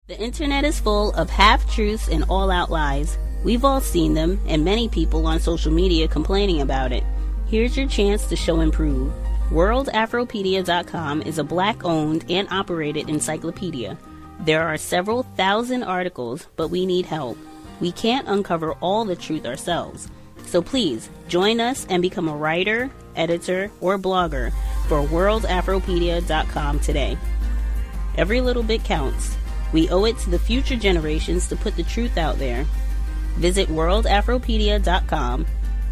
The internet is full of half-truths and all-out lies. We've all seen them, and many people on social media complaining about it. Here's your chance to show and prove. WorldAfropedia.com is a Black-owned and operated encyclopedia. There are several thousand articles, but we need help. We can't uncover all the truth ourselves. So please, join us and become a writer, editor, or blogger for WorldAfropedia.com today. Every little bit counts. We owe it to the future generations to put the truth out there. Visit WorldAfropedia.com,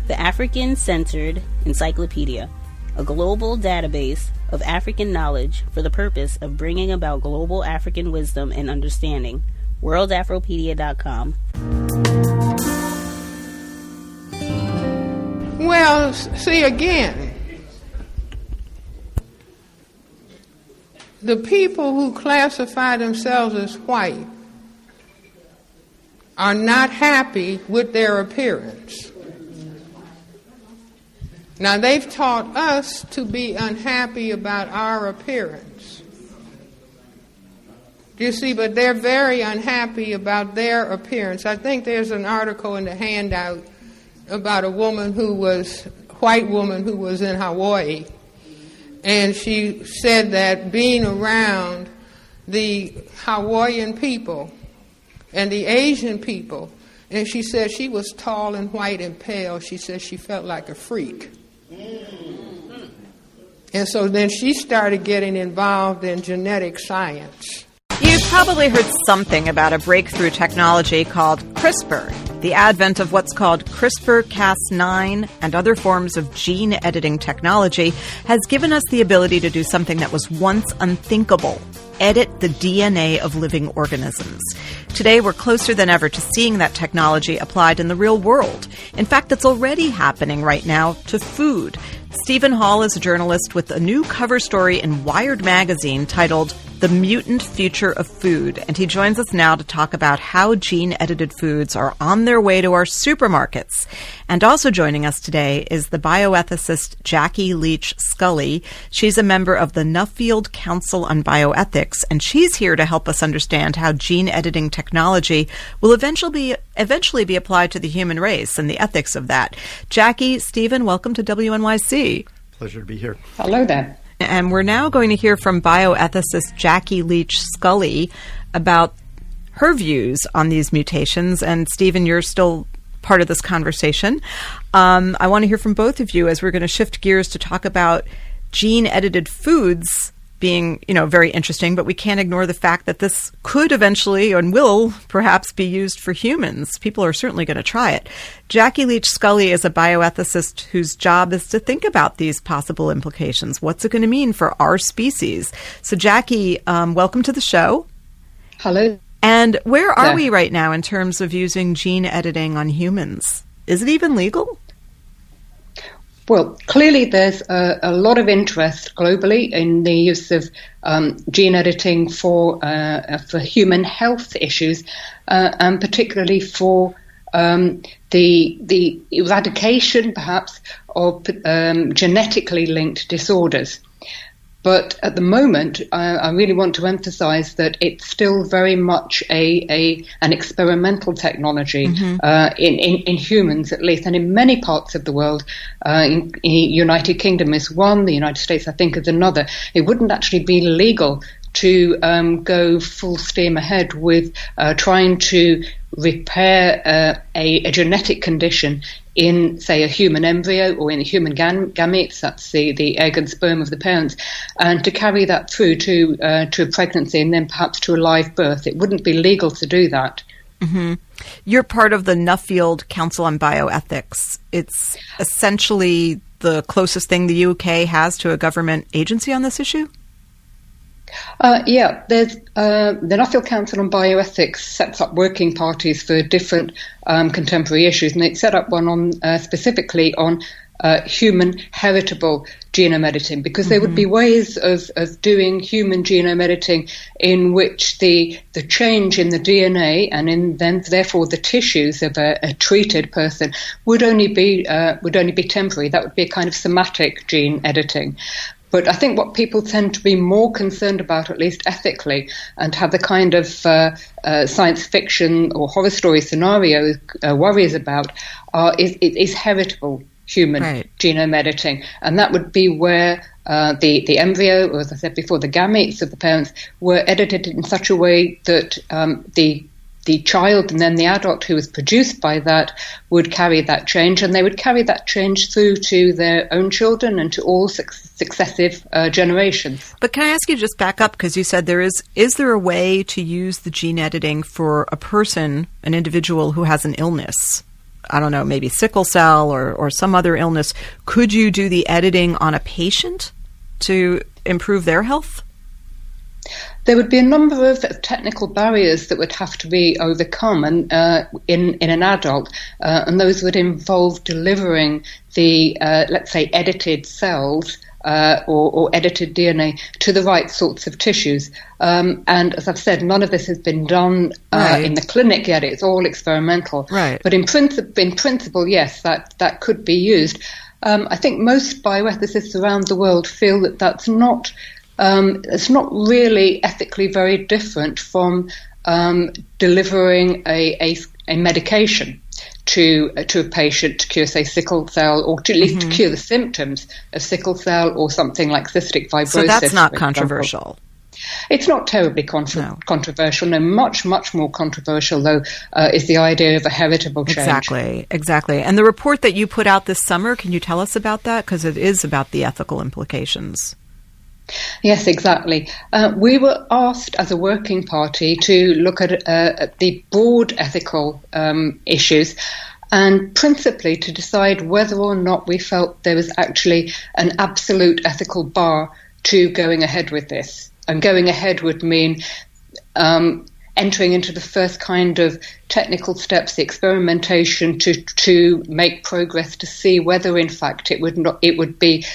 the African-centered encyclopedia, a global database of African knowledge for the purpose of bringing about global African wisdom and understanding. WorldAfropedia.com. Well, see again, the people who classify themselves as white are not happy with their appearance. Now, they've taught us to be unhappy about our appearance. You see, but they're very unhappy about their appearance. I think there's an article in the handout about a white woman who was in Hawaii. And she said that being around the Hawaiian people and the Asian people, and she said she was tall and white and pale, she said she felt like a freak. And so then she started getting involved in genetic science. You've probably heard something about a breakthrough technology called CRISPR. The advent of what's called CRISPR-Cas9 and other forms of gene editing technology has given us the ability to do something that was once unthinkable: edit the DNA of living organisms. Today, we're closer than ever to seeing that technology applied in the real world. In fact, it's already happening right now to food. Stephen Hall is a journalist with a new cover story in Wired magazine titled The Mutant Future of Food, and he joins us now to talk about how gene-edited foods are on their way to our supermarkets. And also joining us today is the bioethicist Jackie Leach Scully. She's a member of the Nuffield Council on Bioethics, and she's here to help us understand how gene-editing technology will eventually be applied to the human race and the ethics of that. Jackie, Stephen, welcome to WNYC. Pleasure to be here. Hello there. And we're now going to hear from bioethicist Jackie Leach Scully about her views on these mutations. And Stephen, you're still part of this conversation. I want to hear from both of you as we're going to shift gears to talk about gene-edited foods being, very interesting, but we can't ignore the fact that this could eventually and will perhaps be used for humans. People are certainly going to try it. Jackie Leach Scully is a bioethicist whose job is to think about these possible implications. What's it going to mean for our species? So Jackie, welcome to the show. Hello. And where are we right now in terms of using gene editing on humans? Is it even legal? Well, clearly there's a lot of interest globally in the use of gene editing for human health issues, and particularly for the eradication, perhaps, of genetically linked disorders. But at the moment, I really want to emphasize that it's still very much an experimental technology in humans, at least, and in many parts of the world. In United Kingdom is one, the United States, I think, is another. It wouldn't actually be legal to go full steam ahead with trying to repair a genetic condition in, say, a human embryo or in a human gametes, that's the egg and sperm of the parents, and to carry that through to a pregnancy and then perhaps to a live birth. It wouldn't be legal to do that. Mm-hmm. You're part of the Nuffield Council on Bioethics. It's essentially the closest thing the UK has to a government agency on this issue? There's the Nuffield Council on Bioethics sets up working parties for different contemporary issues, and it set up one on specifically on human heritable genome editing, because there would be ways of doing human genome editing in which the change in the DNA and then therefore the tissues of a treated person would only be temporary. That would be a kind of somatic gene editing. But I think what people tend to be more concerned about, at least ethically, and have the kind of science fiction or horror story scenario worries about is heritable human genome editing. And that would be where the embryo, or as I said before, the gametes of the parents were edited in such a way that the child and then the adult who was produced by that would carry that change, and they would carry that change through to their own children and to all successive generations. But can I ask you to just back up, because you said is there a way to use the gene editing for a person, an individual who has an illness? I don't know, maybe sickle cell or some other illness. Could you do the editing on a patient to improve their health? There would be a number of technical barriers that would have to be overcome in an adult, and those would involve delivering the, let's say, edited cells or edited DNA to the right sorts of tissues. And as I've said, none of this has been done in the clinic yet. It's all experimental. Right. But in principle, yes, that could be used. I think most bioethicists around the world feel that that's not... it's not really ethically very different from delivering a medication to a patient to cure, say, sickle cell, or to at least to cure the symptoms of sickle cell or something like cystic fibrosis. So that's not controversial. It's not terribly controversial. No, much more controversial, though, is the idea of a heritable change. Exactly. And the report that you put out this summer, can you tell us about that? Because it is about the ethical implications. Yes, exactly. We were asked as a working party to look at the broad ethical issues, and principally to decide whether or not we felt there was actually an absolute ethical bar to going ahead with this. And going ahead would mean entering into the first kind of technical steps, the experimentation to make progress to see whether, in fact, it would be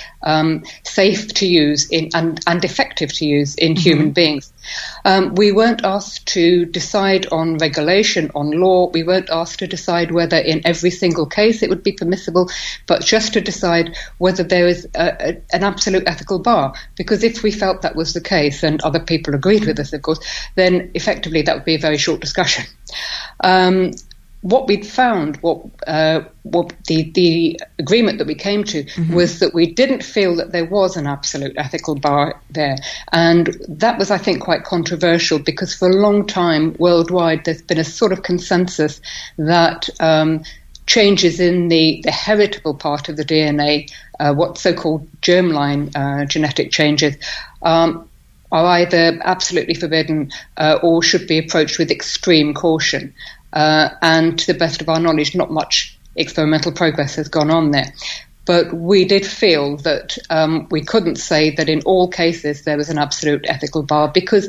safe to use and effective to use in human beings. We weren't asked to decide on regulation, on law. We weren't asked to decide whether in every single case it would be permissible, but just to decide whether there is an absolute ethical bar. Because if we felt that was the case, and other people agreed with us, of course, then effectively that would be a very short discussion. What we'd found, what the agreement that we came to was that we didn't feel that there was an absolute ethical bar there. And that was, I think, quite controversial, because for a long time worldwide there's been a sort of consensus that changes in the heritable part of the DNA, what so-called germline genetic changes, are either absolutely forbidden or should be approached with extreme caution. And to the best of our knowledge, not much experimental progress has gone on there. But we did feel that we couldn't say that in all cases there was an absolute ethical bar, because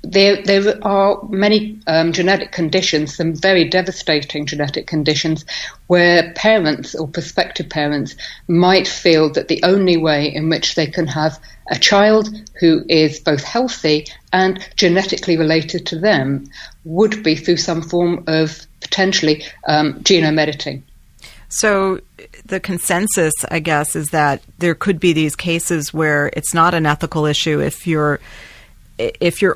there are many genetic conditions, some very devastating genetic conditions, where parents or prospective parents might feel that the only way in which they can have a child who is both healthy and genetically related to them would be through some form of potentially genome editing. So the consensus, I guess, is that there could be these cases where it's not an ethical issue if your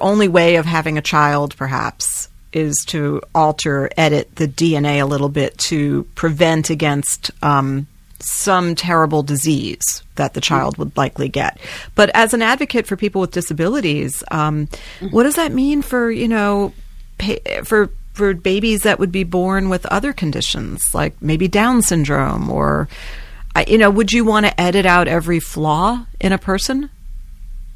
only way of having a child, perhaps, is to edit the DNA a little bit to prevent against some terrible disease that the child would likely get. But as an advocate for people with disabilities, what does that mean for, for babies that would be born with other conditions, like maybe Down syndrome, or, would you want to edit out every flaw in a person?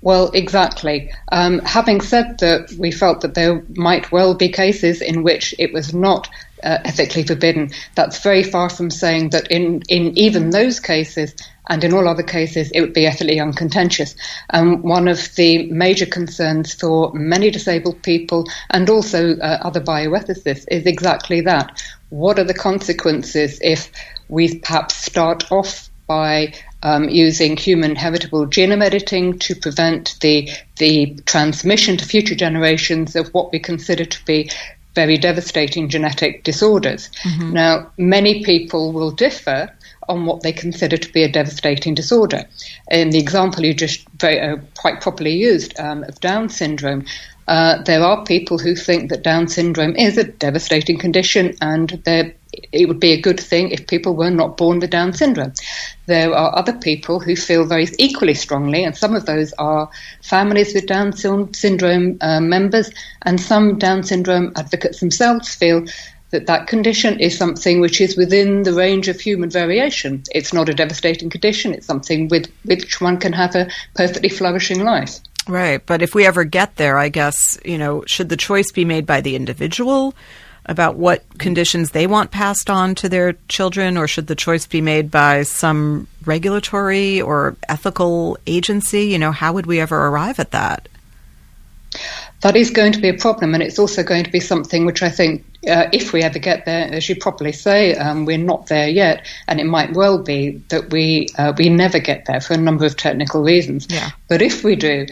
Well, exactly. Having said that, we felt that there might well be cases in which it was not ethically forbidden. That's very far from saying that in even those cases and in all other cases it would be ethically uncontentious. One of the major concerns for many disabled people and also other bioethicists is exactly that. What are the consequences if we perhaps start off by using human heritable genome editing to prevent the transmission to future generations of what we consider to be very devastating genetic disorders? Now, many people will differ on what they consider to be a devastating disorder. In the example you just quite properly used of Down syndrome, there are people who think that Down syndrome is a devastating condition, and it would be a good thing if people were not born with Down syndrome. There are other people who feel very equally strongly, and some of those are families with Down syndrome members, and some Down syndrome advocates themselves feel that condition is something which is within the range of human variation. It's not a devastating condition. It's something with which one can have a perfectly flourishing life. Right. But if we ever get there, I guess, should the choice be made by the individual about what conditions they want passed on to their children, or should the choice be made by some regulatory or ethical agency? How would we ever arrive at that? That is going to be a problem, and it's also going to be something which I think, if we ever get there, as you properly say, we're not there yet, and it might well be that we never get there for a number of technical reasons. Yeah. But if we do,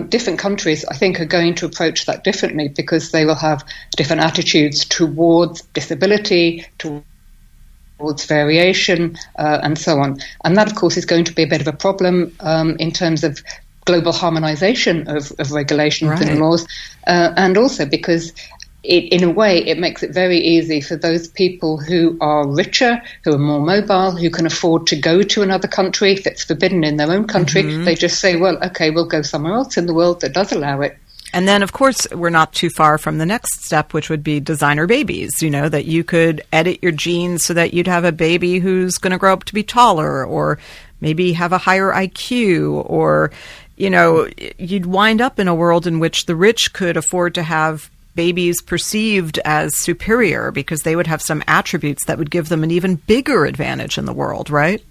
different countries, I think, are going to approach that differently, because they will have different attitudes towards disability, towards variation, and so on. And that, of course, is going to be a bit of a problem in terms of global harmonization of regulations and laws, and also because in a way it makes it very easy for those people who are richer, who are more mobile, who can afford to go to another country if it's forbidden in their own country. Mm-hmm. They just say, well, okay, we'll go somewhere else in the world that does allow it. And then, of course, we're not too far from the next step, which would be designer babies, that you could edit your genes so that you'd have a baby who's going to grow up to be taller, or maybe have a higher IQ, or you'd wind up in a world in which the rich could afford to have babies perceived as superior because they would have some attributes that would give them an even bigger advantage in the world, right?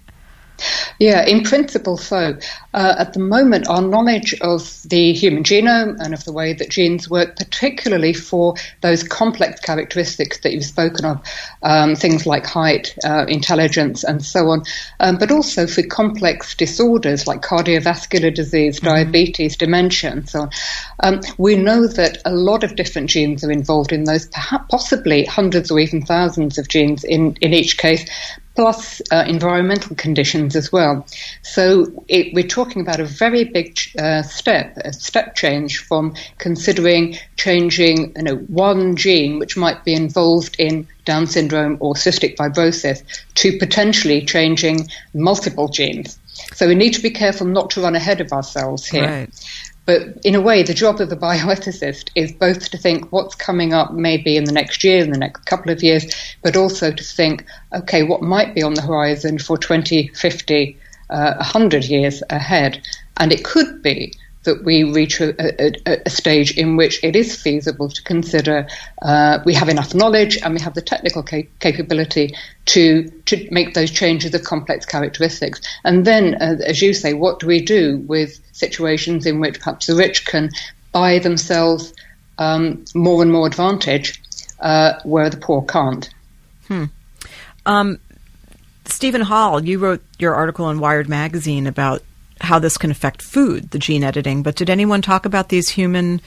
Yeah, in principle so. At the moment, our knowledge of the human genome and of the way that genes work, particularly for those complex characteristics that you've spoken of, things like height, intelligence, and so on, but also for complex disorders like cardiovascular disease, diabetes, dementia, and so on. We know that a lot of different genes are involved in those, perhaps possibly hundreds or even thousands of genes in each case, plus environmental conditions as well. So we're talking about a very big step change from considering changing one gene which might be involved in Down syndrome or cystic fibrosis to potentially changing multiple genes. So we need to be careful not to run ahead of ourselves here. Right. But in a way, the job of the bioethicist is both to think what's coming up maybe in the next year, in the next couple of years, but also to think, okay, what might be on the horizon for 20, 50, 100 years ahead. And it could be that we reach a stage in which it is feasible to consider we have enough knowledge and we have the technical capability to make those changes of complex characteristics. And then, as you say, what do we do with situations in which perhaps the rich can buy themselves more and more advantage where the poor can't? Stephen Hall, you wrote your article in Wired Magazine about how this can affect food, the gene editing, but did anyone talk about these human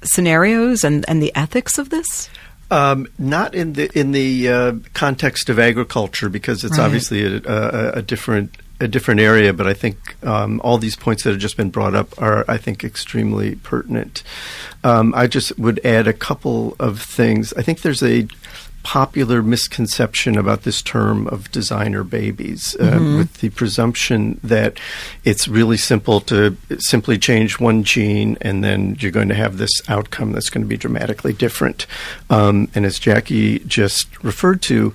scenarios and the ethics of this? Not in the context of agriculture, because it's obviously a different area. But I think all these points that have just been brought up are, I think, extremely pertinent. I just would add a couple of things. I think there's a popular misconception about this term of designer babies, with the presumption that it's really simple to simply change one gene and then you're going to have this outcome that's going to be dramatically different. And as Jackie just referred to,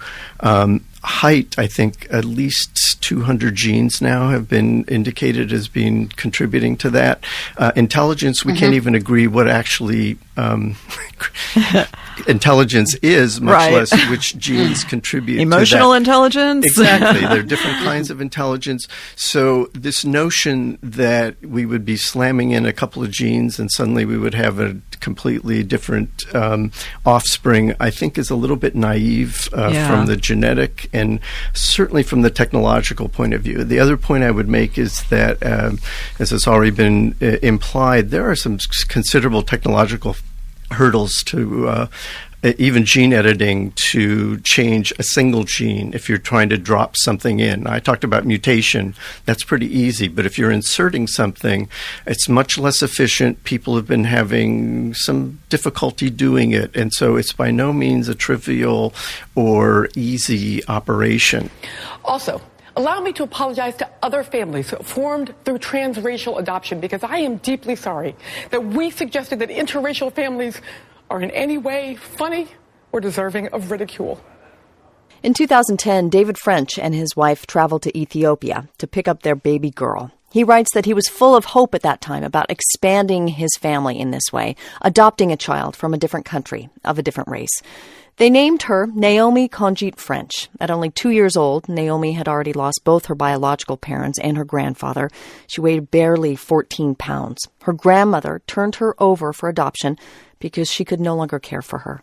height, I think at least 200 genes now have been indicated as being contributing to that. Intelligence, we can't even agree what actually intelligence is, much less which genes contribute Emotional to that. Intelligence? Exactly. There are different kinds of intelligence. So this notion that we would be slamming in a couple of genes and suddenly we would have a completely different offspring, I think is a little bit naive from the genetic and certainly from the technological point of view. The other point I would make is that, as has already been implied, there are some considerable technological hurdles to even gene editing to change a single gene if you're trying to drop something in. I talked about mutation. That's pretty easy. But if you're inserting something, it's much less efficient. People have been having some difficulty doing it. And so it's by no means a trivial or easy operation. Also, allow me to apologize to other families formed through transracial adoption, because I am deeply sorry that we suggested that interracial families are in any way funny or deserving of ridicule. In 2010, David French and his wife traveled to Ethiopia to pick up their baby girl. He writes that he was full of hope at that time about expanding his family in this way, adopting a child from a different country, of a different race. They named her Naomi Conjit French. At only 2 years old, Naomi had already lost both her biological parents and her grandfather. She weighed barely 14 pounds. Her grandmother turned her over for adoption because she could no longer care for her.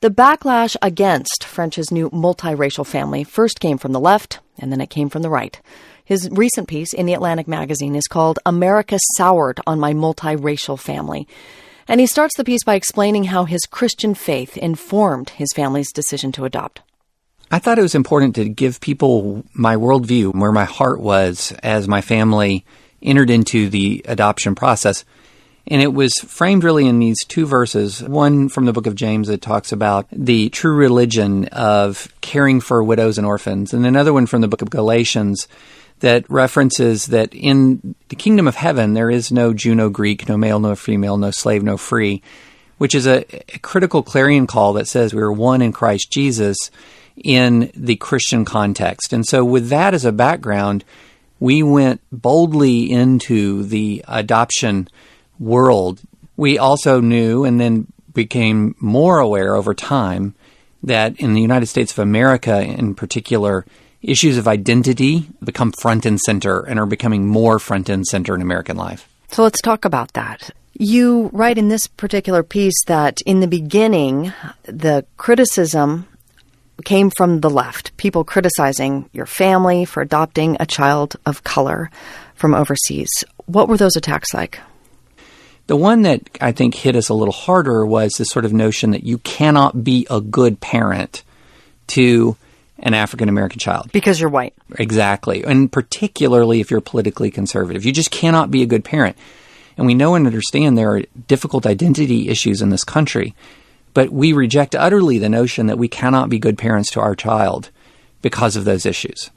The backlash against French's new multiracial family first came from the left, and then it came from the right. His recent piece in The Atlantic magazine is called "America Soured on My Multiracial Family." And he starts the piece by explaining how his Christian faith informed his family's decision to adopt. I thought it was important to give people my worldview, where my heart was as my family entered into the adoption process. And it was framed really in these two verses, one from the book of James that talks about the true religion of caring for widows and orphans, and another one from the book of Galatians that references that in the kingdom of heaven there is no Jew, no Greek, no male, no female, no slave, no free, which is a critical clarion call that says we are one in Christ Jesus in the Christian context. And so with that as a background, we went boldly into the adoption world. We also knew and then became more aware over time that in the United States of America in particular, issues of identity become front and center and are becoming more front and center in American life. So let's talk about that. You write in this particular piece that in the beginning, the criticism came from the left, people criticizing your family for adopting a child of color from overseas. What were those attacks like? The one that I think hit us a little harder was this sort of notion that you cannot be a good parent to an African-American child. Because you're white. Exactly. And particularly if you're politically conservative. You just cannot be a good parent. And we know and understand there are difficult identity issues in this country, but we reject utterly the notion that we cannot be good parents to our child because of those issues.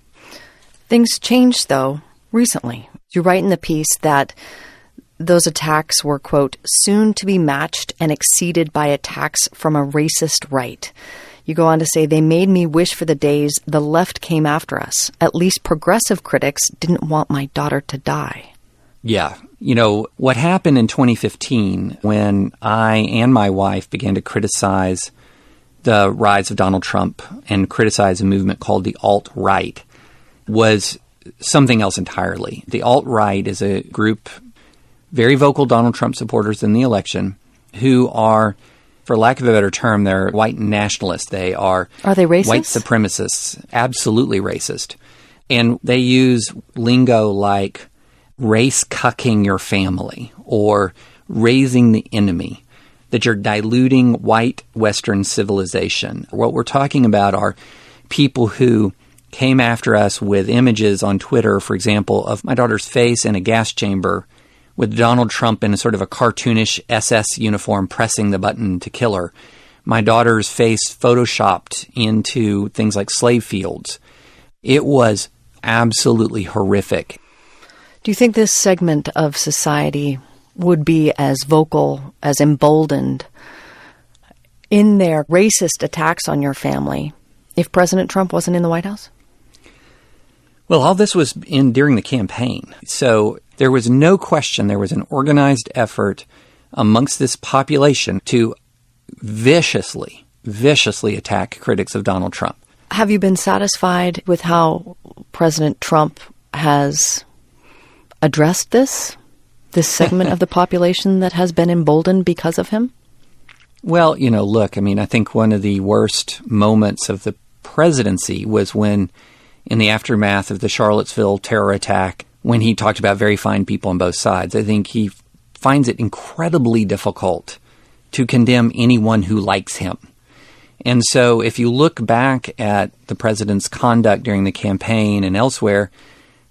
Things changed, though, recently. You write in the piece that those attacks were, quote, soon to be matched and exceeded by attacks from a racist right. You go on to say, they made me wish for the days the left came after us. At least progressive critics didn't want my daughter to die. Yeah. You know, what happened in 2015 when I and my wife began to criticize the rise of Donald Trump and criticize a movement called the alt-right was something else entirely. The alt-right is a group, very vocal Donald Trump supporters in the election, who are, for lack of a better term, they're white nationalists. They are they racist? White supremacists, absolutely racist. And they use lingo like race cucking your family or raising the enemy, that you're diluting white Western civilization. What we're talking about are people who came after us with images on Twitter, for example, of my daughter's face in a gas chamber with Donald Trump in a sort of a cartoonish SS uniform pressing the button to kill her. My daughter's face photoshopped into things like slave fields. It was absolutely horrific. Do you think this segment of society would be as vocal, as emboldened in their racist attacks on your family if President Trump wasn't in the White House? Well, all this was during the campaign. So there was no question there was an organized effort amongst this population to viciously attack critics of Donald Trump. Have you been satisfied with how President Trump has addressed this segment of the population that has been emboldened because of him? Well, you know, look, I mean, I think one of the worst moments of the presidency was when, in the aftermath of the Charlottesville terror attack, when he talked about very fine people on both sides. I think he finds it incredibly difficult to condemn anyone who likes him. And so if you look back at the president's conduct during the campaign and elsewhere,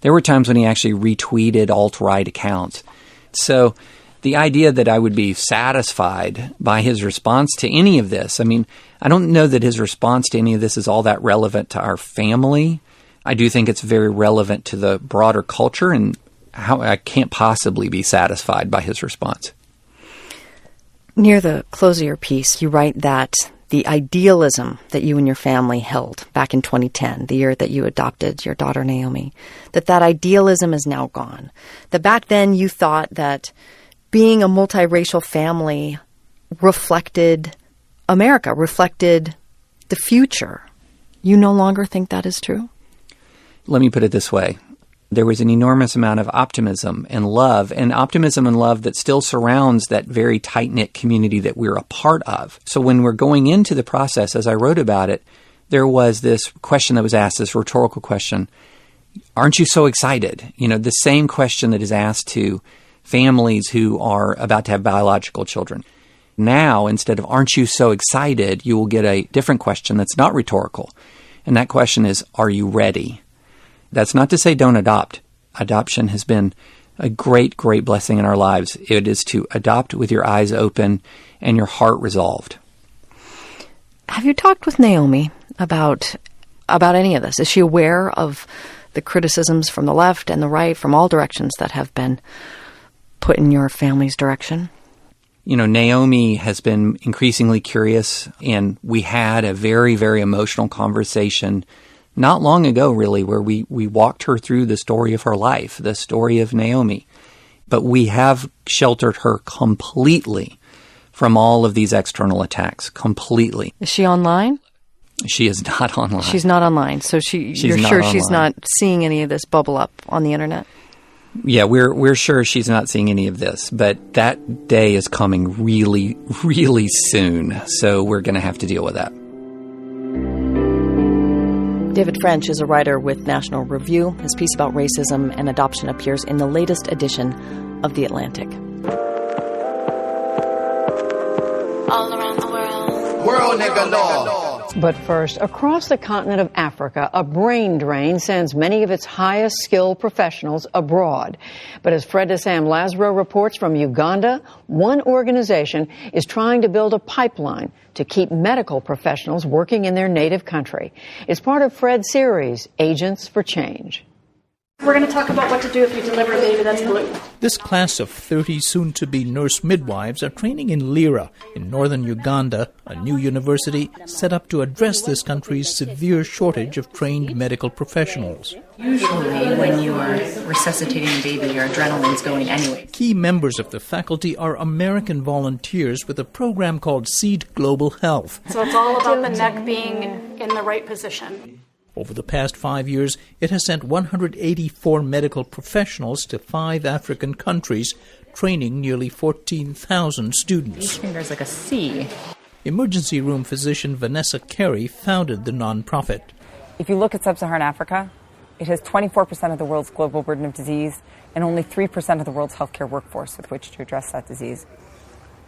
there were times when he actually retweeted alt-right accounts. So the idea that I would be satisfied by his response to any of this, I mean, I don't know that his response to any of this is all that relevant to our family. I do think it's very relevant to the broader culture, and how I can't possibly be satisfied by his response. Near the close of your piece, you write that the idealism that you and your family held back in 2010, the year that you adopted your daughter Naomi, that idealism is now gone. That back then you thought that being a multiracial family reflected America, reflected the future. You no longer think that is true? Let me put it this way. There was an enormous amount of optimism and love that still surrounds that very tight-knit community that we're a part of. So when we're going into the process, as I wrote about it, there was this question that was asked, this rhetorical question, aren't you so excited? You know, the same question that is asked to families who are about to have biological children. Now, instead of aren't you so excited, you will get a different question that's not rhetorical. And that question is, are you ready? That's not to say don't adopt. Adoption has been a great, great blessing in our lives. It is to adopt with your eyes open and your heart resolved. Have you talked with Naomi about any of this? Is she aware of the criticisms from the left and the right, from all directions that have been put in your family's direction? You know, Naomi has been increasingly curious, and we had a very, very emotional conversation not long ago, really, where we walked her through the story of her life, the story of Naomi. But we have sheltered her completely from all of these external attacks, completely. Is she online? She is not online. She's not online, so you're sure she's not seeing any of this bubble up on the internet? Yeah, we're sure she's not seeing any of this, but that day is coming really, really soon, so we're going to have to deal with that. David French is a writer with National Review. His piece about racism and adoption appears in the latest edition of The Atlantic. All around the world. World nigga law. But first, across the continent of Africa, a brain drain sends many of its highest skilled professionals abroad. But as Fred de Sam Lazaro reports from Uganda, one organization is trying to build a pipeline to keep medical professionals working in their native country. It's part of Fred's series, Agents for Change. We're going to talk about what to do if you deliver a baby that's blue. This class of 30 soon-to-be nurse midwives are training in Lira, in northern Uganda, a new university set up to address this country's severe shortage of trained medical professionals. Usually, when you are resuscitating a baby, your adrenaline's going anyway. Key members of the faculty are American volunteers with a program called Seed Global Health. So it's all about the neck being in the right position. Over the past 5 years, it has sent 184 medical professionals to 5 African countries, training nearly 14,000 students. Each finger's like a C. Emergency room physician Vanessa Carey founded the nonprofit. If you look at sub-Saharan Africa, it has 24% of the world's global burden of disease and only 3% of the world's healthcare workforce with which to address that disease.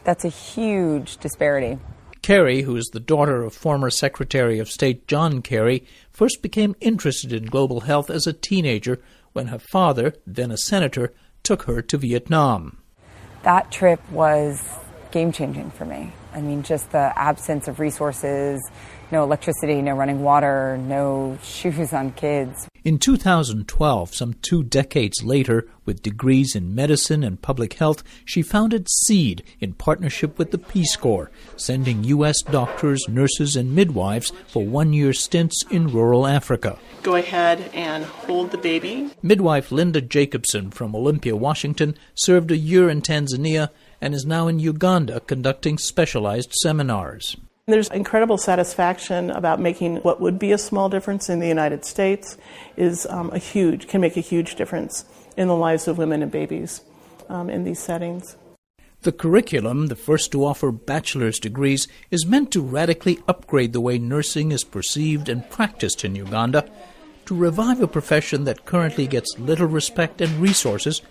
That's a huge disparity. Carey, who is the daughter of former Secretary of State John Kerry, first became interested in global health as a teenager when her father, then a senator, took her to Vietnam. That trip was game-changing for me. I mean, just the absence of resources, no electricity, no running water, no shoes on kids. In 2012, some 2 decades later, with degrees in medicine and public health, she founded SEED in partnership with the Peace Corps, sending U.S. doctors, nurses, and midwives for 1-year stints in rural Africa. Go ahead and hold the baby. Midwife Linda Jacobson from Olympia, Washington, served a year in Tanzania and is now in Uganda conducting specialized seminars. There's incredible satisfaction about making what would be a small difference in the United States can make a huge difference in the lives of women and babies in these settings. The curriculum, the first to offer bachelor's degrees, is meant to radically upgrade the way nursing is perceived and practiced in Uganda, to revive a profession that currently gets little respect and resources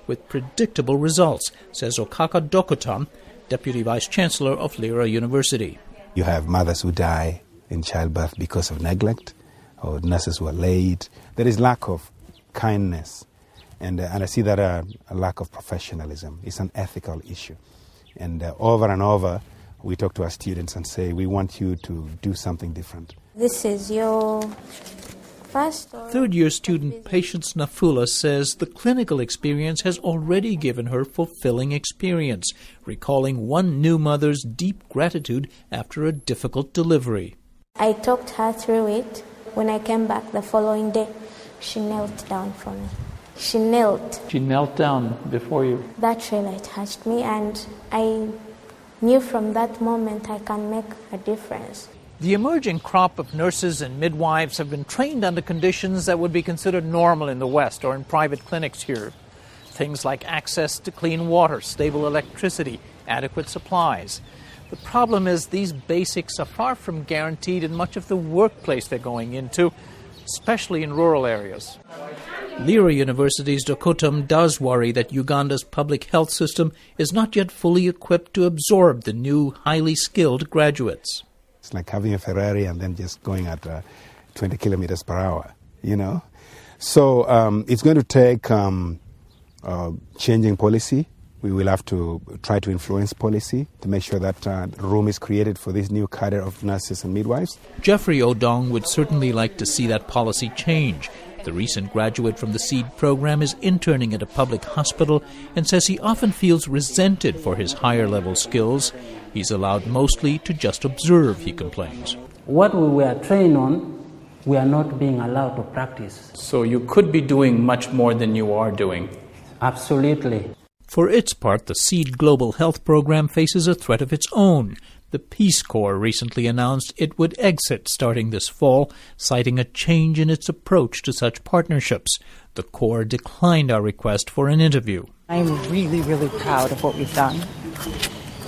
with predictable results, says Okaka Dokotam, Deputy Vice Chancellor of Lira University. You have mothers who die in childbirth because of neglect, or nurses who are late. There is lack of kindness, and I see that a lack of professionalism. It's an ethical issue. And over and over, we talk to our students and say, we want you to do something different. This is your first? Third-year student Patience Nafula says the clinical experience has already given her fulfilling experience, recalling one new mother's deep gratitude after a difficult delivery. I talked her through it. When I came back the following day, she knelt down for me. She knelt down before you. That really touched me, and I knew from that moment I can make a difference. The emerging crop of nurses and midwives have been trained under conditions that would be considered normal in the West or in private clinics here. Things like access to clean water, stable electricity, adequate supplies. The problem is these basics are far from guaranteed in much of the workplace they're going into, especially in rural areas. Lira University's Dokotum does worry that Uganda's public health system is not yet fully equipped to absorb the new, highly skilled graduates. It's like having a Ferrari and then just going at 20 kilometers per hour, you know. So it's going to take changing policy. We will have to try to influence policy to make sure that room is created for this new cadre of nurses and midwives. Jeffrey Odong would certainly like to see that policy change. The recent graduate from the SEED program is interning at a public hospital and says he often feels resented for his higher-level skills. He's allowed mostly to just observe, he complains. What we were trained on, we are not being allowed to practice. So you could be doing much more than you are doing? Absolutely. For its part, the SEED Global Health Program faces a threat of its own. The Peace Corps recently announced it would exit starting this fall, citing a change in its approach to such partnerships. The Corps declined our request for an interview. I'm really, really proud of what we've done,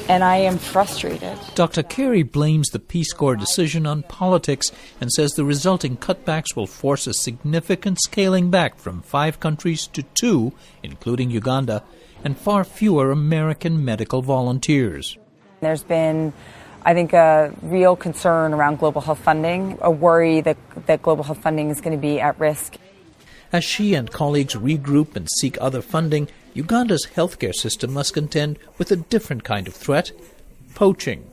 and I am frustrated. Dr. Carey blames the Peace Corps decision on politics and says the resulting cutbacks will force a significant scaling back from 5 countries to 2, including Uganda, and far fewer American medical volunteers. There's been, I think, a real concern around global health funding, a worry that global health funding is going to be at risk. As she and colleagues regroup and seek other funding, Uganda's healthcare system must contend with a different kind of threat: poaching.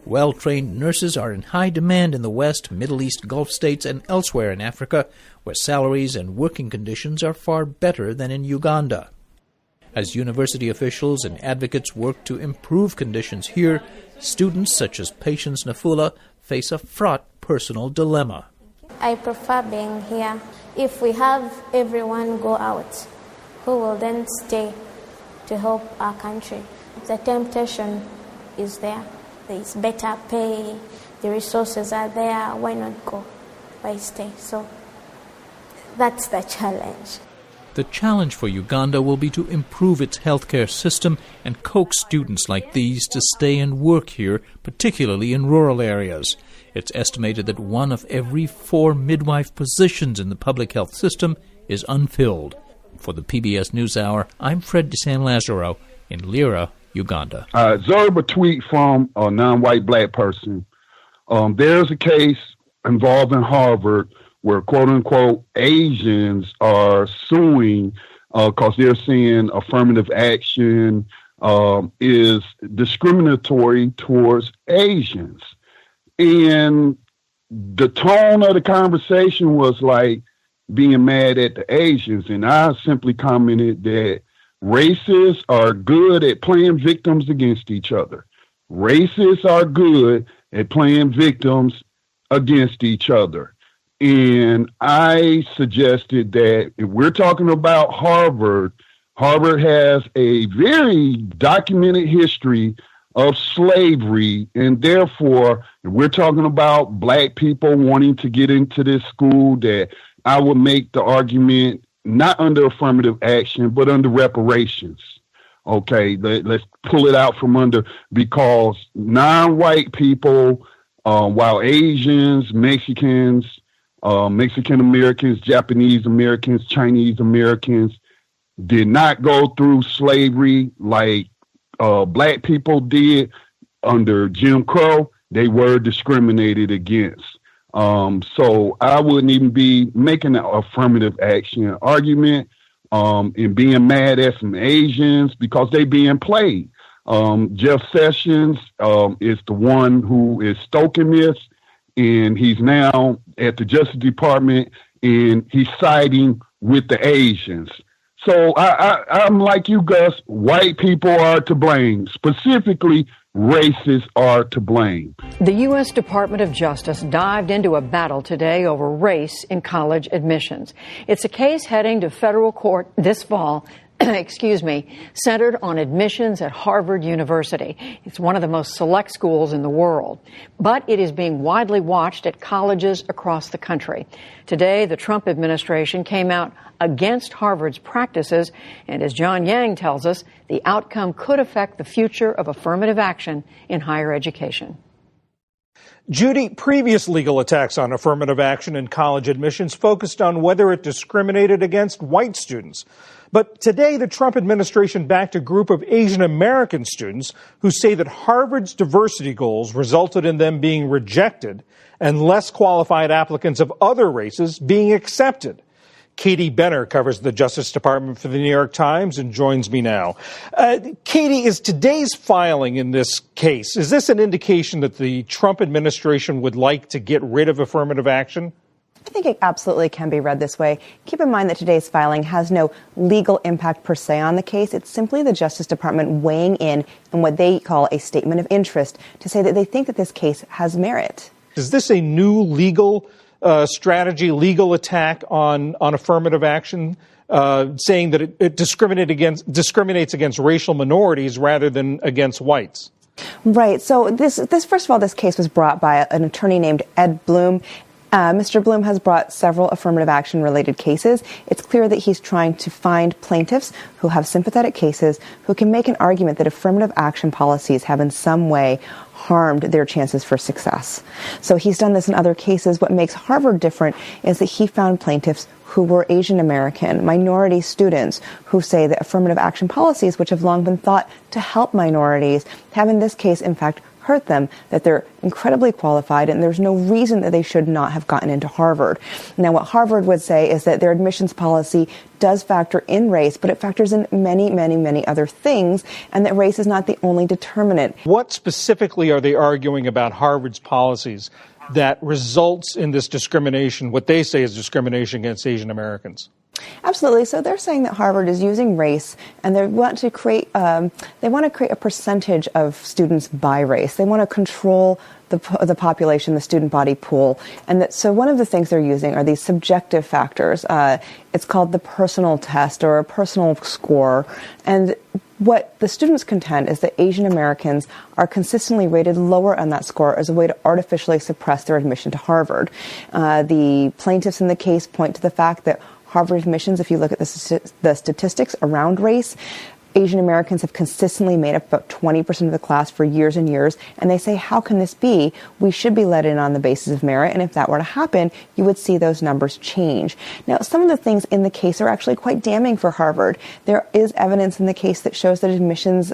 Well-trained nurses are in high demand in the West, Middle East, Gulf states, and elsewhere in Africa, where salaries and working conditions are far better than in Uganda. As university officials and advocates work to improve conditions here, students such as Patience Nafula face a fraught personal dilemma. I prefer being here. If we have everyone go out, who will then stay to help our country? The temptation is there. There is better pay, the resources are there. Why not go? Why stay? So that's the challenge. The challenge for Uganda will be to improve its healthcare system and coax students like these to stay and work here, particularly in rural areas. It's estimated that 1 of every 4 midwife positions in the public health system is unfilled. For the PBS NewsHour, I'm Fred DeSan Lazaro in Lira, Uganda. I observed a tweet from a non-white black person. There's a case involving Harvard where, quote-unquote, Asians are suing because they're saying affirmative action is discriminatory towards Asians. And the tone of the conversation was like being mad at the Asians. And I simply commented that racists are good at playing victims against each other. Racists are good at playing victims against each other. And I suggested that if we're talking about Harvard, Harvard has a very documented history of slavery. And therefore, if we're talking about black people wanting to get into this school, that I would make the argument not under affirmative action, but under reparations. Okay, let's pull it out from under, because non-white people, while Asians, Mexicans, Mexican Americans, Japanese Americans, Chinese Americans did not go through slavery like black people did under Jim Crow, they were discriminated against. So I wouldn't even be making an affirmative action argument and being mad at some Asians because they being played. Jeff Sessions is the one who is stoking this, and he's now at the Justice Department, and he's siding with the Asians. So I'm like you, Gus. White people are to blame. Specifically, racists are to blame. The U.S. Department of Justice dived into a battle today over race in college admissions. It's a case heading to federal court this fall, centered on admissions at Harvard University. It's one of the most select schools in the world, but it is being widely watched at colleges across the country. Today, the Trump administration came out against Harvard's practices, and as John Yang tells us, the outcome could affect the future of affirmative action in higher education. Judy, previous legal attacks on affirmative action in college admissions focused on whether it discriminated against white students. But today, the Trump administration backed a group of Asian American students who say that Harvard's diversity goals resulted in them being rejected and less qualified applicants of other races being accepted. Katie Benner covers the Justice Department for the New York Times and joins me now. Katie, is today's filing in this case, is this an indication that the Trump administration would like to get rid of affirmative action? I think it absolutely can be read this way. Keep in mind that today's filing has no legal impact per se on the case. It's simply the Justice Department weighing in what they call a statement of interest to say that they think that this case has merit. Is this a new legal strategy, legal attack on affirmative action, saying that it discriminates against racial minorities rather than against whites? Right. So this first of all, this case was brought by an attorney named Ed Bloom. Mr. Bloom has brought several affirmative action-related cases. It's clear that he's trying to find plaintiffs who have sympathetic cases who can make an argument that affirmative action policies have in some way harmed their chances for success. So he's done this in other cases. What makes Harvard different is that he found plaintiffs who were Asian American, minority students, who say that affirmative action policies, which have long been thought to help minorities, have in this case, in fact, hurt them, that they're incredibly qualified and there's no reason that they should not have gotten into Harvard. Now, what Harvard would say is that their admissions policy does factor in race, but it factors in many, many, many other things, and that race is not the only determinant. What specifically are they arguing about Harvard's policies that results in this discrimination, what they say is discrimination against Asian Americans? Absolutely. So they're saying that Harvard is using race, and they want to create a percentage of students by race. They want to control the population, the student body pool, and so one of the things they're using are these subjective factors. It's called the personal test or a personal score, and what the students contend is that Asian Americans are consistently rated lower on that score as a way to artificially suppress their admission to Harvard. The plaintiffs in the case point to the fact that Harvard admissions, if you look at the statistics around race, Asian Americans have consistently made up about 20% of the class for years and years, and they say, how can this be? We should be let in on the basis of merit, and if that were to happen, you would see those numbers change. Now, some of the things in the case are actually quite damning for Harvard. There is evidence in the case that shows that admissions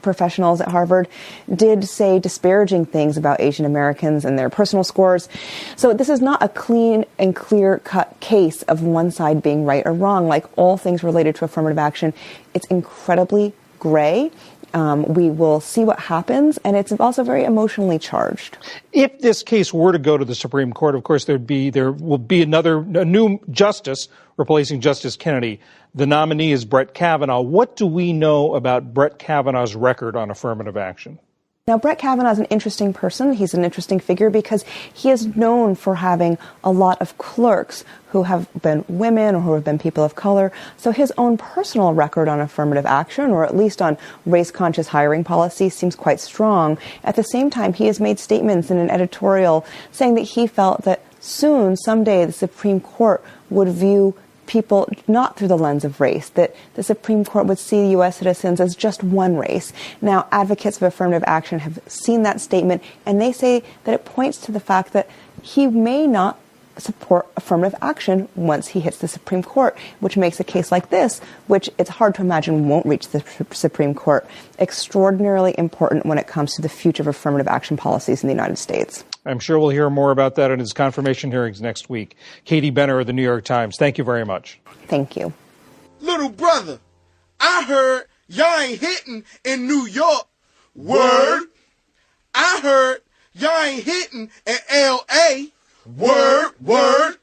professionals at Harvard did say disparaging things about Asian Americans and their personal scores. So this is not a clean and clear-cut case of one side being right or wrong. Like all things related to affirmative action, it's incredibly gray. We will see what happens, and it's also very emotionally charged. If this case were to go to the Supreme Court, of course, there will be a new justice replacing Justice Kennedy. The nominee is Brett Kavanaugh. What do we know about Brett Kavanaugh's record on affirmative action? Now, Brett Kavanaugh is an interesting person. He's an interesting figure because he is known for having a lot of clerks who have been women or who have been people of color. So his own personal record on affirmative action, or at least on race-conscious hiring policies, seems quite strong. At the same time, he has made statements in an editorial saying that he felt that soon, someday, the Supreme Court would view people not through the lens of race, that the Supreme Court would see U.S. citizens as just one race. Now, advocates of affirmative action have seen that statement, and they say that it points to the fact that he may not support affirmative action once he hits the Supreme Court, which makes a case like this, which it's hard to imagine won't reach the Supreme Court, extraordinarily important when it comes to the future of affirmative action policies in the United States. I'm sure we'll hear more about that in his confirmation hearings next week. Katie Benner of the New York Times, thank you very much. Thank you. Little brother, I heard y'all ain't hitting in New York. Word. I heard y'all ain't hitting in L.A. Word.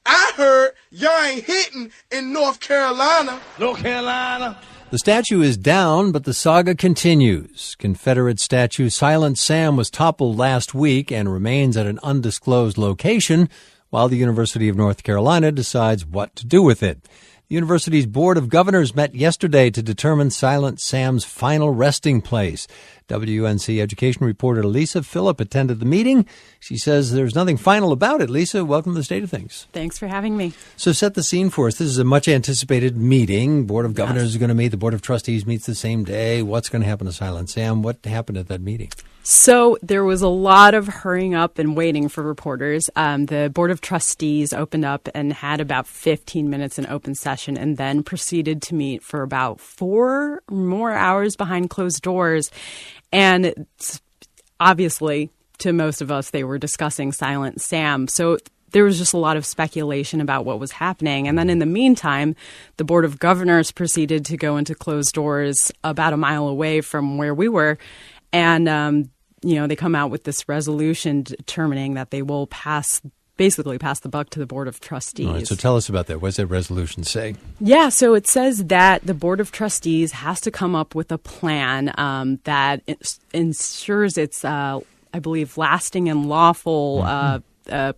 I heard y'all ain't hitting in North Carolina. The statue is down, but the saga continues. Confederate statue Silent Sam was toppled last week and remains at an undisclosed location while the University of North Carolina decides what to do with it. The university's Board of Governors met yesterday to determine Silent Sam's final resting place. WNC education reporter Lisa Phillip attended the meeting. She says there's nothing final about it. Lisa, welcome to the State of Things. Thanks for having me. So set the scene for us. This is a much anticipated meeting. Board of Governors is going to meet. The Board of Trustees meets the same day. What's going to happen to Silent Sam? What happened at that meeting? So there was a lot of hurrying up and waiting for reporters. The Board of Trustees opened up and had about 15 minutes in open session and then proceeded to meet for about 4 more hours behind closed doors. And obviously, to most of us, they were discussing Silent Sam. So there was just a lot of speculation about what was happening. And then in the meantime, the Board of Governors proceeded to go into closed doors about a mile away from where we were. And, they come out with this resolution determining that they will basically pass the buck to the Board of Trustees. All right, so tell us about that. What does that resolution say? Yeah, so it says that the Board of Trustees has to come up with a plan that ensures it's, I believe, lasting and lawful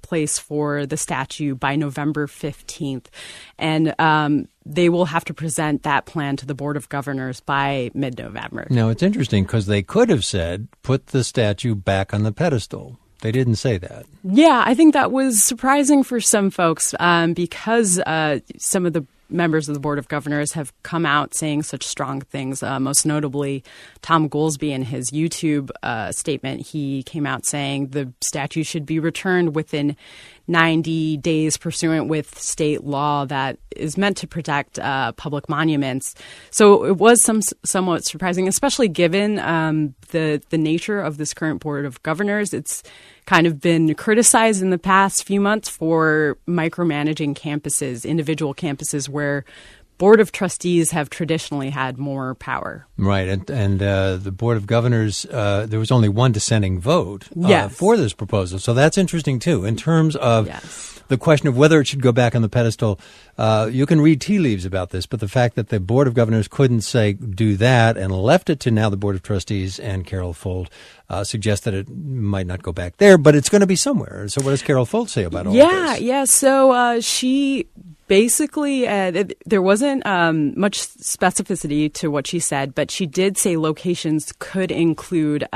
place for the statue by November 15th. And they will have to present that plan to the Board of Governors by mid-November. Now, it's interesting because they could have said, put the statue back on the pedestal. They didn't say that. Yeah, I think that was surprising for some folks because some of the members of the Board of Governors have come out saying such strong things. Most notably, Tom Goolsbee in his YouTube statement, he came out saying the statue should be returned within 90 days pursuant with state law that is meant to protect public monuments. So it was somewhat surprising, especially given the nature of this current Board of Governors. It's kind of been criticized in the past few months for micromanaging campuses, individual campuses where Board of Trustees have traditionally had more power. Right. And the Board of Governors, there was only one dissenting vote for this proposal. So that's interesting, too. In terms of the question of whether it should go back on the pedestal, you can read tea leaves about this, but the fact that the Board of Governors couldn't say do that and left it to now the Board of Trustees and Carol Fold suggests that it might not go back there, but it's going to be somewhere. So what does Carol Fold say about all this? Yeah. So she basically, there wasn't much specificity to what she said, but she did say locations could include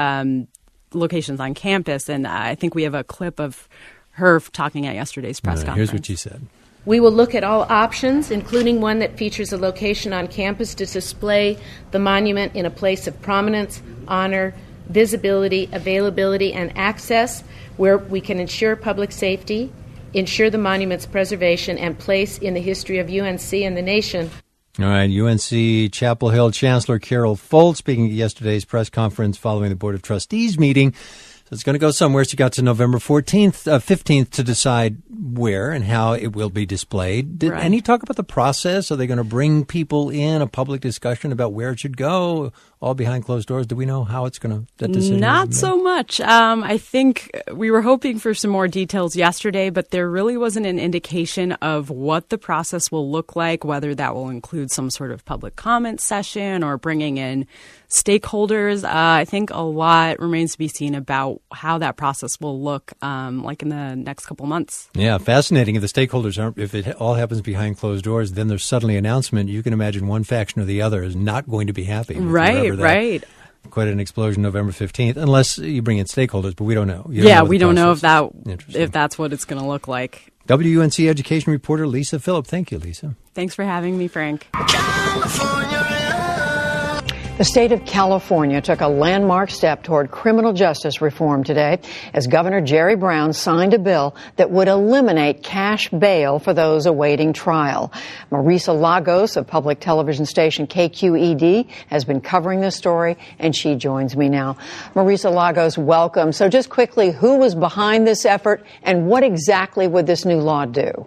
locations on campus. And I think we have a clip of her talking at yesterday's press conference. Here's what she said. We will look at all options, including one that features a location on campus to display the monument in a place of prominence, honor, visibility, availability, and access where we can ensure public safety, ensure the monument's preservation, and place in the history of UNC and the nation. All right, UNC Chapel Hill Chancellor Carol Fold speaking at yesterday's press conference following the Board of Trustees meeting. So it's going to go somewhere. She got to November 15th to decide where and how it will be displayed. Did any talk about the process? Are they going to bring people in, a public discussion about where it should go, all behind closed doors? Do we know how it's going to, that decision? Not so much. I think we were hoping for some more details yesterday, but there really wasn't an indication of what the process will look like, whether that will include some sort of public comment session or bringing in stakeholders. I think a lot remains to be seen about how that process will look like in the next couple of months. Yeah, fascinating. If the stakeholders aren't, if it all happens behind closed doors, then there's suddenly an announcement. You can imagine one faction or the other is not going to be happy. Right. Quite an explosion November 15th, unless you bring in stakeholders, but we don't know. We don't know if that's what it's going to look like. WUNC education reporter Lisa Phillip. Thank you, Lisa. Thanks for having me, Frank. The state of California took a landmark step toward criminal justice reform today as Governor Jerry Brown signed a bill that would eliminate cash bail for those awaiting trial. Marisa Lagos of public television station KQED has been covering this story, and she joins me now. Marisa Lagos, welcome. So just quickly, who was behind this effort, and what exactly would this new law do?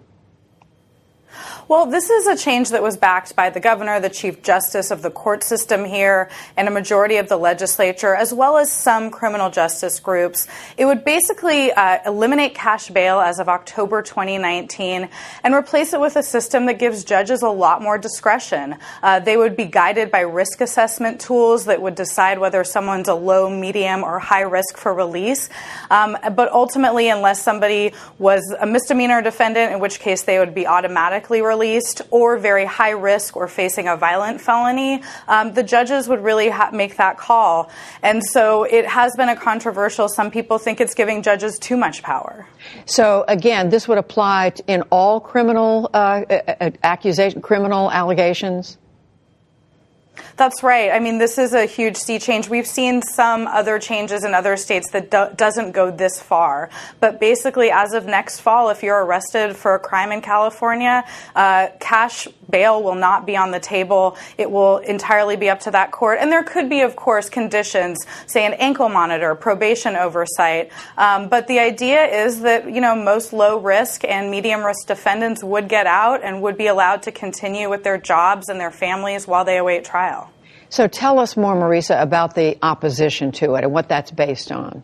Well, this is a change that was backed by the governor, the chief justice of the court system here, and a majority of the legislature, as well as some criminal justice groups. It would basically eliminate cash bail as of October 2019 and replace it with a system that gives judges a lot more discretion. They would be guided by risk assessment tools that would decide whether someone's a low, medium, or high risk for release. But ultimately, unless somebody was a misdemeanor defendant, in which case they would be automatically released, or very high risk or facing a violent felony, the judges would really make that call. And so it has been a controversial. Some people think it's giving judges too much power. So again, this would apply in all criminal criminal allegations? That's right. I mean, this is a huge sea change. We've seen some other changes in other states that doesn't go this far. But basically, as of next fall, if you're arrested for a crime in California, cash bail will not be on the table. It will entirely be up to that court. And there could be, of course, conditions, say an ankle monitor, probation oversight. But the idea is that, most low risk and medium risk defendants would get out and would be allowed to continue with their jobs and their families while they await trial. So tell us more, Marisa, about the opposition to it and what that's based on.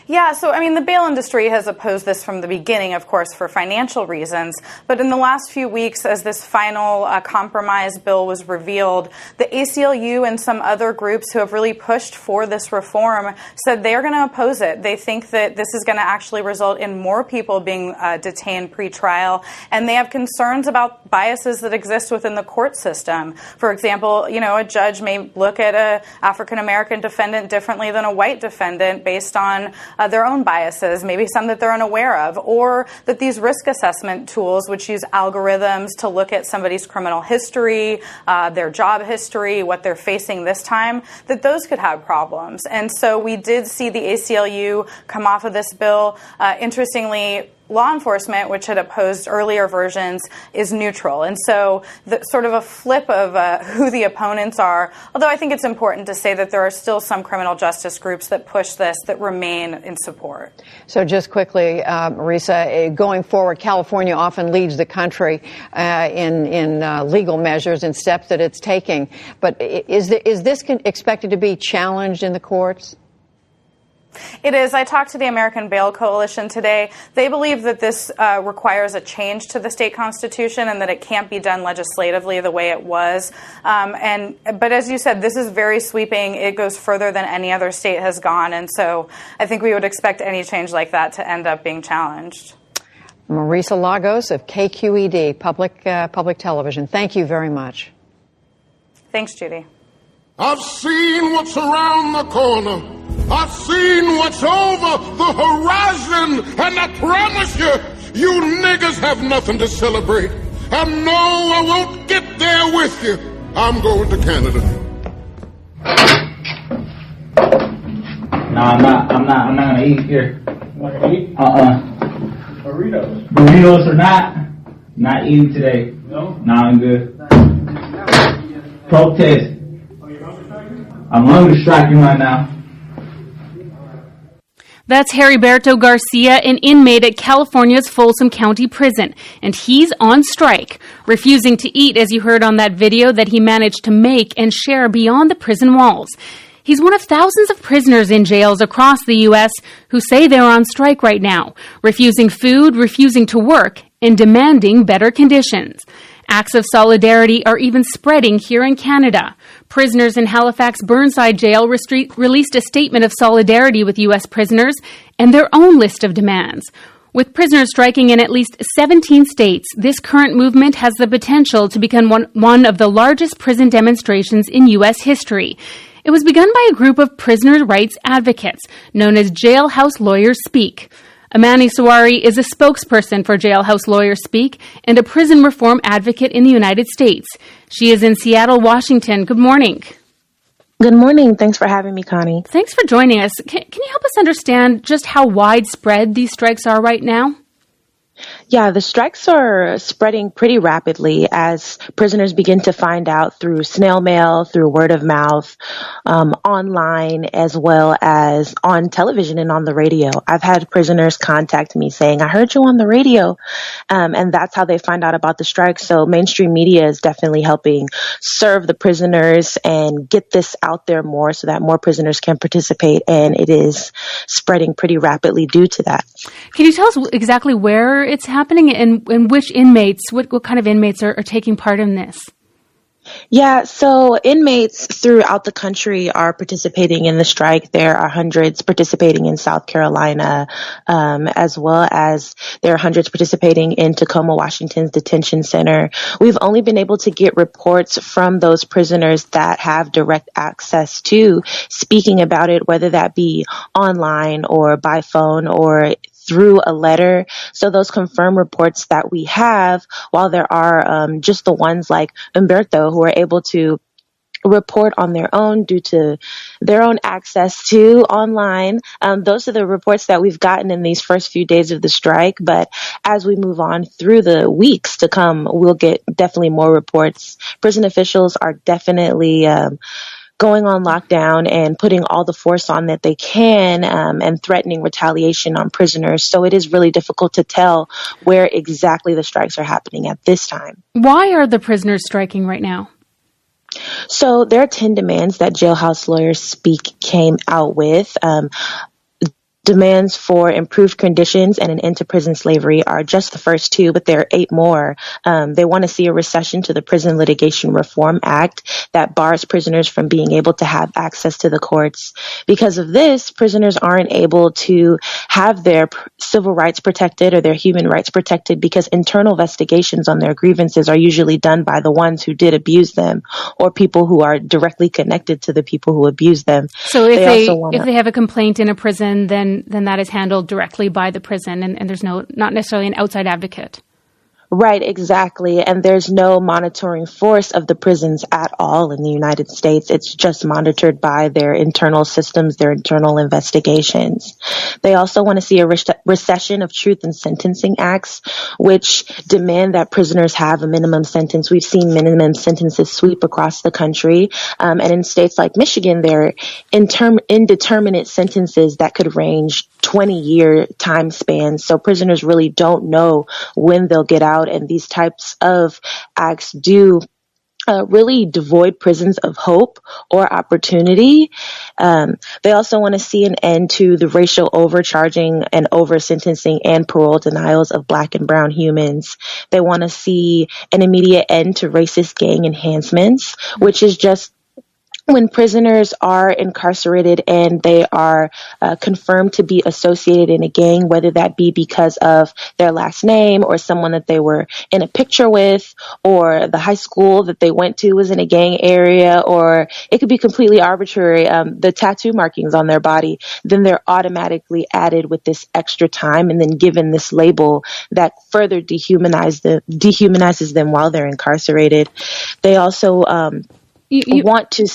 Yeah, so the bail industry has opposed this from the beginning, of course, for financial reasons. But in the last few weeks, as this final compromise bill was revealed, the ACLU and some other groups who have really pushed for this reform said they're going to oppose it. They think that this is going to actually result in more people being detained pre-trial, and they have concerns about biases that exist within the court system. For example, a judge may look at an African-American defendant differently than a white defendant based on their own biases, maybe some that they're unaware of, or that these risk assessment tools, which use algorithms to look at somebody's criminal history, their job history, what they're facing this time, that those could have problems. And so we did see the ACLU come off of this bill. Interestingly, law enforcement, which had opposed earlier versions, is neutral. And so sort of a flip of who the opponents are, although I think it's important to say that there are still some criminal justice groups that push this that remain in support. So just quickly, Marisa, going forward, California often leads the country in legal measures and steps that it's taking. But is this expected to be challenged in the courts? It is. I talked to the American Bail Coalition today. They believe that this requires a change to the state constitution and that it can't be done legislatively the way it was. But as you said, this is very sweeping. It goes further than any other state has gone. And so I think we would expect any change like that to end up being challenged. Marisa Lagos of KQED, public television. Thank you very much. Thanks, Judy. I've seen what's around the corner. I've seen what's over the horizon, and I promise you niggas have nothing to celebrate. And no, I won't get there with you. I'm going to Canada. No, I'm not gonna eat here. You want to eat? Burritos. Burritos or not eating today. No? No, I'm good. Protest. I'm hunger striking right now. That's Heriberto Garcia, an inmate at California's Folsom County Prison, and he's on strike, refusing to eat, as you heard on that video that he managed to make and share beyond the prison walls. He's one of thousands of prisoners in jails across the U.S. who say they're on strike right now, refusing food, refusing to work, and demanding better conditions. Acts of solidarity are even spreading here in Canada. Prisoners in Halifax Burnside Jail released a statement of solidarity with U.S. prisoners and their own list of demands. With prisoners striking in at least 17 states, this current movement has the potential to become one of the largest prison demonstrations in U.S. history. It was begun by a group of prisoner rights advocates known as Jailhouse Lawyers Speak. Amani Sawari is a spokesperson for Jailhouse Lawyers Speak and a prison reform advocate in the United States. She is in Seattle, Washington. Good morning. Good morning. Thanks for having me, Connie. Thanks for joining us. Can you help us understand just how widespread these strikes are right now? Yeah, the strikes are spreading pretty rapidly as prisoners begin to find out through snail mail, through word of mouth, online, as well as on television and on the radio. I've had prisoners contact me saying, I heard you on the radio, and that's how they find out about the strike. So mainstream media is definitely helping serve the prisoners and get this out there more so that more prisoners can participate, and it is spreading pretty rapidly due to that. Can you tell us exactly where it's happening and which inmates, what kind of inmates are taking part in this? Yeah, so inmates throughout the country are participating in the strike. There are hundreds participating in South Carolina, as well as there are hundreds participating in Tacoma, Washington's detention center. We've only been able to get reports from those prisoners that have direct access to speaking about it, whether that be online or by phone or through a letter. So those confirmed reports that we have, while there are just the ones like Umberto who are able to report on their own due to their own access to online. Those are the reports that we've gotten in these first few days of the strike. But as we move on through the weeks to come, we'll get definitely more reports. Prison officials are definitely going on lockdown and putting all the force on that they can, and threatening retaliation on prisoners. So it is really difficult to tell where exactly the strikes are happening at this time. Why are the prisoners striking right now? So there are 10 demands that Jailhouse Lawyers Speak came out with. Demands for improved conditions and an end to prison slavery are just the first two, but there are 8 more. They want to see a recession to the Prison Litigation Reform Act that bars prisoners from being able to have access to the courts. Because of this, prisoners aren't able to have their civil rights protected or their human rights protected because internal investigations on their grievances are usually done by the ones who did abuse them or people who are directly connected to the people who abuse them. So if they have a complaint in a prison, then that is handled directly by the prison, and there's not necessarily an outside advocate. Right, exactly. And there's no monitoring force of the prisons at all in the United States. It's just monitored by their internal systems, their internal investigations. They also want to see a recession of truth and sentencing acts, which demand that prisoners have a minimum sentence. We've seen minimum sentences sweep across the country. And in states like Michigan, there are indeterminate sentences that could range 20-year time spans. So prisoners really don't know when they'll get out. And these types of acts do really devoid prisons of hope or opportunity. They also want to see an end to the racial overcharging and over-sentencing and parole denials of Black and brown humans. They want to see an immediate end to racist gang enhancements, which is just when prisoners are incarcerated and they are confirmed to be associated in a gang, whether that be because of their last name or someone that they were in a picture with, or the high school that they went to was in a gang area, or it could be completely arbitrary, the tattoo markings on their body, then they're automatically added with this extra time and then given this label that further dehumanizes them while they're incarcerated. They also want to...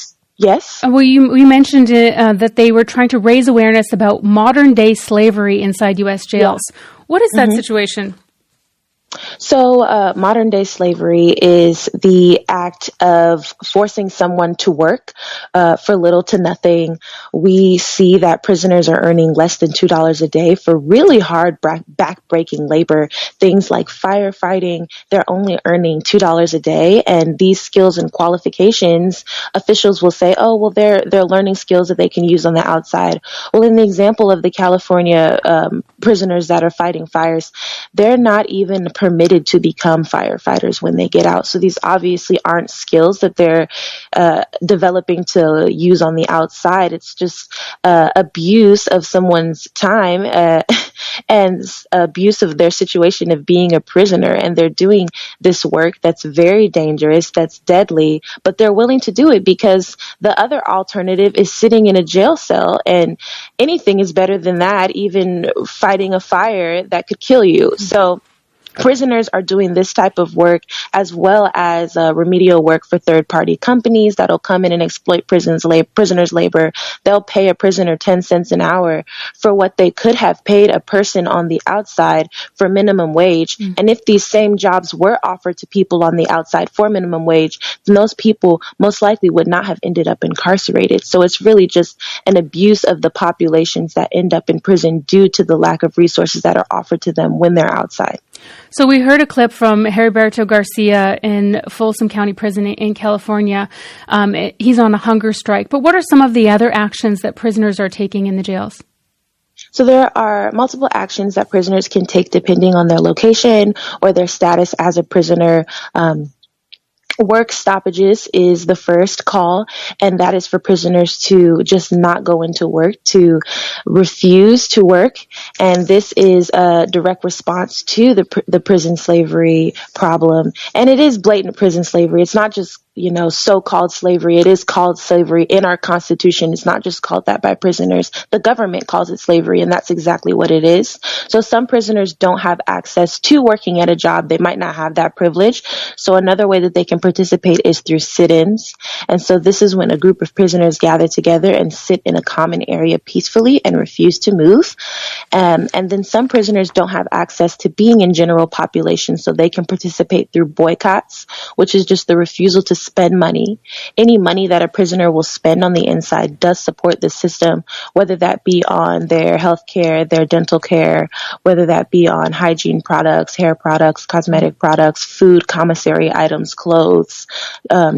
Yes? Well, you mentioned that they were trying to raise awareness about modern-day slavery inside U.S. jails. Yeah. What is that situation? So modern-day slavery is the act of forcing someone to work for little to nothing. We see that prisoners are earning less than $2 a day for really hard back-breaking labor. Things like firefighting, they're only earning $2 a day. And these skills and qualifications, officials will say, oh, well, they're learning skills that they can use on the outside. Well, in the example of the California prisoners that are fighting fires, they're not even permitted to become firefighters when they get out. So these obviously aren't skills that they're developing to use on the outside. It's just abuse of someone's time and abuse of their situation of being a prisoner. And they're doing this work that's very dangerous, that's deadly, but they're willing to do it because the other alternative is sitting in a jail cell, and anything is better than that, even fighting a fire that could kill you. So prisoners are doing this type of work as well as remedial work for third-party companies that'll come in and exploit prisoners' labor. They'll pay a prisoner 10 cents an hour for what they could have paid a person on the outside for minimum wage. And if these same jobs were offered to people on the outside for minimum wage, then those people most likely would not have ended up incarcerated. So it's really just an abuse of the populations that end up in prison due to the lack of resources that are offered to them when they're outside. So we heard a clip from Heriberto Garcia in Folsom County Prison in California. He's on a hunger strike. But what are some of the other actions that prisoners are taking in the jails? So there are multiple actions that prisoners can take depending on their location or their status as a prisoner. Work stoppages is the first call, and that is for prisoners to just not go into work, to refuse to work. And this is a direct response to the prison slavery problem. And it is blatant prison slavery. It's not just so-called slavery. It is called slavery in our Constitution. It's not just called that by prisoners. The government calls it slavery, and that's exactly what it is. So some prisoners don't have access to working at a job. They might not have that privilege. So another way that they can participate is through sit-ins. And so this is when a group of prisoners gather together and sit in a common area peacefully and refuse to move. And then some prisoners don't have access to being in general population, so they can participate through boycotts, which is just the refusal to spend money. Any money that a prisoner will spend on the inside does support the system, whether that be on their health care, their dental care, whether that be on hygiene products, hair products, cosmetic products, food, commissary items, clothes,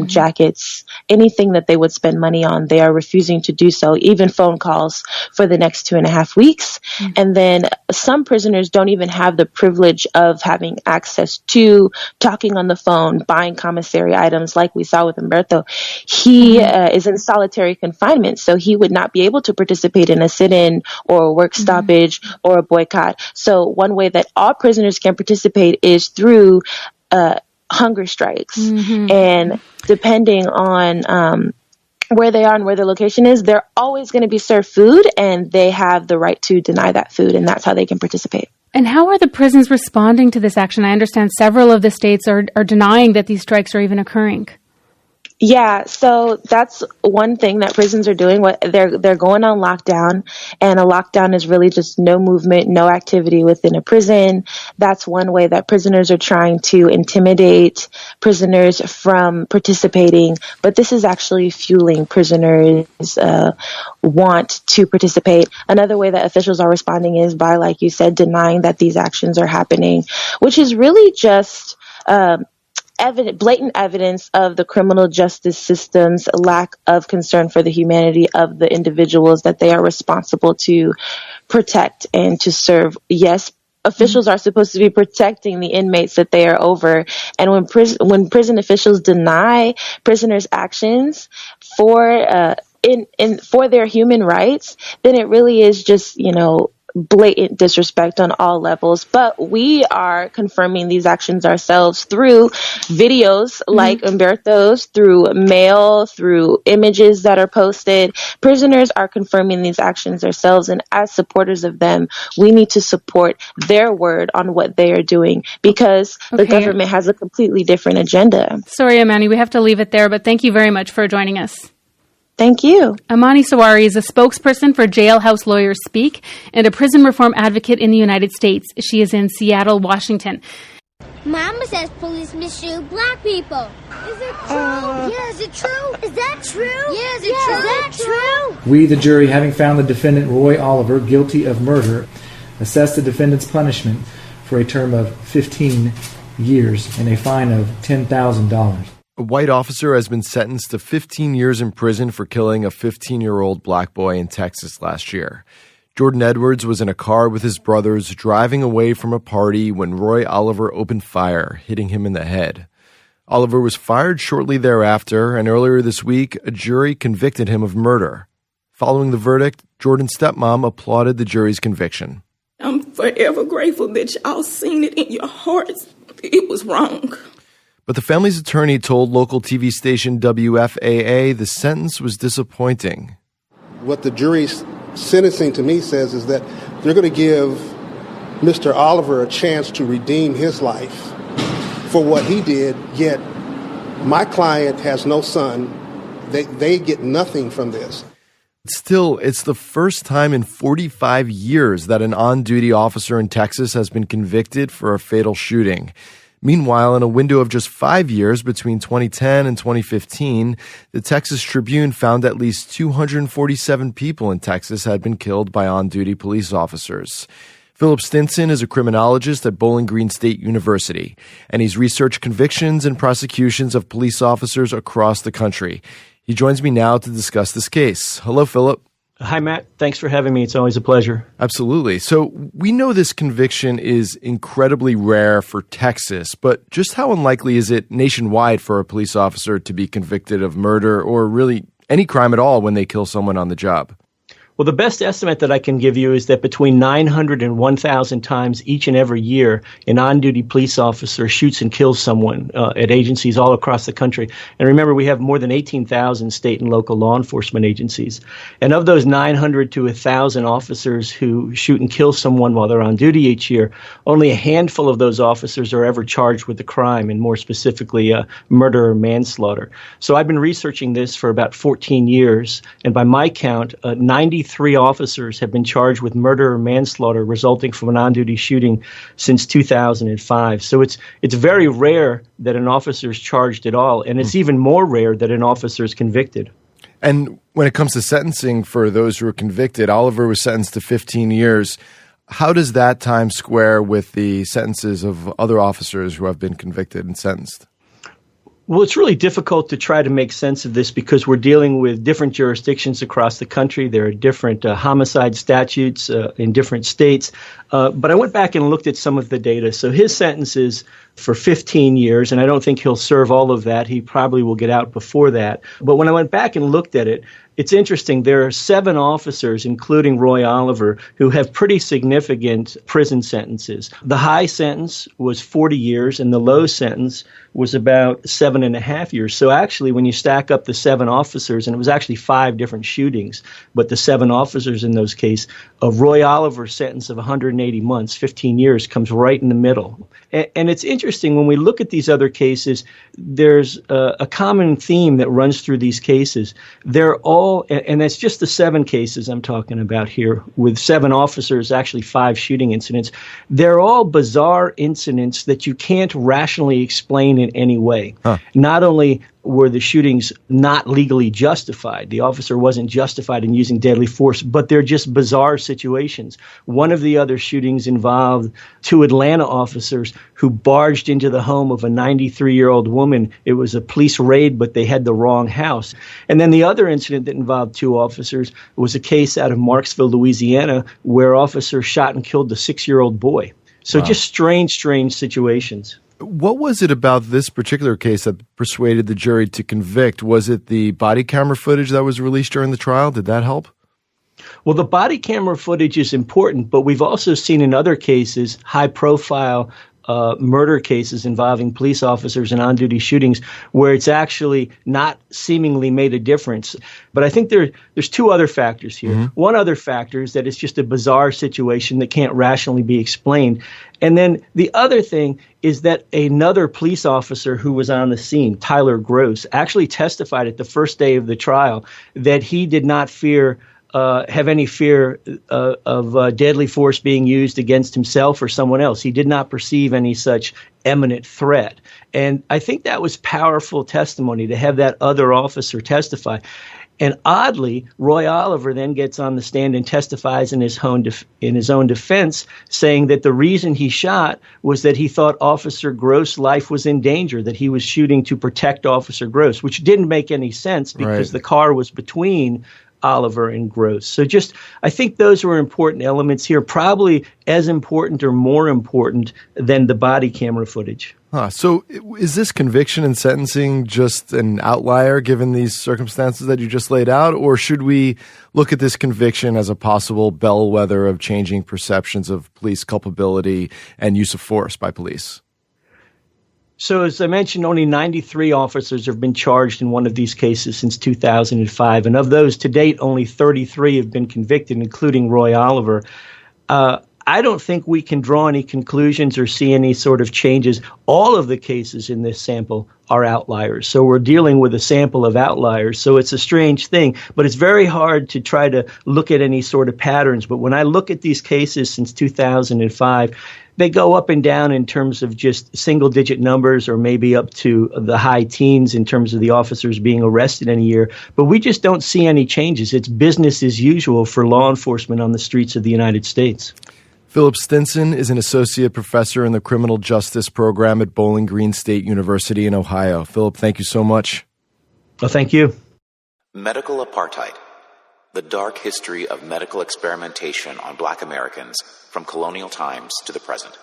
jackets, anything that they would spend money on. They are refusing to do so, even phone calls for the next 2.5 weeks. And then some prisoners don't even have the privilege of having access to talking on the phone, buying commissary items like we saw with Humberto. He is in solitary confinement, so he would not be able to participate in a sit-in or a work stoppage or a boycott. So one way that all prisoners can participate is through hunger strikes. And depending on where they are and where their location is, they're always going to be served food, and they have the right to deny that food, and that's how they can participate. And how are the prisons responding to this action? I understand several of the states are denying that these strikes are even occurring. Yeah, so that's one thing that prisons are doing. They're going on lockdown, and a lockdown is really just no movement, no activity within a prison. That's one way that prisoners are trying to intimidate prisoners from participating. But this is actually fueling prisoners' want to participate. Another way that officials are responding is by, like you said, denying that these actions are happening, which is really just blatant evidence of the criminal justice system's lack of concern for the humanity of the individuals that they are responsible to protect and to serve. Yes, officials are supposed to be protecting the inmates that they are over, and when prison officials deny prisoners' actions for their human rights, then it really is just blatant disrespect on all levels. But we are confirming these actions ourselves through videos like Humberto's, through mail, through images that are posted. Prisoners are confirming these actions ourselves, and as supporters of them, we need to support their word on what they are doing, because the government has a completely different agenda. Sorry, Amani, we have to leave it there, but thank you very much for joining us. Thank you. Amani Sawari is a spokesperson for Jailhouse Lawyers Speak and a prison reform advocate in the United States. She is in Seattle, Washington. Mama says police misshoot black people. Is it true? Yeah, is it true? Is that true? Yeah, is it true? Is that true? We, the jury, having found the defendant Roy Oliver guilty of murder, assess the defendant's punishment for a term of 15 years and a fine of $10,000. A white officer has been sentenced to 15 years in prison for killing a 15-year-old black boy in Texas last year. Jordan Edwards was in a car with his brothers driving away from a party when Roy Oliver opened fire, hitting him in the head. Oliver was fired shortly thereafter, and earlier this week, a jury convicted him of murder. Following the verdict, Jordan's stepmom applauded the jury's conviction. I'm forever grateful that y'all seen it in your hearts. It was wrong. But the family's attorney told local TV station WFAA the sentence was disappointing. What the jury's sentencing to me says is that they're going to give Mr. Oliver a chance to redeem his life for what he did, yet my client has no son. They get nothing from this. Still, it's the first time in 45 years that an on-duty officer in Texas has been convicted for a fatal shooting. Meanwhile, in a window of just 5 years between 2010 and 2015, the Texas Tribune found at least 247 people in Texas had been killed by on-duty police officers. Philip Stinson is a criminologist at Bowling Green State University, and he's researched convictions and prosecutions of police officers across the country. He joins me now to discuss this case. Hello, Philip. Hi, Matt. Thanks for having me. It's always a pleasure. Absolutely. So we know this conviction is incredibly rare for Texas, but just how unlikely is it nationwide for a police officer to be convicted of murder or really any crime at all when they kill someone on the job? Well, the best estimate that I can give you is that between 900 and 1,000 times each and every year, an on-duty police officer shoots and kills someone at agencies all across the country. And remember, we have more than 18,000 state and local law enforcement agencies. And of those 900 to 1,000 officers who shoot and kill someone while they're on duty each year, only a handful of those officers are ever charged with a crime, and more specifically, murder or manslaughter. So I've been researching this for about 14 years, and by my count, 93 officers have been charged with murder or manslaughter resulting from an on-duty shooting since 2005. So it's very rare that an officer is charged at all, and it's even more rare that an officer is convicted. And when it comes to sentencing for those who are convicted, Oliver was sentenced to 15 years. How does that time square with the sentences of other officers who have been convicted and sentenced? Well, it's really difficult to try to make sense of this because we're dealing with different jurisdictions across the country. There are different homicide statutes in different states. But I went back and looked at some of the data. So his sentence is for 15 years, and I don't think he'll serve all of that. He probably will get out before that. But when I went back and looked at it, it's interesting. There are 7 officers, including Roy Oliver, who have pretty significant prison sentences. The high sentence was 40 years, and the low sentence was about 7.5 years. So actually, when you stack up the 7 officers, and it was actually 5 different shootings, but the 7 officers in those cases, Roy Oliver's sentence of 180 months, 15 years, comes right in the middle. And it's interesting, when we look at these other cases, there's a common theme that runs through these cases. They're all, and that's just the 7 cases I'm talking about here, with 7 officers, actually 5 shooting incidents. They're all bizarre incidents that you can't rationally explain in any way. Not only were the shootings not legally justified, the officer wasn't justified in using deadly force, but they're just bizarre situations. One of the other shootings involved 2 Atlanta officers who barged into the home of a 93-year-old woman. It was a police raid, but they had the wrong house. And then the other incident that involved 2 officers was a case out of Marksville, Louisiana, where officers shot and killed the 6-year-old boy. So just strange situations. What was it about this particular case that persuaded the jury to convict? Was it the body camera footage that was released during the trial? Did that help? Well, the body camera footage is important, but we've also seen in other cases, high-profile murder cases involving police officers and on-duty shootings where it's actually not seemingly made a difference. But I think there's 2 other factors here. Mm-hmm. One other factor is that it's just a bizarre situation that can't rationally be explained. And then the other thing is that another police officer who was on the scene, Tyler Gross, actually testified at the first day of the trial that he did not have any fear of deadly force being used against himself or someone else. He did not perceive any such imminent threat. And I think that was powerful testimony to have that other officer testify. And oddly, Roy Oliver then gets on the stand and testifies in his own defense, saying that the reason he shot was that he thought Officer Gross' life was in danger, that he was shooting to protect Officer Gross, which didn't make any sense because the car was between Oliver, and Gross. So I think those were important elements here, probably as important or more important than the body camera footage. So is this conviction and sentencing just an outlier given these circumstances that you just laid out, or should we look at this conviction as a possible bellwether of changing perceptions of police culpability and use of force by police? So as I mentioned, only 93 officers have been charged in one of these cases since 2005. And of those, to date, only 33 have been convicted, including Roy Oliver. I don't think we can draw any conclusions or see any sort of changes. All of the cases in this sample are outliers. So we're dealing with a sample of outliers. So it's a strange thing, but it's very hard to try to look at any sort of patterns. But when I look at these cases since 2005, they go up and down in terms of just single-digit numbers or maybe up to the high teens in terms of the officers being arrested in a year. But we just don't see any changes. It's business as usual for law enforcement on the streets of the United States. Philip Stinson is an associate professor in the criminal justice program at Bowling Green State University in Ohio. Philip, thank you so much. Well, thank you. Medical apartheid, the dark history of medical experimentation on Black Americans from colonial times to the present.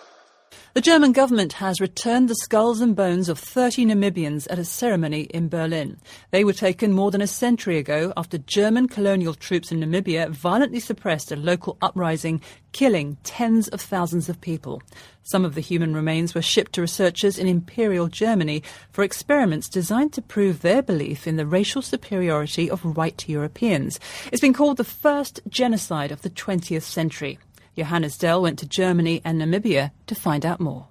The German government has returned the skulls and bones of 30 Namibians at a ceremony in Berlin. They were taken more than a century ago after German colonial troops in Namibia violently suppressed a local uprising, killing tens of thousands of people. Some of the human remains were shipped to researchers in Imperial Germany for experiments designed to prove their belief in the racial superiority of white Europeans. It's been called the first genocide of the 20th century. Johannes Dell went to Germany and Namibia to find out more.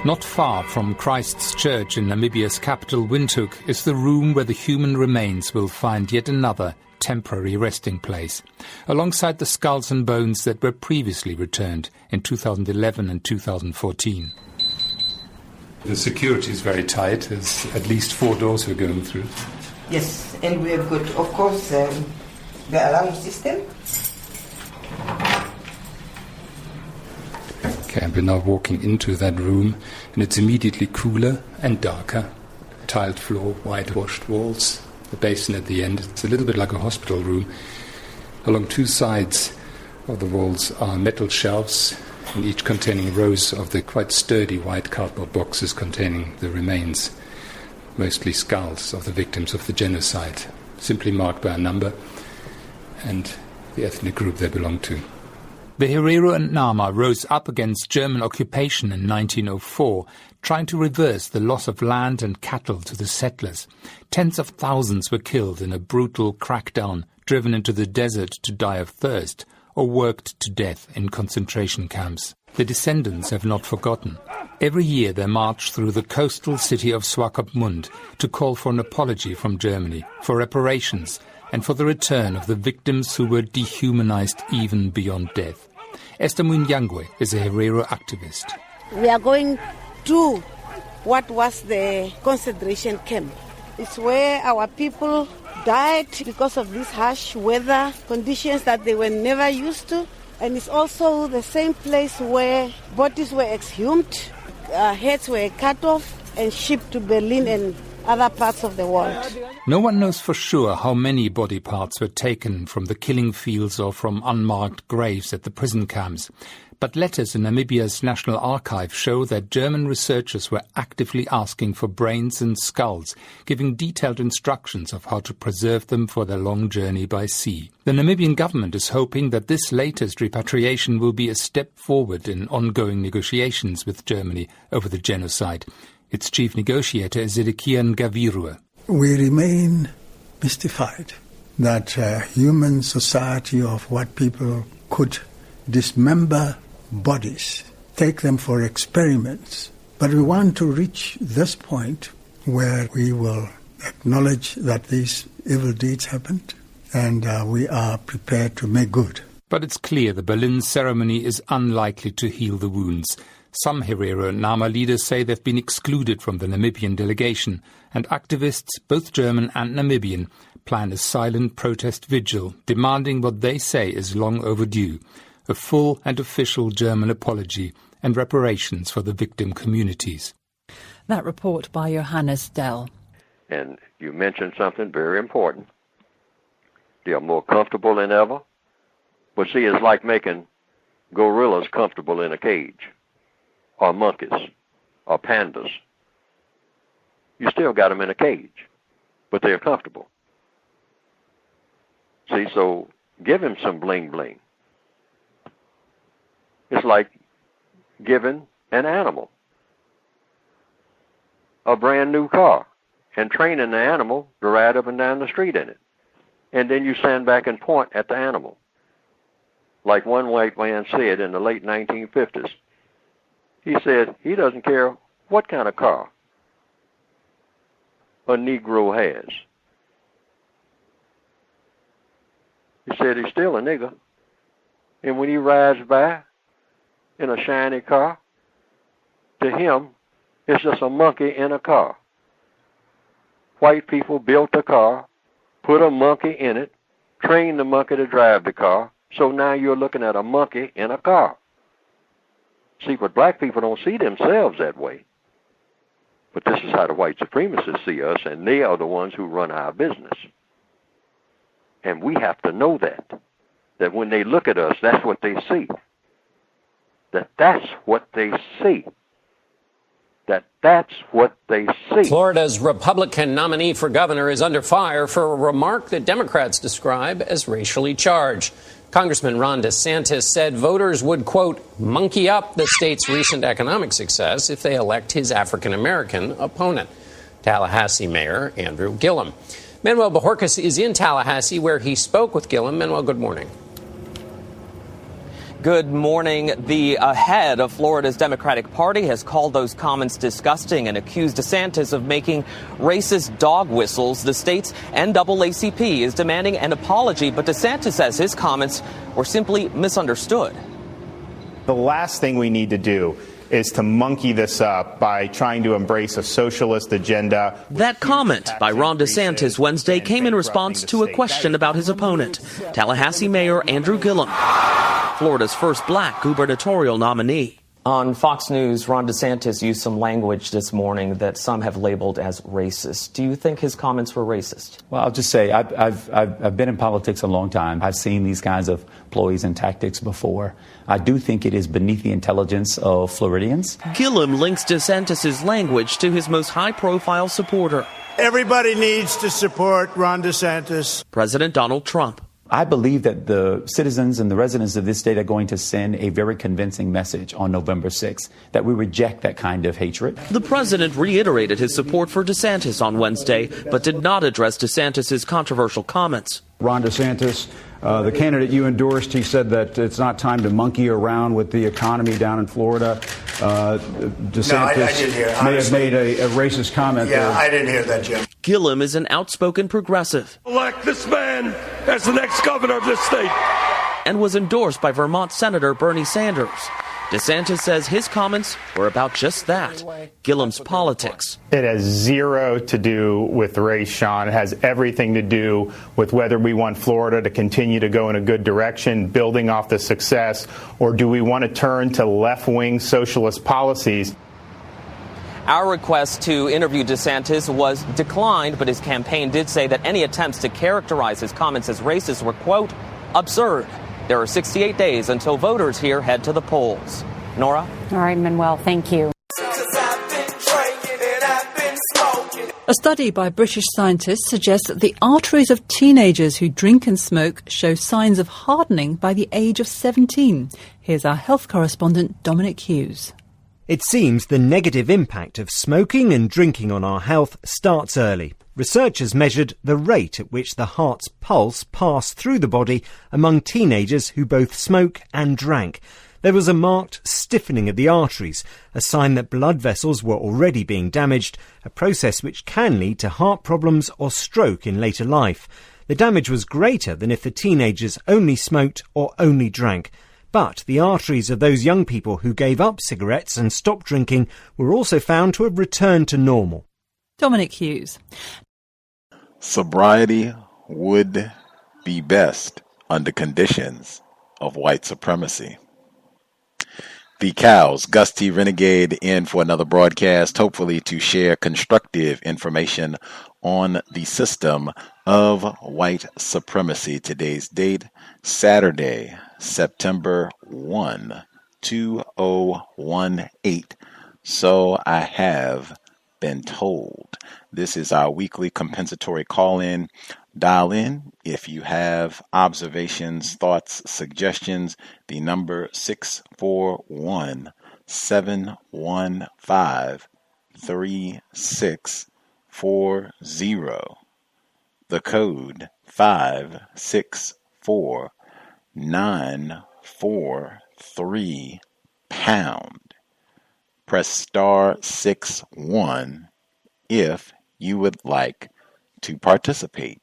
Not far from Christ's Church in Namibia's capital, Windhoek, is the room where the human remains will find yet another temporary resting place, alongside the skulls and bones that were previously returned in 2011 and 2014. The security is very tight. There's at least 4 doors we're going through. Yes, and we have got, of course, the alarm system. Okay, we're now walking into that room, and it's immediately cooler and darker. Tiled floor, whitewashed walls, the basin at the end. It's a little bit like a hospital room. Along 2 sides of the walls are metal shelves, and each containing rows of the quite sturdy white cardboard boxes containing the remains. Mostly skulls of the victims of the genocide, simply marked by a number and the ethnic group they belong to. The Herero and Nama rose up against German occupation in 1904, trying to reverse the loss of land and cattle to the settlers. Tens of thousands were killed in a brutal crackdown, driven into the desert to die of thirst, or worked to death in concentration camps. The descendants have not forgotten. Every year they march through the coastal city of Swakopmund to call for an apology from Germany, for reparations, and for the return of the victims who were dehumanized even beyond death. Esther Munyangwe is a Herero activist. We are going to what was the concentration camp. It's where our people died because of these harsh weather conditions that they were never used to. And it's also the same place where bodies were exhumed, heads were cut off and shipped to Berlin and other parts of the world. No one knows for sure how many body parts were taken from the killing fields or from unmarked graves at the prison camps. But letters in Namibia's National Archive show that German researchers were actively asking for brains and skulls, giving detailed instructions of how to preserve them for their long journey by sea. The Namibian government is hoping that this latest repatriation will be a step forward in ongoing negotiations with Germany over the genocide. Its chief negotiator is Zedekian Gavirua. We remain mystified that human society of what people could dismember bodies, take them for experiments. But we want to reach this point where we will acknowledge that these evil deeds happened and we are prepared to make good. But it's clear the Berlin ceremony is unlikely to heal the wounds. Some Herero and Nama leaders say they've been excluded from the Namibian delegation, and activists, both German and Namibian, plan a silent protest vigil demanding what they say is long overdue: a full and official German apology and reparations for the victim communities. That report by Johannes Dell. And you mentioned something very important. They are more comfortable than ever. But see, it's like making gorillas comfortable in a cage, or monkeys, or pandas. You still got them in a cage, but they're comfortable. See, so give him some bling bling. It's like giving an animal a brand new car and training the animal to ride up and down the street in it. And then you stand back and point at the animal. Like one white man said in the late 1950s. He said he doesn't care what kind of car a Negro has. He said he's still a nigger. And when he rides by in a shiny car, to him, it's just a monkey in a car. White people built a car, put a monkey in it, trained the monkey to drive the car, so now you're looking at a monkey in a car. See, but black people don't see themselves that way. But this is how the white supremacists see us, and they are the ones who run our business. And we have to know that when they look at us, that's what they see. That's what they see. That's what they see. Florida's Republican nominee for governor is under fire for a remark that Democrats describe as racially charged. Congressman Ron DeSantis said voters would, quote, monkey up the state's recent economic success if they elect his African-American opponent, Tallahassee Mayor Andrew Gillum. Manuel Bojorquez is in Tallahassee, where he spoke with Gillum. Manuel, good morning. Good morning. The head of Florida's Democratic Party has called those comments disgusting and accused DeSantis of making racist dog whistles. The state's NAACP is demanding an apology, but DeSantis says his comments were simply misunderstood. The last thing we need to do is to monkey this up by trying to embrace a socialist agenda. That comment by Ron DeSantis Wednesday came in response to a question about his opponent, Tallahassee Mayor Andrew Gillum, Florida's first black gubernatorial nominee. On Fox News, Ron DeSantis used some language this morning that some have labeled as racist. Do you think his comments were racist? Well, I'll just say I've been in politics a long time. I've seen these kinds of ploys and tactics before. I do think it is beneath the intelligence of Floridians. Gillum links DeSantis' language to his most high-profile supporter. Everybody needs to support Ron DeSantis. President Donald Trump. I believe that the citizens and the residents of this state are going to send a very convincing message on November 6th that we reject that kind of hatred. The president reiterated his support for DeSantis on Wednesday, but did not address DeSantis' controversial comments. Ron DeSantis, the candidate you endorsed, he said that it's not time to monkey around with the economy down in Florida. DeSantis may have made a racist comment there. I didn't hear that, Jim. Gillum is an outspoken progressive. Elect this man as the next governor of this state. And was endorsed by Vermont Senator Bernie Sanders. DeSantis says his comments were about just that, Gillum's politics. It has zero to do with race, Sean. It has everything to do with whether we want Florida to continue to go in a good direction, building off the success, or do we want to turn to left-wing socialist policies. Our request to interview DeSantis was declined, but his campaign did say that any attempts to characterize his comments as racist were, quote, absurd. There are 68 days until voters here head to the polls. Nora? All right, Manuel, thank you. A study by British scientists suggests that the arteries of teenagers who drink and smoke show signs of hardening by the age of 17. Here's our health correspondent, Dominic Hughes. It seems the negative impact of smoking and drinking on our health starts early. Researchers measured the rate at which the heart's pulse passed through the body among teenagers who both smoke and drank. There was a marked stiffening of the arteries, a sign that blood vessels were already being damaged, a process which can lead to heart problems or stroke in later life. The damage was greater than if the teenagers only smoked or only drank. But the arteries of those young people who gave up cigarettes and stopped drinking were also found to have returned to normal. Dominic Hughes. Sobriety would be best under conditions of white supremacy. The Cows, Gus T Renegade, in for another broadcast, hopefully to share constructive information on the system of white supremacy. Today's date, Saturday, September 1, 2018. So I have been told. This is our weekly compensatory call-in. Dial in if you have observations, thoughts, suggestions. The number 641-715-3640. The code 564943 pound. Press star 61 if you would like to participate.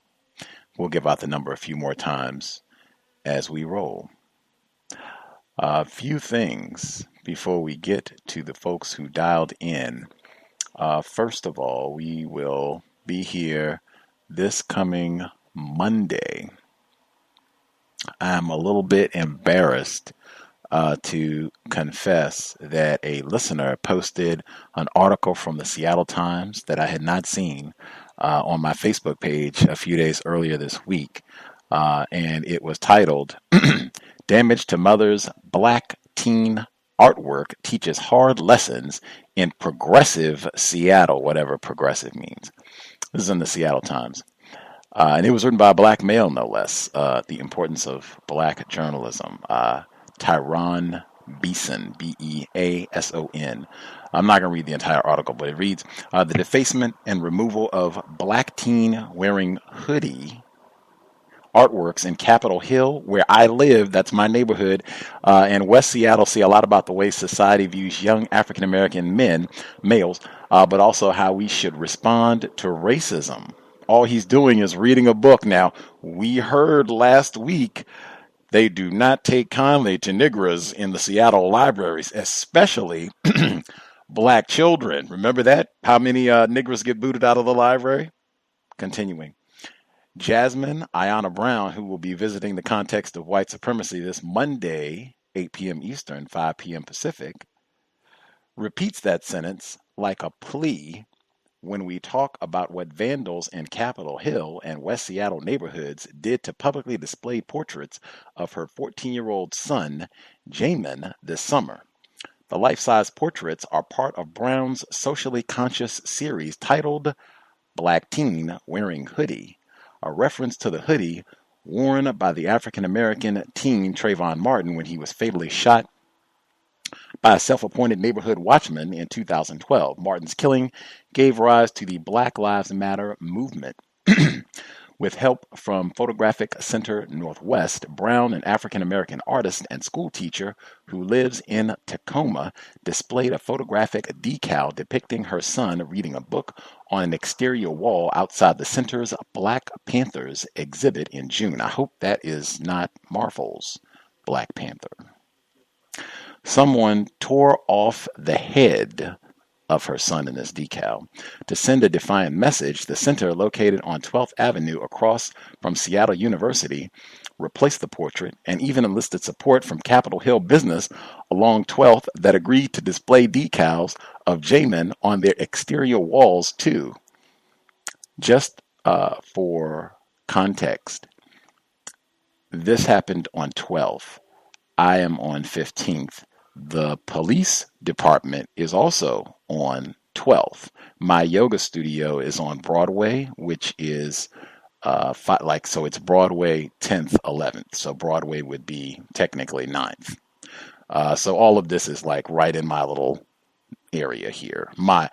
We'll give out the number a few more times as we roll. A few things before we get to the folks who dialed in. First of all, we will be here this coming Monday. I'm a little bit embarrassed to confess that a listener posted an article from the Seattle Times that I had not seen on my Facebook page a few days earlier this week. And it was titled, Damage to Mother's Black Teen Artwork Teaches Hard Lessons in Progressive Seattle, whatever progressive means. This is in the Seattle Times. And it was written by a black male, no less. The importance of black journalism. Tyrone Beason, Beason. I'm not going to read the entire article, but it reads, the defacement and removal of black teen wearing hoodie artworks in Capitol Hill, where I live, that's my neighborhood, and West Seattle, see a lot about the way society views young African-American males, but also how we should respond to racism. All he's doing is reading a book. Now, we heard last week they do not take kindly to Negras in the Seattle libraries, especially black children. Remember that? How many Negras get booted out of the library? Continuing. Jasmine Ayanna Brown, who will be visiting the Context of White Supremacy this Monday, 8 p.m. Eastern, 5 p.m. Pacific, repeats that sentence like a plea when we talk about what vandals in Capitol Hill and West Seattle neighborhoods did to publicly display portraits of her 14-year-old son, Jamin, this summer. The life-size portraits are part of Brown's socially conscious series titled Black Teen Wearing Hoodie, a reference to the hoodie worn by the African-American teen Trayvon Martin when he was fatally shot by a self-appointed neighborhood watchman in 2012. Martin's killing gave rise to the Black Lives Matter movement. With help from Photographic Center Northwest, Brown, an African-American artist and school teacher who lives in Tacoma, displayed a photographic decal depicting her son reading a book on an exterior wall outside the center's Black Panthers exhibit in June. I hope that is not Marvel's Black Panther. Someone tore off the head of her son in this decal. To send a defiant message, the center, located on 12th Avenue across from Seattle University, replaced the portrait and even enlisted support from Capitol Hill business along 12th that agreed to display decals of Jamin on their exterior walls too. Just for context, this happened on 12th. I am on 15th. The police department is also on 12th. My yoga studio is on Broadway, which is so it's Broadway 10th, 11th. So Broadway would be technically 9th. So all of this is like right in my little area here, my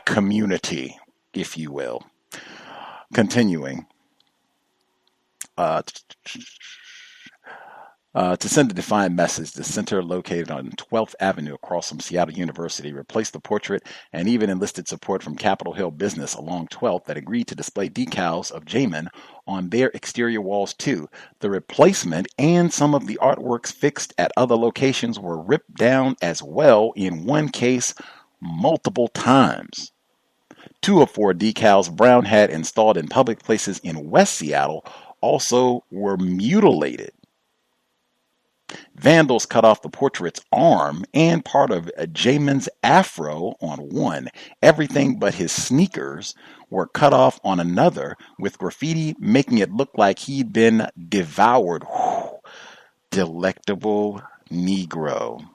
community, if you will. Continuing. To send a defiant message, the center, located on 12th Avenue across from Seattle University, replaced the portrait and even enlisted support from Capitol Hill business along 12th that agreed to display decals of Jamin on their exterior walls too. The replacement and some of the artworks fixed at other locations were ripped down as well, in one case multiple times. 2 of 4 decals Brown had installed in public places in West Seattle also were mutilated. Vandals cut off the portrait's arm and part of Jamin's afro on one. Everything but his sneakers were cut off on another, with graffiti making it look like he'd been devoured. Whew. Delectable Negro.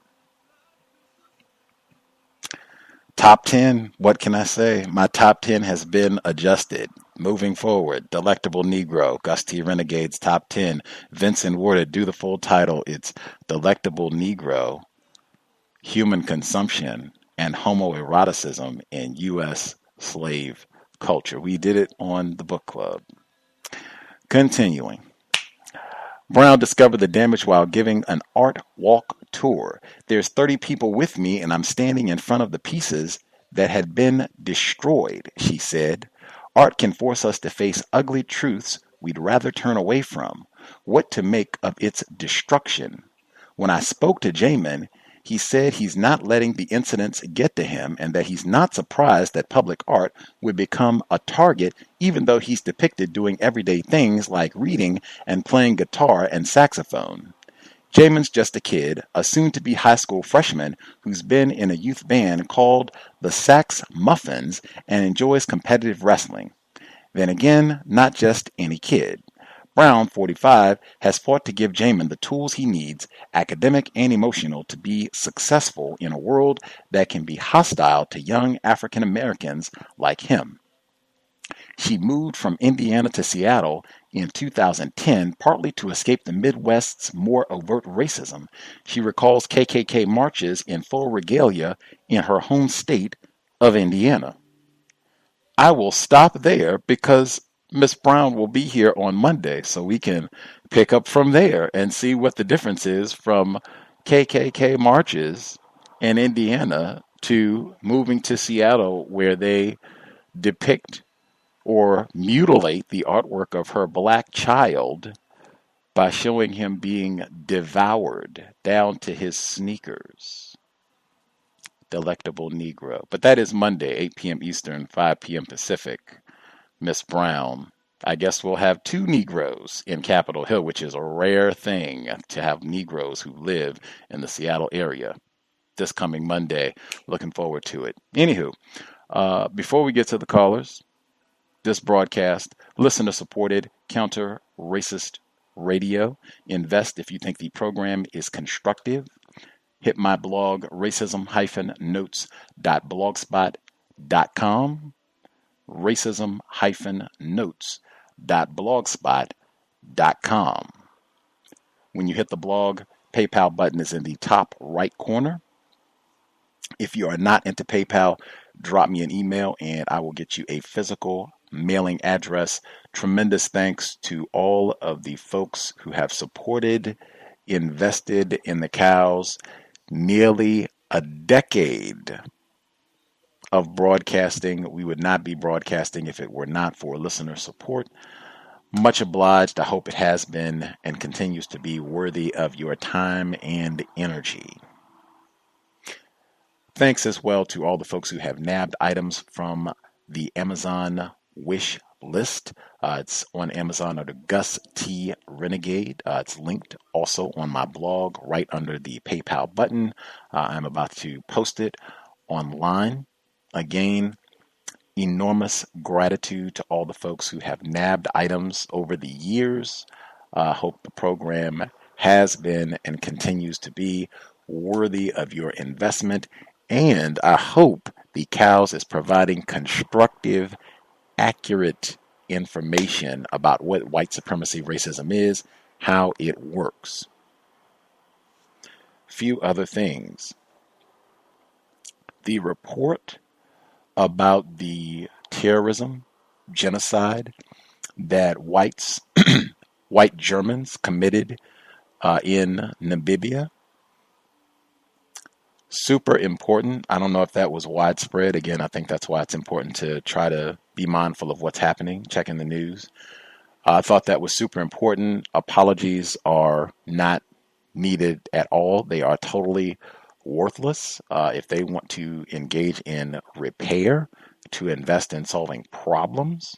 Top 10, what can I say? My top 10 has been adjusted. Moving forward, Delectable Negro, Gus T Renegade's top 10. Vincent Ward, do the full title. It's Delectable Negro, Human Consumption and Homoeroticism in U.S. Slave Culture. We did it on the book club. Continuing. Brown discovered the damage while giving an art walk tour. There's 30 people with me and I'm standing in front of the pieces that had been destroyed, she said. Art can force us to face ugly truths we'd rather turn away from. What to make of its destruction? When I spoke to Jamin, he said he's not letting the incidents get to him and that he's not surprised that public art would become a target even though he's depicted doing everyday things like reading and playing guitar and saxophone. Jamin's just a kid, a soon-to-be high school freshman who's been in a youth band called the Sax Muffins and enjoys competitive wrestling. Then again, not just any kid. Brown, 45, has fought to give Jamin the tools he needs, academic and emotional, to be successful in a world that can be hostile to young African Americans like him. She moved from Indiana to Seattle in 2010, partly to escape the Midwest's more overt racism. She recalls KKK marches in full regalia in her home state of Indiana. I will stop there because Miss Brown will be here on Monday, so we can pick up from there and see what the difference is from KKK marches in Indiana to moving to Seattle, where they depict or mutilate the artwork of her black child by showing him being devoured down to his sneakers. Delectable Negro. But that is Monday, 8 p.m. Eastern, 5 p.m. Pacific. Miss Brown. I guess we'll have two Negroes in Capitol Hill, which is a rare thing to have Negroes who live in the Seattle area this coming Monday. Looking forward to it. Anywho, before we get to the callers, this broadcast, listener-supported, counter-racist radio. Invest if you think the program is constructive. Hit my blog, racism-notes.blogspot.com. racism-notes.blogspot.com. When you hit the blog, PayPal button is in the top right corner. If you are not into PayPal, drop me an email and I will get you a physical mailing address. Tremendous thanks to all of the folks who have supported, invested in the cows. Nearly a decade of broadcasting. We would not be broadcasting if it were not for listener support. Much obliged. I hope it has been and continues to be worthy of your time and energy. Thanks as well to all the folks who have nabbed items from the Amazon wish list. It's on Amazon under Gus T Renegade. It's linked also on my blog right under the PayPal button. I'm about to post it online. Again, enormous gratitude to all the folks who have nabbed items over the years. Hope the program has been and continues to be worthy of your investment. And I hope the Cows is providing constructive, accurate information about what white supremacy racism is, how it works. Few other things. The report about the terrorism, genocide that white Germans committed in Namibia. Super important. I don't know if that was widespread. Again, I think that's why it's important to try to be mindful of what's happening, checking the news. I thought that was super important. Apologies are not needed at all. They are totally worthless. If they want to engage in repair, to invest in solving problems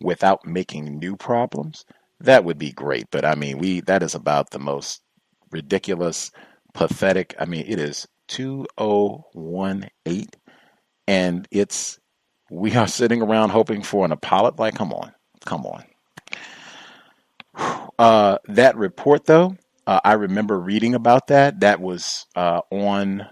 without making new problems, that would be great. But I mean, that is about the most ridiculous, pathetic. I mean, it is 2018, and we are sitting around hoping for an apology. Like, come on. That report, though, I remember reading about that. That was on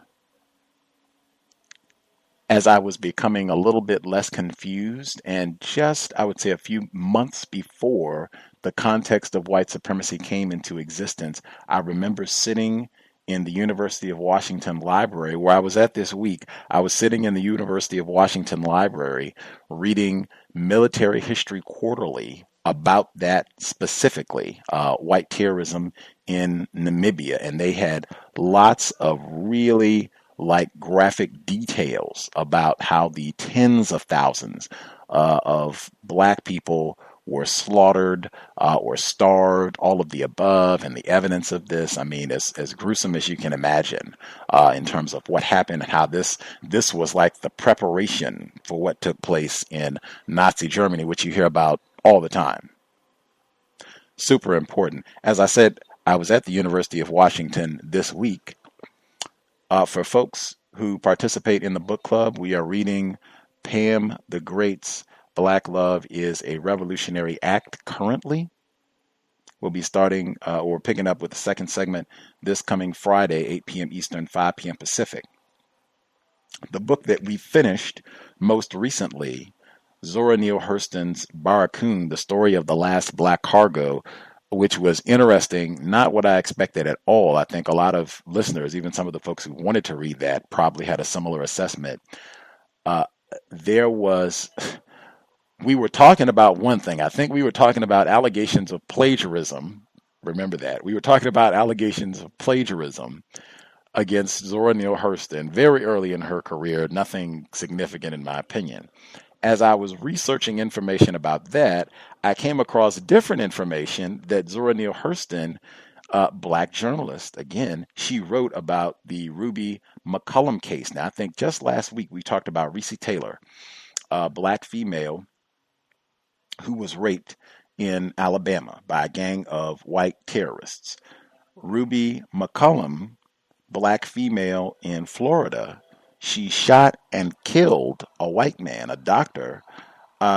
as I was becoming a little bit less confused, and just, I would say, a few months before the Context of White Supremacy came into existence, I remember sitting in the University of Washington library where I was at this week. I was sitting in the University of Washington library reading Military History Quarterly about that specifically, white terrorism in Namibia. And they had lots of really graphic details about how the tens of thousands of black people were slaughtered or starved, all of the above, and the evidence of this. I mean, as gruesome as you can imagine in terms of what happened and how this was like the preparation for what took place in Nazi Germany, which you hear about all the time. Super important. As I said, I was at the University of Washington this week. For folks who participate in the book club, we are reading Pam the Great's Black Love is a Revolutionary Act currently. We'll be starting or picking up with the second segment this coming Friday, 8 p.m. Eastern, 5 p.m. Pacific. The book that we finished most recently, Zora Neale Hurston's Barracoon, The Story of the Last Black Cargo, which was interesting, not what I expected at all. I think a lot of listeners, even some of the folks who wanted to read that, probably had a similar assessment. We were talking about one thing. I think we were talking about allegations of plagiarism. Remember that. We were talking about allegations of plagiarism against Zora Neale Hurston very early in her career, nothing significant in my opinion. As I was researching information about that, I came across different information that Zora Neale Hurston, black journalist, again, she wrote about the Ruby McCollum case. Now, I think just last week we talked about Recy Taylor, a black female who was raped in Alabama by a gang of white terrorists. Ruby McCollum, black female in Florida, she shot and killed a white man, a doctor,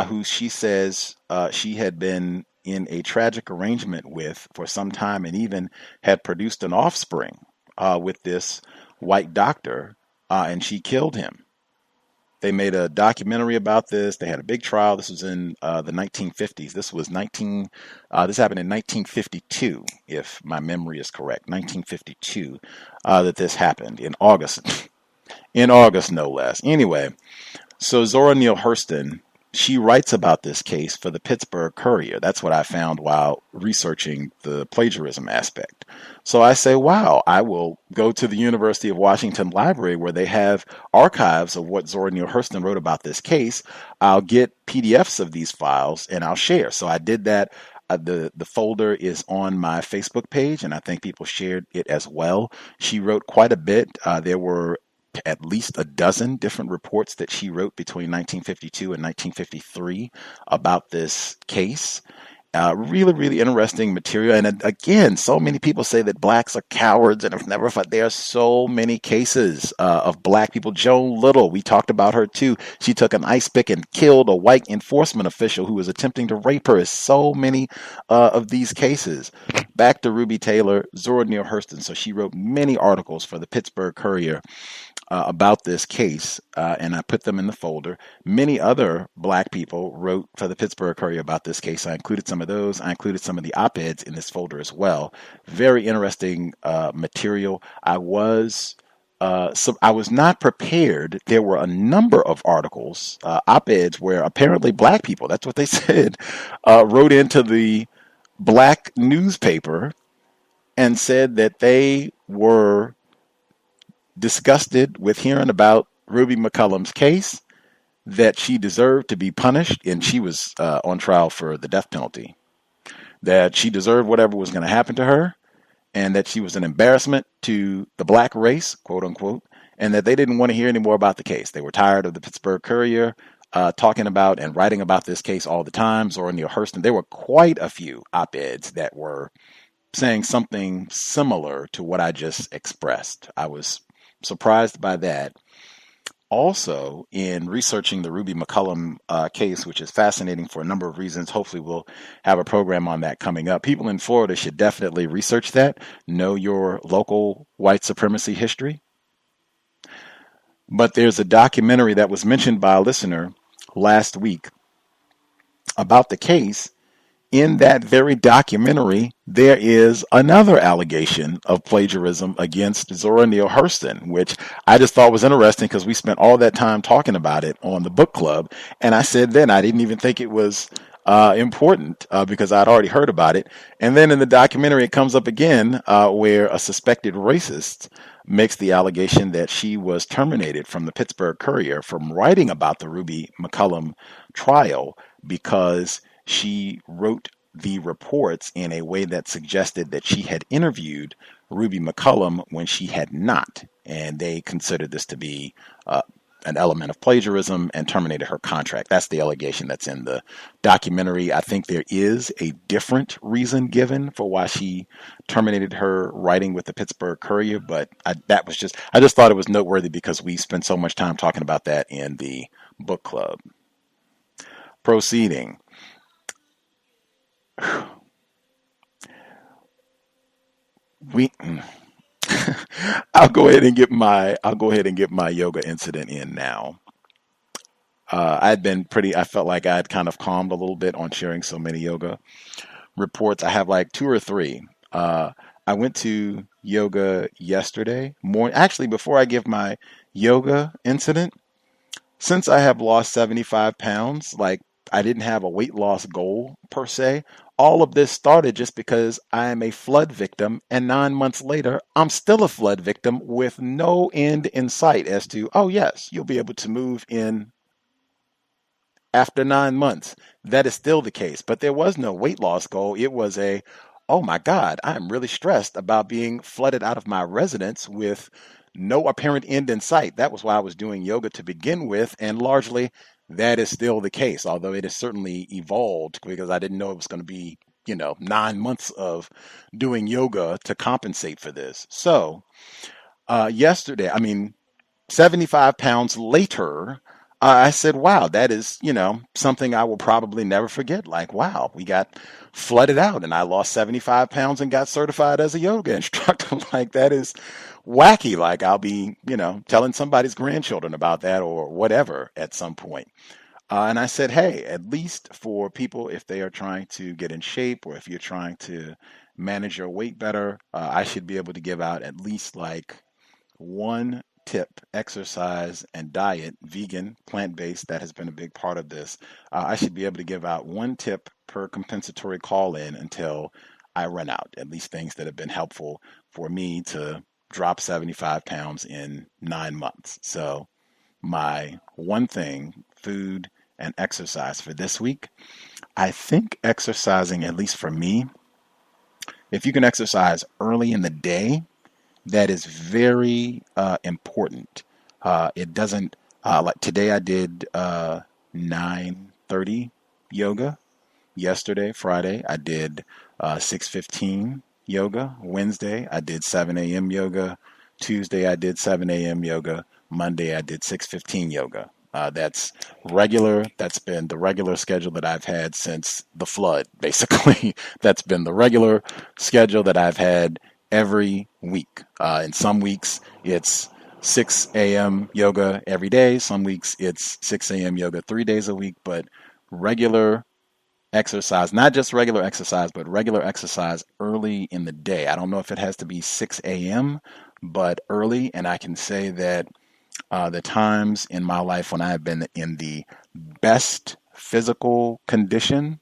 who she says she had been in a tragic arrangement with for some time and even had produced an offspring with this white doctor, and she killed him. They made a documentary about this. They had a big trial. This was in the 1950s. This happened in 1952, if my memory is correct. 1952 that this happened in August. In August, no less. Anyway, so Zora Neale Hurston, she writes about this case for the Pittsburgh Courier. That's what I found while researching the plagiarism aspect. So I say, wow, I will go to the University of Washington Library where they have archives of what Zora Neale Hurston wrote about this case. I'll get PDFs of these files and I'll share. So I did that. The folder is on my Facebook page, and I think people shared it as well. She wrote quite a bit. There were at least a dozen different reports that she wrote between 1952 and 1953 about this case. Really, really interesting material. And again, so many people say that blacks are cowards and have never fought. There are so many cases of black people. Joan Little, we talked about her too. She took an ice pick and killed a white enforcement official who was attempting to rape her. So many of these cases. Back to Ruby Taylor, Zora Neale Hurston. So she wrote many articles for the Pittsburgh Courier about this case, and I put them in the folder. Many other black people wrote for the Pittsburgh Courier about this case. I included some of those. I included some of the op-eds in this folder as well. Very interesting material. I was not prepared. There were a number of articles, op-eds, where apparently black people, that's what they said, wrote into the black newspaper and said that they were disgusted with hearing about Ruby McCollum's case, that she deserved to be punished, and she was on trial for the death penalty, that she deserved whatever was going to happen to her, and that she was an embarrassment to the black race, quote unquote, and that they didn't want to hear any more about the case. They were tired of the Pittsburgh Courier talking about and writing about this case all the time. Zora Neale Hurston. There were quite a few op-eds that were saying something similar to what I just expressed. I was surprised by that. Also, in researching the Ruby McCollum case, which is fascinating for a number of reasons, hopefully we'll have a program on that coming up. People in Florida should definitely research that, know your local white supremacy history. But there's a documentary that was mentioned by a listener last week about the case. In that very documentary, there is another allegation of plagiarism against Zora Neale Hurston, which I just thought was interesting because we spent all that time talking about it on the book club. And I said then I didn't even think it was important because I'd already heard about it. And then in the documentary, it comes up again where a suspected racist makes the allegation that she was terminated from the Pittsburgh Courier from writing about the Ruby McCollum trial because she wrote the reports in a way that suggested that she had interviewed Ruby McCollum when she had not. And they considered this to be an element of plagiarism and terminated her contract. That's the allegation that's in the documentary. I think there is a different reason given for why she terminated her writing with the Pittsburgh Courier, but I just thought it was noteworthy because we spent so much time talking about that in the book club. Proceeding. I'll go ahead and get my yoga incident in now. I felt like I had kind of calmed a little bit on sharing so many yoga reports. I have like 2 or 3. I went to yoga yesterday morning. Actually, before I give my yoga incident, since I have lost 75 pounds, like I didn't have a weight loss goal per se. All of this started just because I am a flood victim, and 9 months later, I'm still a flood victim with no end in sight as to, oh yes, you'll be able to move in after 9 months. That is still the case, but there was no weight loss goal. It was oh my God, I'm really stressed about being flooded out of my residence with no apparent end in sight. That was why I was doing yoga to begin with, and largely that is still the case, although it has certainly evolved because I didn't know it was going to be, 9 months of doing yoga to compensate for this. So yesterday, 75 pounds later, I said, wow, that is, something I will probably never forget. Like, wow, we got flooded out and I lost 75 pounds and got certified as a yoga instructor. Like, that is wacky. Like, I'll be, telling somebody's grandchildren about that or whatever at some point. And I said, hey, at least for people, if they are trying to get in shape or if you're trying to manage your weight better, I should be able to give out at least like one tip: exercise and diet, vegan, plant-based. That has been a big part of this. I should be able to give out one tip per compensatory call-in until I run out, at least things that have been helpful for me to drop 75 pounds in 9 months. So my one thing, food and exercise for this week. I think exercising, at least for me, if you can exercise early in the day, that is very important. It doesn't, like today I did 9:30 yoga. Yesterday, Friday, I did 6:15 yoga. Wednesday, I did 7 a.m. yoga. Tuesday, I did 7 a.m. yoga. Monday, I did 6:15 yoga. That's regular. That's been the regular schedule that I've had since the flood, basically. That's been the regular schedule that I've had every week. In some weeks, it's 6 a.m. yoga every day. Some weeks, it's 6 a.m. yoga 3 days a week. But regular exercise, not just regular exercise, but regular exercise early in the day. I don't know if it has to be 6 a.m., but early. And I can say that the times in my life when I have been in the best physical condition,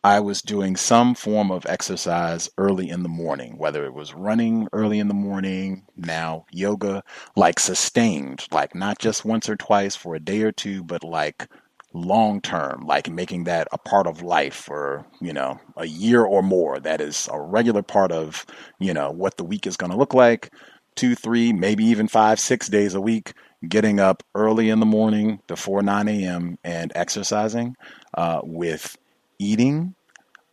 I was doing some form of exercise early in the morning, whether it was running early in the morning, now yoga, like sustained, like not just once or twice for a day or two, but like long term, like making that a part of life for, a year or more. That is a regular part of, what the week is going to look like. 2, 3, maybe even 5, 6 days a week, getting up early in the morning before 9 a.m. and exercising with eating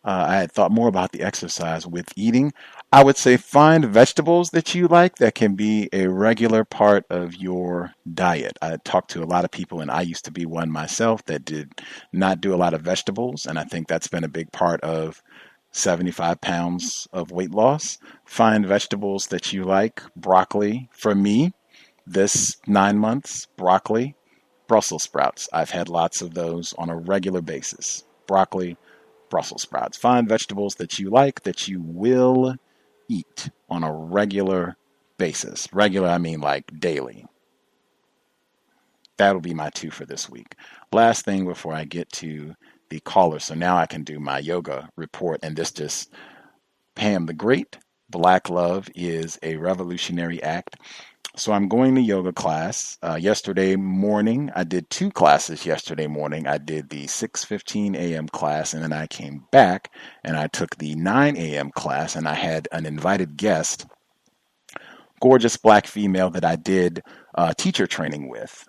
I had thought more about the exercise with eating. I would say find vegetables that you like that can be a regular part of your diet. I talked to a lot of people, and I used to be one myself that did not do a lot of vegetables, and I think that's been a big part of 75 pounds of weight loss. Find vegetables that you like. Broccoli, for me, this 9 months, broccoli, Brussels sprouts. I've had lots of those on a regular basis. Broccoli, Brussels sprouts. Find vegetables that you like, that you will eat on a regular basis. Regular, I mean like daily. That'll be my 2 for this week. Last thing before I get to the caller. So now I can do my yoga report, and this just, Pam the Great, Black love is a revolutionary act. So I'm going to yoga class. Yesterday morning, I did 2 classes yesterday morning. I did the 6:15 a.m. class, and then I came back and I took the 9 a.m. class, and I had an invited guest, gorgeous black female that I did teacher training with.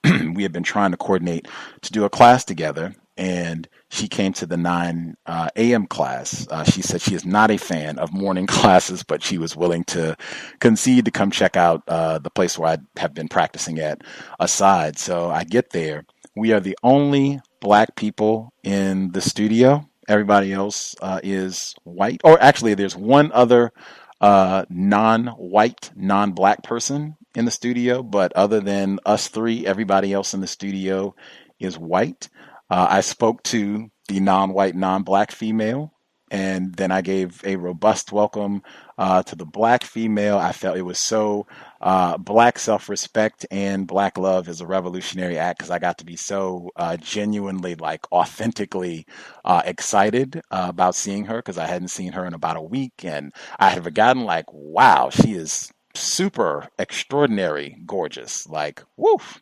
We had been trying to coordinate to do a class together, and she came to the 9 a.m. class. She said she is not a fan of morning classes, but she was willing to concede to come check out the place where I have been practicing at aside. So I get there. We are the only black people in the studio. Everybody else is white. Or actually, there's one other non-white, non-black person in the studio. But other than us 3, everybody else in the studio is white. I spoke to the non-white, non-black female, and then I gave a robust welcome to the black female. I felt it was so black self-respect and black love is a revolutionary act, because I got to be so genuinely, like authentically excited about seeing her, because I hadn't seen her in about a week, and I had forgotten, like, wow, she is super extraordinary gorgeous, like, woof.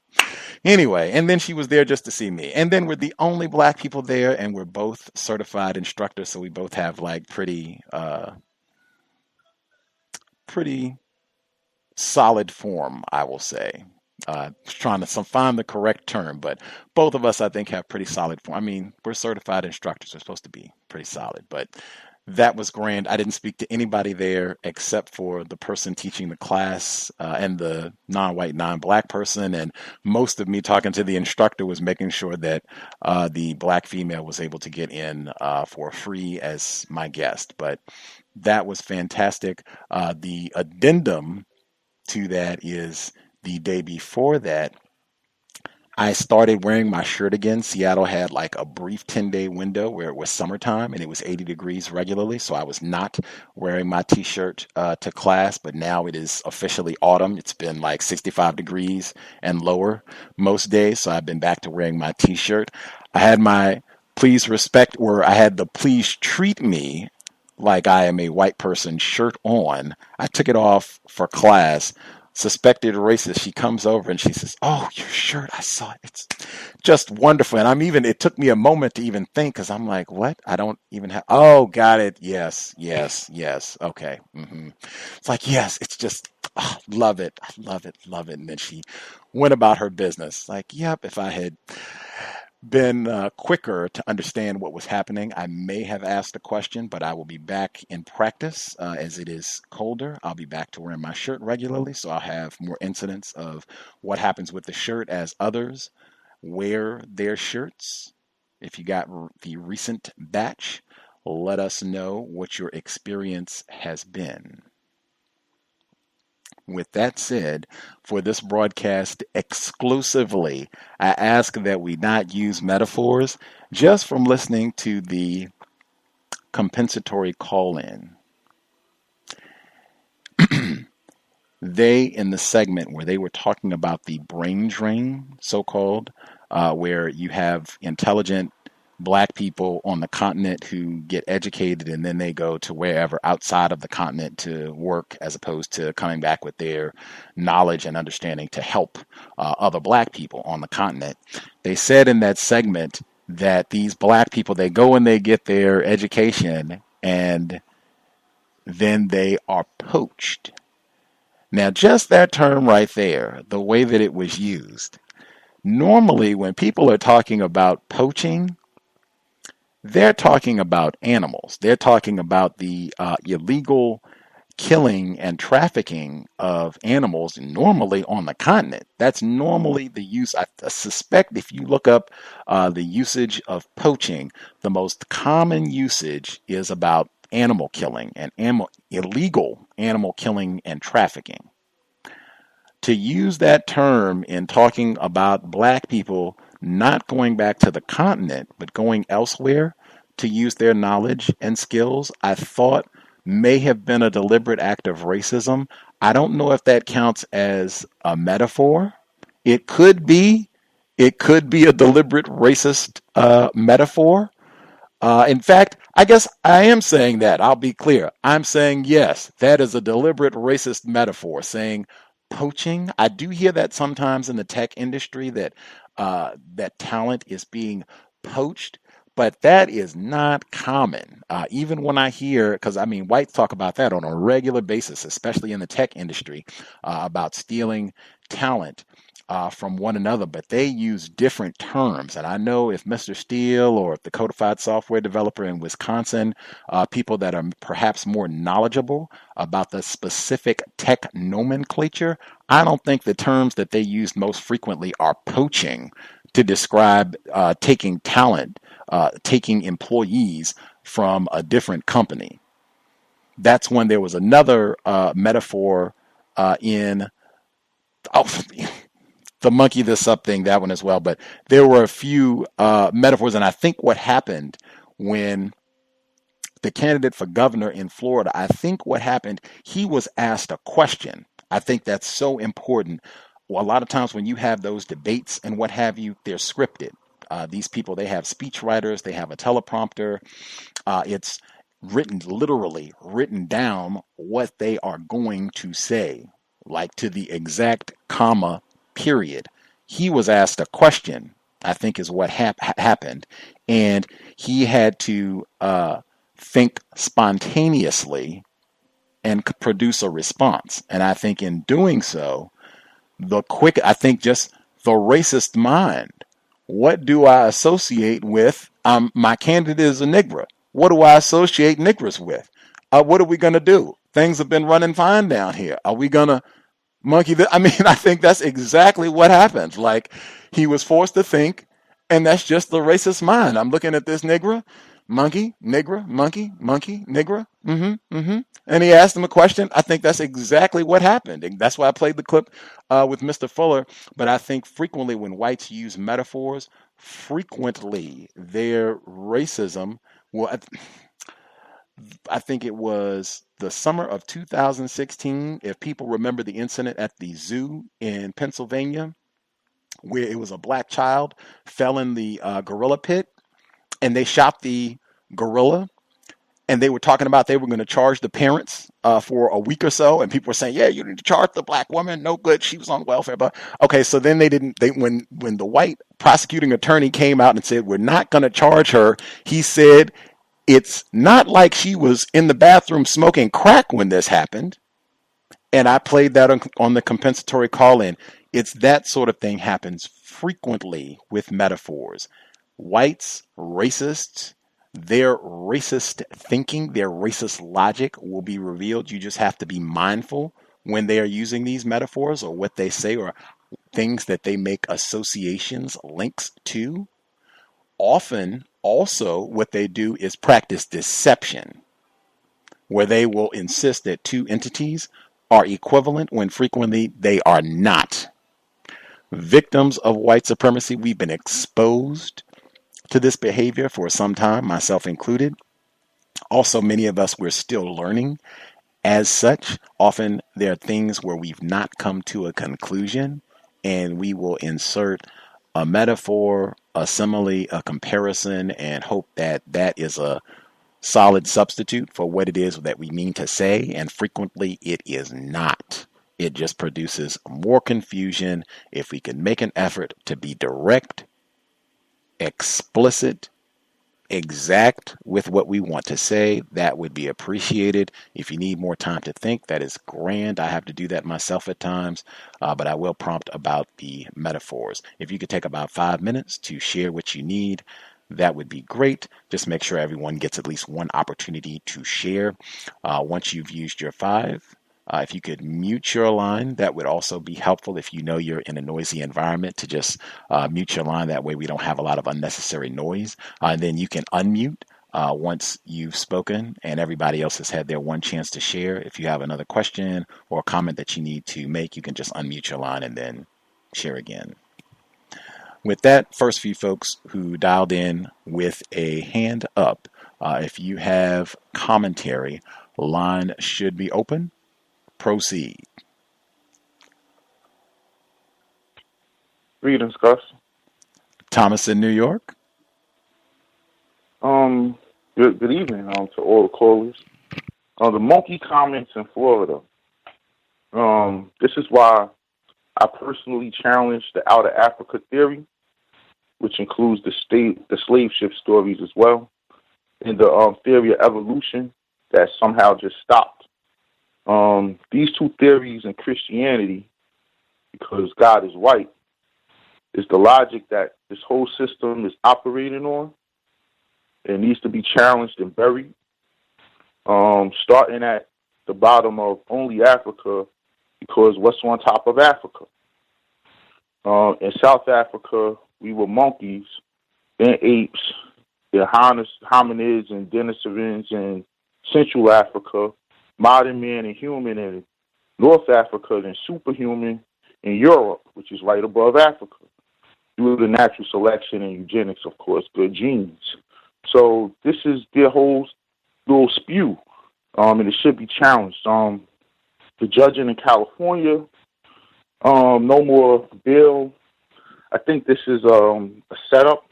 Anyway, and then she was there just to see me, and then we're the only black people there, and we're both certified instructors, so we both have like pretty solid form, I will say. Trying to find the correct term, but both of us, I think, have pretty solid form. I mean, we're certified instructors, we're supposed to be pretty solid, but that was grand. I didn't speak to anybody there except for the person teaching the class and the non-white, non-black person. And most of me talking to the instructor was making sure that the black female was able to get in for free as my guest. But that was fantastic. The addendum to that is the day before that, I started wearing my shirt again. Seattle had like a brief 10-day window where it was summertime and it was 80 degrees regularly. So I was not wearing my t-shirt to class, but now it is officially autumn. It's been like 65 degrees and lower most days. So I've been back to wearing my t-shirt. I had my please respect, or I had the please treat me like I am a white person shirt on. I took it off for class. Suspected racist, she comes over and she says, "Oh, your shirt, I saw it. It's just wonderful." And it took me a moment to even think, because I'm like, what? I don't even have, oh, got it. Yes. Okay. It's like, yes, it's just, love it. I love it. And then she went about her business. Like, yep, if I had been quicker to understand what was happening, I may have asked a question, but I will be back in practice as it is colder. I'll be back to wearing my shirt regularly, so I'll have more incidents of what happens with the shirt as others wear their shirts. If you got the recent batch, let us know what your experience has been. With that said, for this broadcast exclusively, I ask that we not use metaphors, just from listening to the compensatory call-in. They, in the segment where they were talking about the brain drain, so-called, where you have intelligent black people on the continent who get educated and then they go to wherever outside of the continent to work, as opposed to coming back with their knowledge and understanding to help other black people on the continent. They said in that segment that these black people, they go and they get their education and then they are poached. Now, just that term right there, the way that it was used, normally when people are talking about poaching, they're talking about animals. They're talking about the illegal killing and trafficking of animals normally on the continent. That's normally the use. I suspect if you look up the usage of poaching, the most common usage is about animal killing and illegal animal killing and trafficking. To use that term in talking about black people not going back to the continent, but going elsewhere to use their knowledge and skills, I thought may have been a deliberate act of racism. I don't know if that counts as a metaphor. It could be. It could be a deliberate racist metaphor. In fact, I guess I am saying that. I'll be clear. I'm saying, yes, that is a deliberate racist metaphor, saying poaching. I do hear that sometimes in the tech industry that that talent is being poached. But that is not common. Even when I hear, because I mean, whites talk about that on a regular basis, especially in the tech industry, about stealing talent from one another, but they use different terms. And I know if Mr. Steele or if the codified software developer in Wisconsin, people that are perhaps more knowledgeable about the specific tech nomenclature, I don't think the terms that they use most frequently are poaching to describe taking talent, taking employees from a different company. That's when there was another metaphor in the monkey this up thing, that one as well. But there were a few metaphors, and I think what happened when the candidate for governor in Florida, I think what happened, he was asked a question. I think that's so important. Well, a lot of times when you have those debates and what have you, they're scripted. These people, they have speech writers, they have a teleprompter. It's literally written down what they are going to say, like to the exact comma, period. He was asked a question, I think is what happened. And he had to think spontaneously and produce a response. And I think in doing so, I think just the racist mind. What do I associate with? My candidate is a Negro. What do I associate Negroes with? What are we going to do? Things have been running fine down here. Are we going to monkey this? I mean, I think that's exactly what happens. Like, he was forced to think, and that's just the racist mind. I'm looking at this Negro. Monkey, Negro, monkey, Negro. And he asked him a question. I think that's exactly what happened. And that's why I played the clip with Mr. Fuller. But I think frequently when whites use metaphors, frequently their racism, well, I think it was the summer of 2016, if people remember the incident at the zoo in Pennsylvania, where it was a black child fell in the gorilla pit, and they shot the gorilla, and they were talking about they were going to charge the parents for a week or so, and people were saying, yeah, you need to charge the black woman, no good, she was on welfare. But okay, so then when the white prosecuting attorney came out and said, we're not going to charge her, he said, it's not like she was in the bathroom smoking crack when this happened. And I played that on the compensatory call-in. It's that sort of thing happens frequently with metaphors. Whites, racists, their racist thinking, their racist logic will be revealed. You just have to be mindful when they are using these metaphors or what they say or things that they make associations, links to. Often, also, what they do is practice deception, where they will insist that two entities are equivalent when frequently they are not. Victims of white supremacy, we've been exposed to this behavior for some time, myself included. Also, many of us, we're still learning. As such, often there are things where we've not come to a conclusion, and we will insert a metaphor, a simile, a comparison, and hope that that is a solid substitute for what it is that we mean to say, and frequently it is not. It just produces more confusion. If we can make an effort to be direct, explicit, exact with what we want to say, that would be appreciated. If you need more time to think, that is grand. I have to do that myself at times, but I will prompt about the metaphors. If you could take about 5 minutes to share what you need, that would be great. Just make sure everyone gets at least one opportunity to share once you've used your 5. If you could mute your line, that would also be helpful. If you know you're in a noisy environment, to just mute your line. That way we don't have a lot of unnecessary noise. And then you can unmute once you've spoken and everybody else has had their one chance to share. If you have another question or a comment that you need to make, you can just unmute your line and then share again. With that, first few folks who dialed in with a hand up, if you have commentary, line should be open. Proceed. Greetings, Gus. Thomas in New York. Good evening to all the callers. The monkey comments in Florida. This is why I personally challenge the Out of Africa theory, which includes the slave ship stories as well, and the theory of evolution that somehow just stopped. These two theories in Christianity, because God is white, is the logic that this whole system is operating on. It needs to be challenged and buried, starting at the bottom of only Africa, because what's on top of Africa? In South Africa, we were monkeys, then apes, then hominids and Denisovans in Central Africa, modern man and human in North Africa, then superhuman in Europe, which is right above Africa, due to natural selection and eugenics, of course, good genes. So this is their whole little spew, and it should be challenged. The judging in California, no more bail. I think this is a setup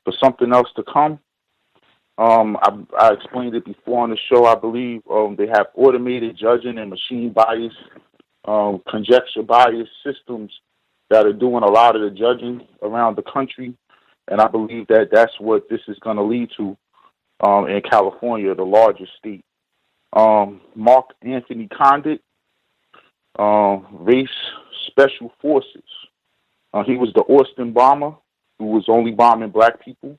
for something else to come. I explained it before on the show. I believe they have automated judging and machine bias, conjecture bias systems that are doing a lot of the judging around the country. And I believe that that's what this is going to lead to in California, the largest state. Mark Anthony Condit, race special forces. He was the Austin bomber who was only bombing black people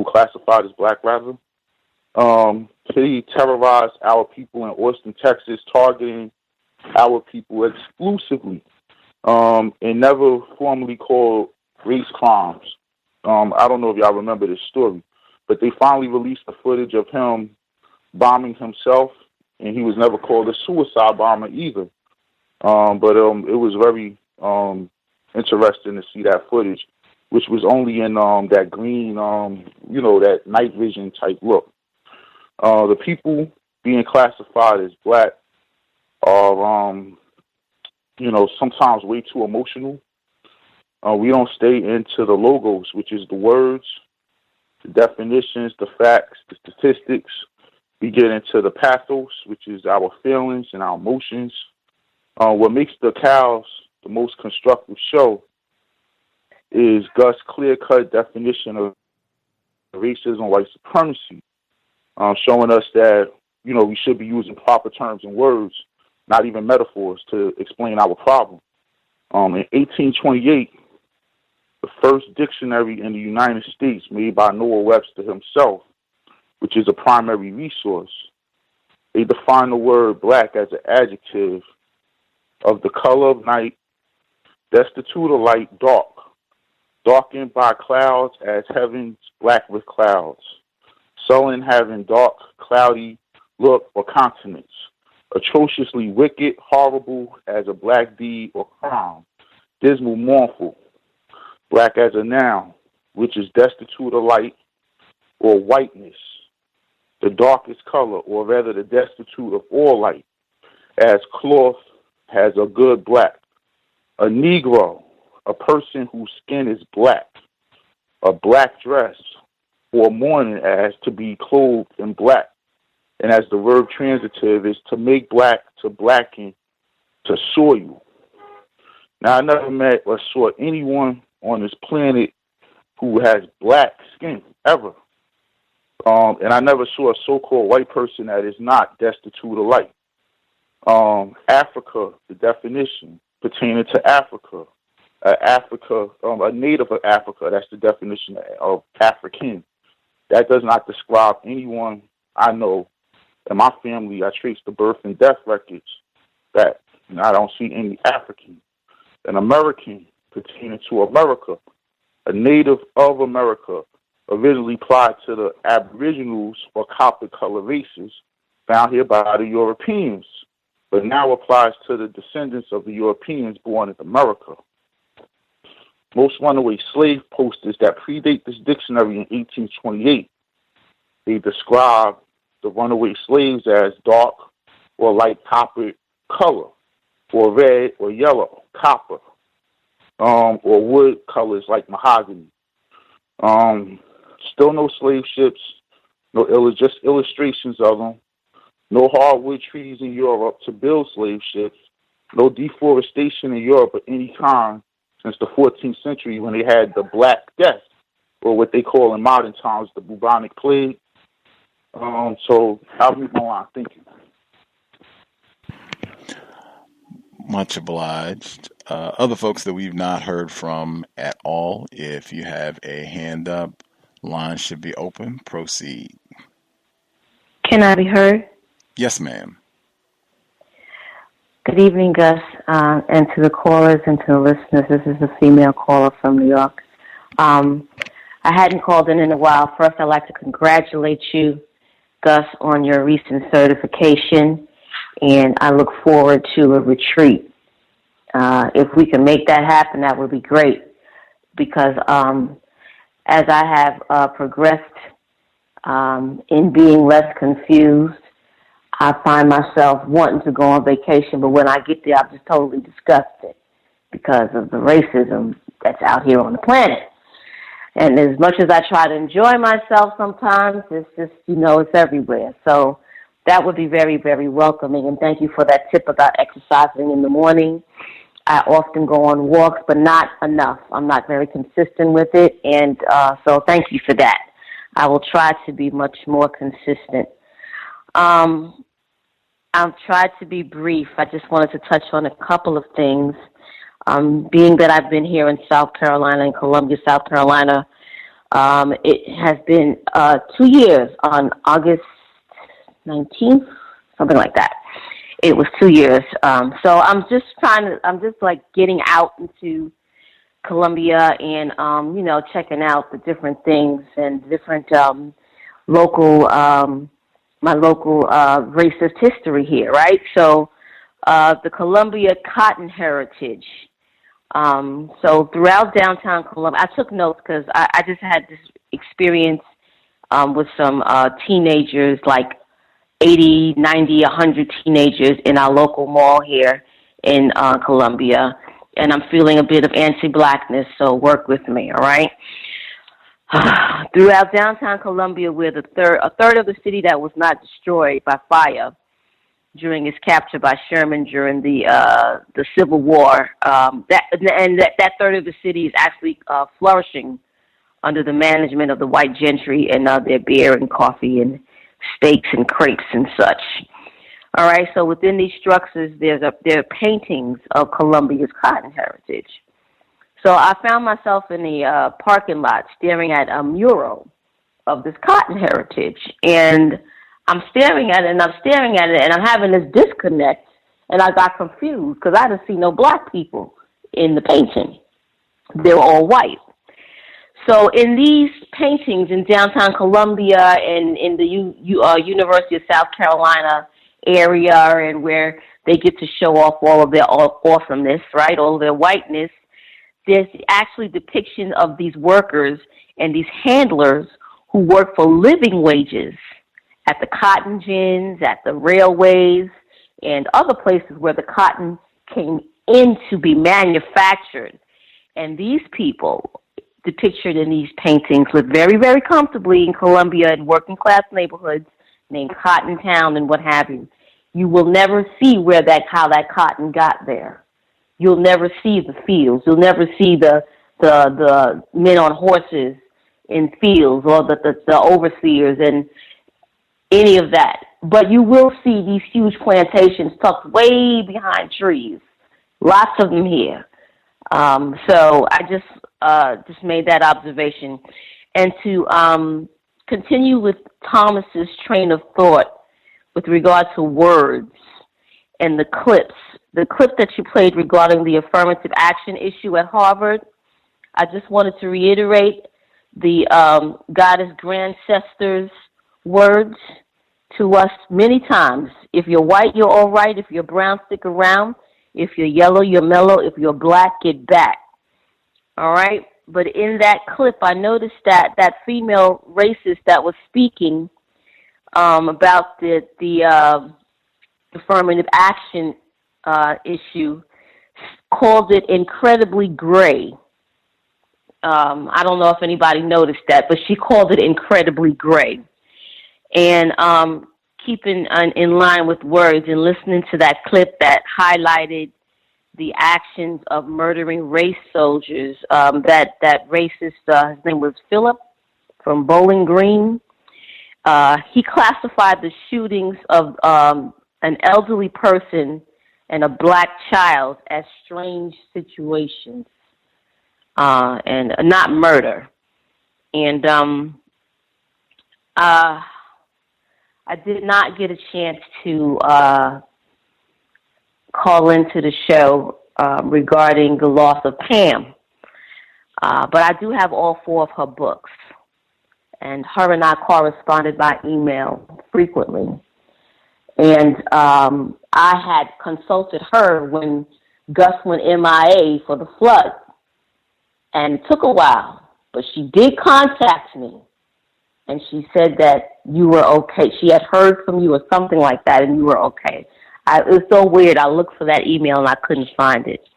classified as black, rather. He terrorized our people in Austin, Texas, targeting our people exclusively, and never formally called race crimes. I don't know if y'all remember this story, but they finally released the footage of him bombing himself, and he was never called a suicide bomber either. But it was very interesting to see that footage, which was only in that green, that night vision type look. The people being classified as black are, sometimes way too emotional. We don't stay into the logos, which is the words, the definitions, the facts, the statistics. We get into the pathos, which is our feelings and our emotions. What makes the cows the most constructive show is Gus' clear-cut definition of racism, white supremacy, showing us that, we should be using proper terms and words, not even metaphors, to explain our problem. In 1828, the first dictionary in the United States made by Noah Webster himself, which is a primary resource, they define the word black as an adjective of the color of night, destitute of light, dark, darkened by clouds as heavens black with clouds, sullen, having dark, cloudy look or countenance, atrociously wicked, horrible as a black deed or crime, dismal, mournful, black as a noun, which is destitute of light or whiteness, the darkest color, or rather the destitute of all light, as cloth has a good black. A Negro, a person whose skin is black, a black dress, or mourning as to be clothed in black. And as the verb transitive is to make black, to blacken, to soil. Now, I never met or saw anyone on this planet who has black skin, ever. And I never saw a so-called white person that is not destitute of light. Africa, the definition pertaining to Africa, Africa, a native of Africa. That's the definition of African. That does not describe anyone I know. In my family, I trace the birth and death records that I don't see any African. An American pertaining to America, a native of America, originally applied to the Aboriginals or copper-colored races found here by the Europeans, but now applies to the descendants of the Europeans born in America. Most runaway slave posters that predate this dictionary in 1828, they describe the runaway slaves as dark or light copper color, or red or yellow, copper, or wood colors like mahogany. Still no slave ships, just illustrations of them. No hardwood trees in Europe to build slave ships. No deforestation in Europe of any kind since the 14th century when they had the Black Death, or what they call in modern times the bubonic plague. So I'll move on. Thank you. Much obliged. Other folks that we've not heard from at all, if you have a hand up, line should be open. Proceed. Can I be heard? Yes, ma'am. Good evening, Gus, and to the callers and to the listeners. This is a female caller from New York. I hadn't called in a while. First, I'd like to congratulate you, Gus, on your recent certification, and I look forward to a retreat. If we can make that happen, that would be great, because as I have progressed in being less confused, I find myself wanting to go on vacation, but when I get there, I'm just totally disgusted because of the racism that's out here on the planet. And as much as I try to enjoy myself sometimes, it's just, it's everywhere. So that would be very, very welcoming. And thank you for that tip about exercising in the morning. I often go on walks, but not enough. I'm not very consistent with it. And so thank you for that. I will try to be much more consistent. I've tried to be brief. I just wanted to touch on a couple of things. Being that I've been here in South Carolina, in Columbia, South Carolina, it has been 2 years on August 19th, something like that. It was 2 years. So I'm just getting out into Columbia and, checking out the different things and different my local racist history here, right? So the Columbia cotton heritage. So throughout downtown Columbia, I took notes because I just had this experience with some teenagers, like 80, 90, 100 teenagers in our local mall here in Columbia. And I'm feeling a bit of anti-blackness, so work with me, all right? Throughout downtown Columbia, we're a third of the city that was not destroyed by fire during its capture by Sherman during the Civil War. That third of the city is actually flourishing under the management of the white gentry and their beer and coffee and steaks and crepes and such. All right, so within these structures, there are paintings of Columbia's cotton heritage. So I found myself in the parking lot staring at a mural of this cotton heritage. And I'm staring at it, and I'm having this disconnect, and I got confused because I didn't see no black people in the painting. They were all white. So in these paintings in downtown Columbia and in the University of South Carolina area, and where they get to show off all of their awesomeness, right, all of their whiteness, there's actually depiction of these workers and these handlers who work for living wages at the cotton gins, at the railways, and other places where the cotton came in to be manufactured. And these people, depicted in these paintings, live very, very comfortably in Columbia in working-class neighborhoods named Cotton Town and what have you. You will never see how that cotton got there. You'll never see the fields. You'll never see the men on horses in fields or the overseers and any of that. But you will see these huge plantations tucked way behind trees. Lots of them here. So I just made that observation. And to continue with Thomas's train of thought with regard to words and the clip that you played regarding the affirmative action issue at Harvard, I just wanted to reiterate the goddess Grandcester's words to us many times. If you're white, you're all right. If you're brown, stick around. If you're yellow, you're mellow. If you're black, get back. All right? But in that clip, I noticed that female racist that was speaking about the affirmative action issue called it incredibly gray. I don't know if anybody noticed that, but she called it incredibly gray. And keeping in line with words and listening to that clip that highlighted the actions of murdering race soldiers, that racist, his name was Philip from Bowling Green. He classified the shootings of an elderly person and a black child as strange situations. And not murder. And I did not get a chance to call into the show regarding the loss of Pam. But I do have all 4 of her books. And her and I corresponded by email frequently. And I had consulted her when Gus went MIA for the flood. And it took a while, but she did contact me, and she said that you were okay. She had heard from you or something like that, and you were okay. It was so weird. I looked for that email, and I couldn't find it.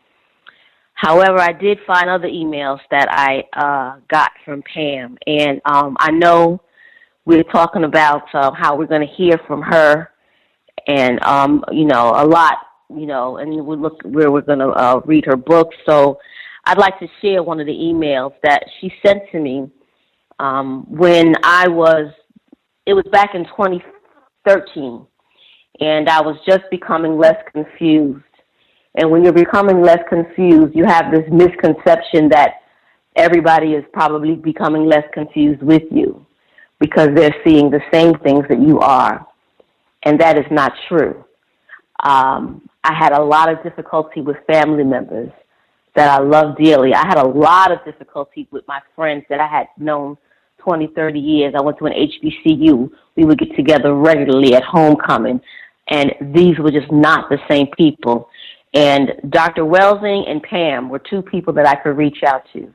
However, I did find other emails that I got from Pam, and I know we're talking about how we're going to hear from her, and, a lot, and we'll look where we're going to read her book. So I'd like to share one of the emails that she sent to me when it was back in 2013, and I was just becoming less confused. And when you're becoming less confused, you have this misconception that everybody is probably becoming less confused with you because they're seeing the same things that you are, and that is not true. I had a lot of difficulty with family members that I love dearly. I had a lot of difficulty with my friends that I had known 20, 30 years. I went to an HBCU. We would get together regularly at homecoming, and these were just not the same people. And Dr. Welsing and Pam were 2 people that I could reach out to.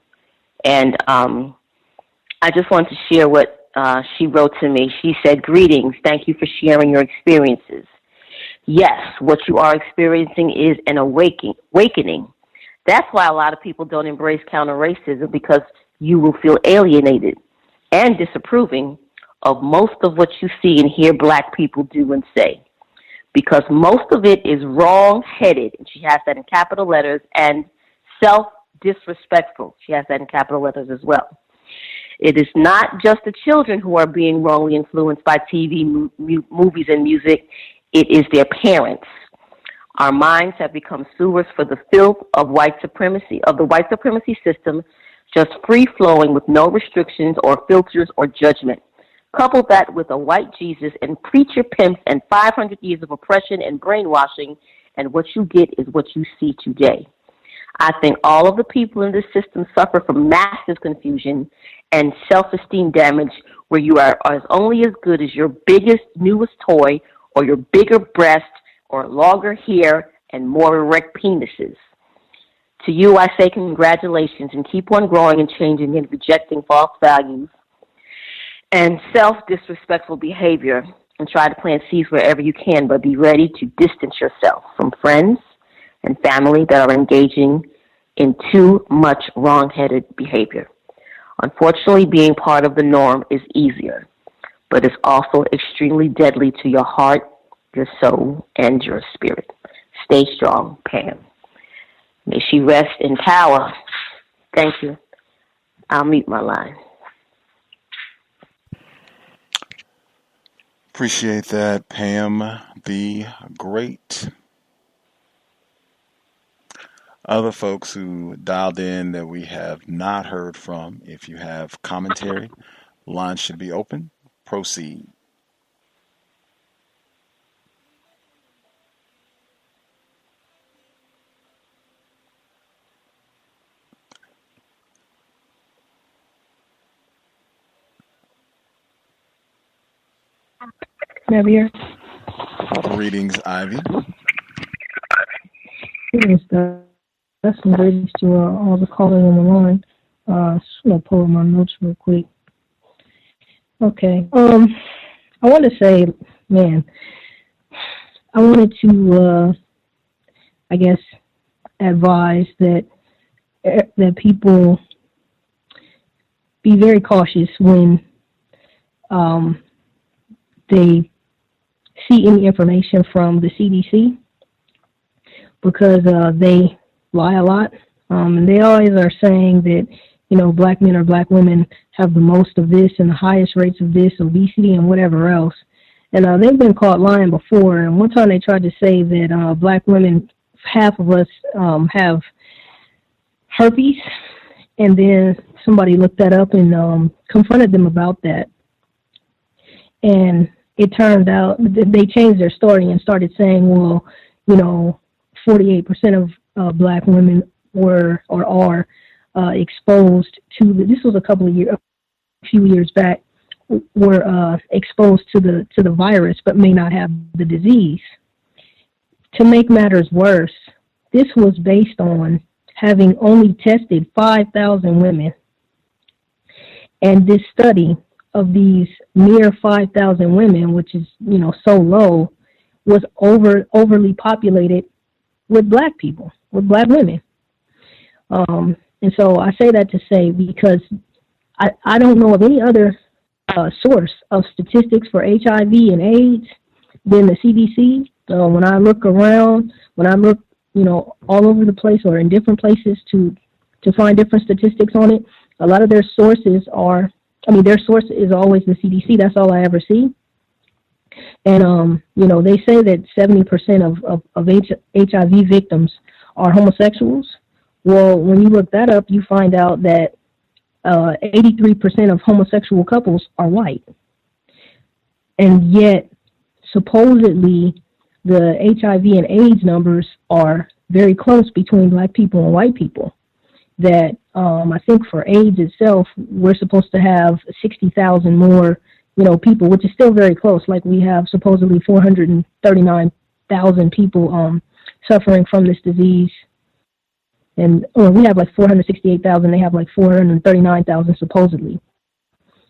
And I just wanted to share what she wrote to me. She said, "Greetings. Thank you for sharing your experiences. Yes, what you are experiencing is an awakening. That's why a lot of people don't embrace counter-racism, because you will feel alienated and disapproving of most of what you see and hear black people do and say, because most of it is wrong-headed," and she has that in capital letters, and self-disrespectful. She has that in capital letters as well. It is not just the children who are being wrongly influenced by TV, movies, and music. It is their parents. Our minds have become sewers for the filth of the white supremacy system, just free-flowing with no restrictions or filters or judgment. Couple that with a white Jesus and preacher pimps and 500 years of oppression and brainwashing, and what you get is what you see today. I think all of the people in this system suffer from massive confusion and self-esteem damage, where you are only as good as your biggest, newest toy, or your bigger breast, or longer hair, and more erect penises. To you, I say congratulations, and keep on growing and changing and rejecting false values and self-disrespectful behavior, and try to plant seeds wherever you can, but be ready to distance yourself from friends and family that are engaging in too much wrong-headed behavior. Unfortunately, being part of the norm is easier, but it's also extremely deadly to your heart, your soul, and your spirit. Stay strong, Pam. May she rest in power. Thank you. I'll mute my line. Appreciate that, Pam the Great. Other folks who dialed in that we have not heard from, if you have commentary, lines should be open. Proceed. Xavier. Greetings, Ivy. Greetings, Gus. That's some greetings to all the callers on the line. Just gonna pull up my notes real quick. Okay. I want to say, man, I wanted to, I guess, advise that people be very cautious when they see any information from the CDC, because they lie a lot. And they always are saying that, black men or black women have the most of this and the highest rates of this, obesity and whatever else. And they've been caught lying before. And one time they tried to say that black women, half of us have herpes. And then somebody looked that up and confronted them about that. And it turned out they changed their story and started saying, well, 48% of black women were or are exposed to this was a few years back, were exposed to the virus but may not have the disease. To make matters worse, this was based on having only tested 5,000 women, and this study of these mere 5,000 women, which is so low, was overly populated with black people, with black women. And so I say that to say, because I don't know of any other source of statistics for HIV and AIDS than the CDC. So when I look around, when I look, all over the place or in different places to find different statistics on it, a lot of their sources are, their source is always the CDC. That's all I ever see. And, they say that 70% of HIV victims are homosexuals. Well, when you look that up, you find out that 83% of homosexual couples are white. And yet, supposedly, the HIV and AIDS numbers are very close between black people and white people. That I think for AIDS itself, we're supposed to have 60,000 more, people, which is still very close. Like we have supposedly 439,000 people suffering from this disease. And we have like 468,000. They have like 439,000 supposedly.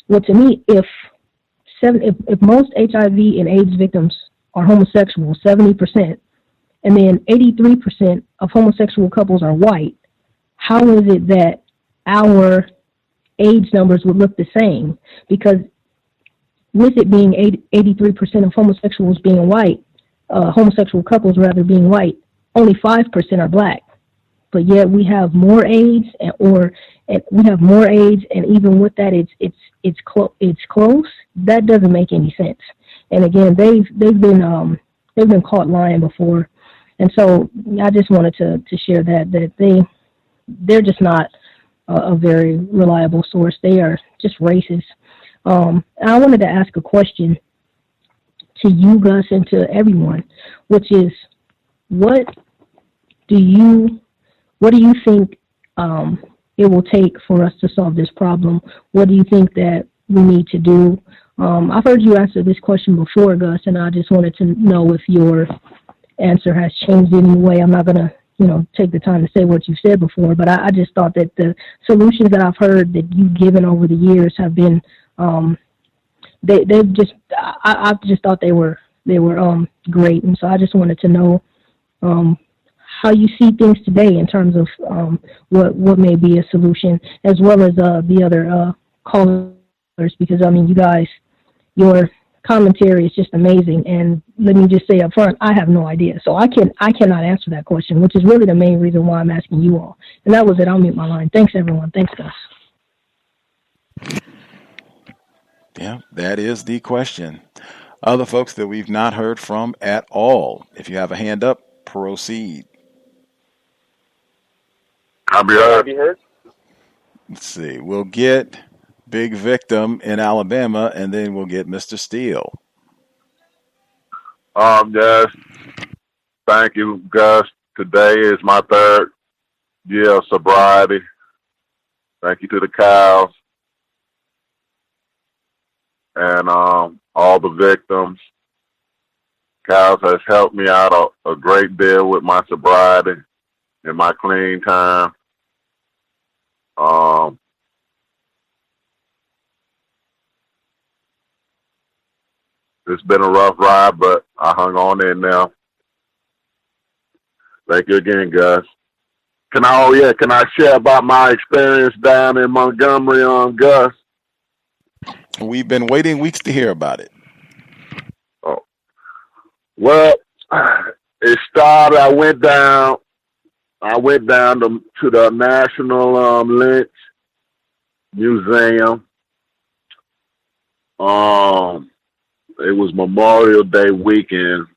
Well, to me, if most HIV and AIDS victims are homosexual, 70%, and then 83% of homosexual couples are white, how is it that our AIDS numbers would look the same? Because with it being 83% of homosexuals being white, homosexual couples rather being white, only 5% are black. But yet we have more AIDS, and even with that, it's close. That doesn't make any sense. And again, they've been caught lying before, and so I just wanted to share that they're just not a very reliable source. They are just racist. I wanted to ask a question to you, Gus, and to everyone, which is, what do you think it will take for us to solve this problem? What do you think that we need to do? I've heard you answer this question before, Gus, and I just wanted to know if your answer has changed in any way. I'm not going to, take the time to say what you said before, but I just thought that the solutions that I've heard that you've given over the years have been, I just thought they were great. And so I just wanted to know, how you see things today in terms of what may be a solution, as well as the other callers, because you guys, your commentary is just amazing. And let me just say up front, I have no idea, so I cannot answer that question, which is really the main reason why I'm asking you all. And that was it. I'll mute my line. Thanks, everyone. Thanks, Gus. Yeah, that is the question. Other folks that we've not heard from at all, if you have a hand up, proceed. I'll be heard. Let's see. We'll get Big Victim in Alabama, and then we'll get Mr. Steele. Gus, thank you, Gus. Today is my 3rd year of sobriety. Thank you to the cows and all the victims. Cows has helped me out a great deal with my sobriety and my clean time. It's been a rough ride, but I hung on in now. Thank you again, Gus. Can I share about my experience down in Montgomery on Gus? We've been waiting weeks to hear about it. Oh. Well, it started, I went down to the National Lynch Museum. It was Memorial Day weekend.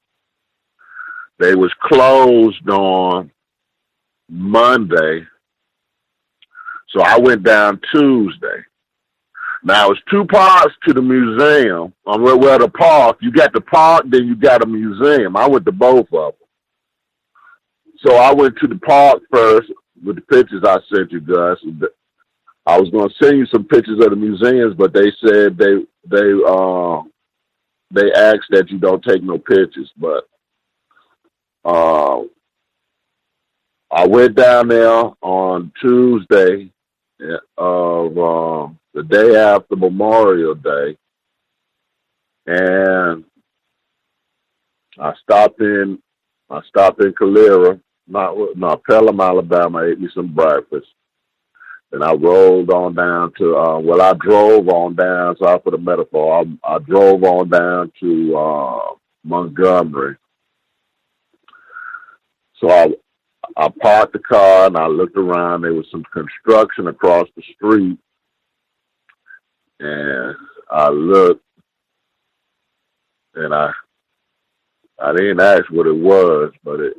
They was closed on Monday. So I went down Tuesday. Now, it's 2 parts to the museum. Where the park, you got the park, then you got a museum. I went to both of them. So I went to the park first with the pictures I sent you, Gus. I was going to send you some pictures of the museums, but they said they asked that you don't take no pictures. But I went down there on Tuesday of the day after Memorial Day, and I stopped in Calera, Pelham, Alabama. I ate me some breakfast, and I rolled on down to I drove on down. Sorry for the metaphor. I drove on down to Montgomery. So I parked the car and I looked around. There was some construction across the street, and I looked, and I didn't ask what it was, but it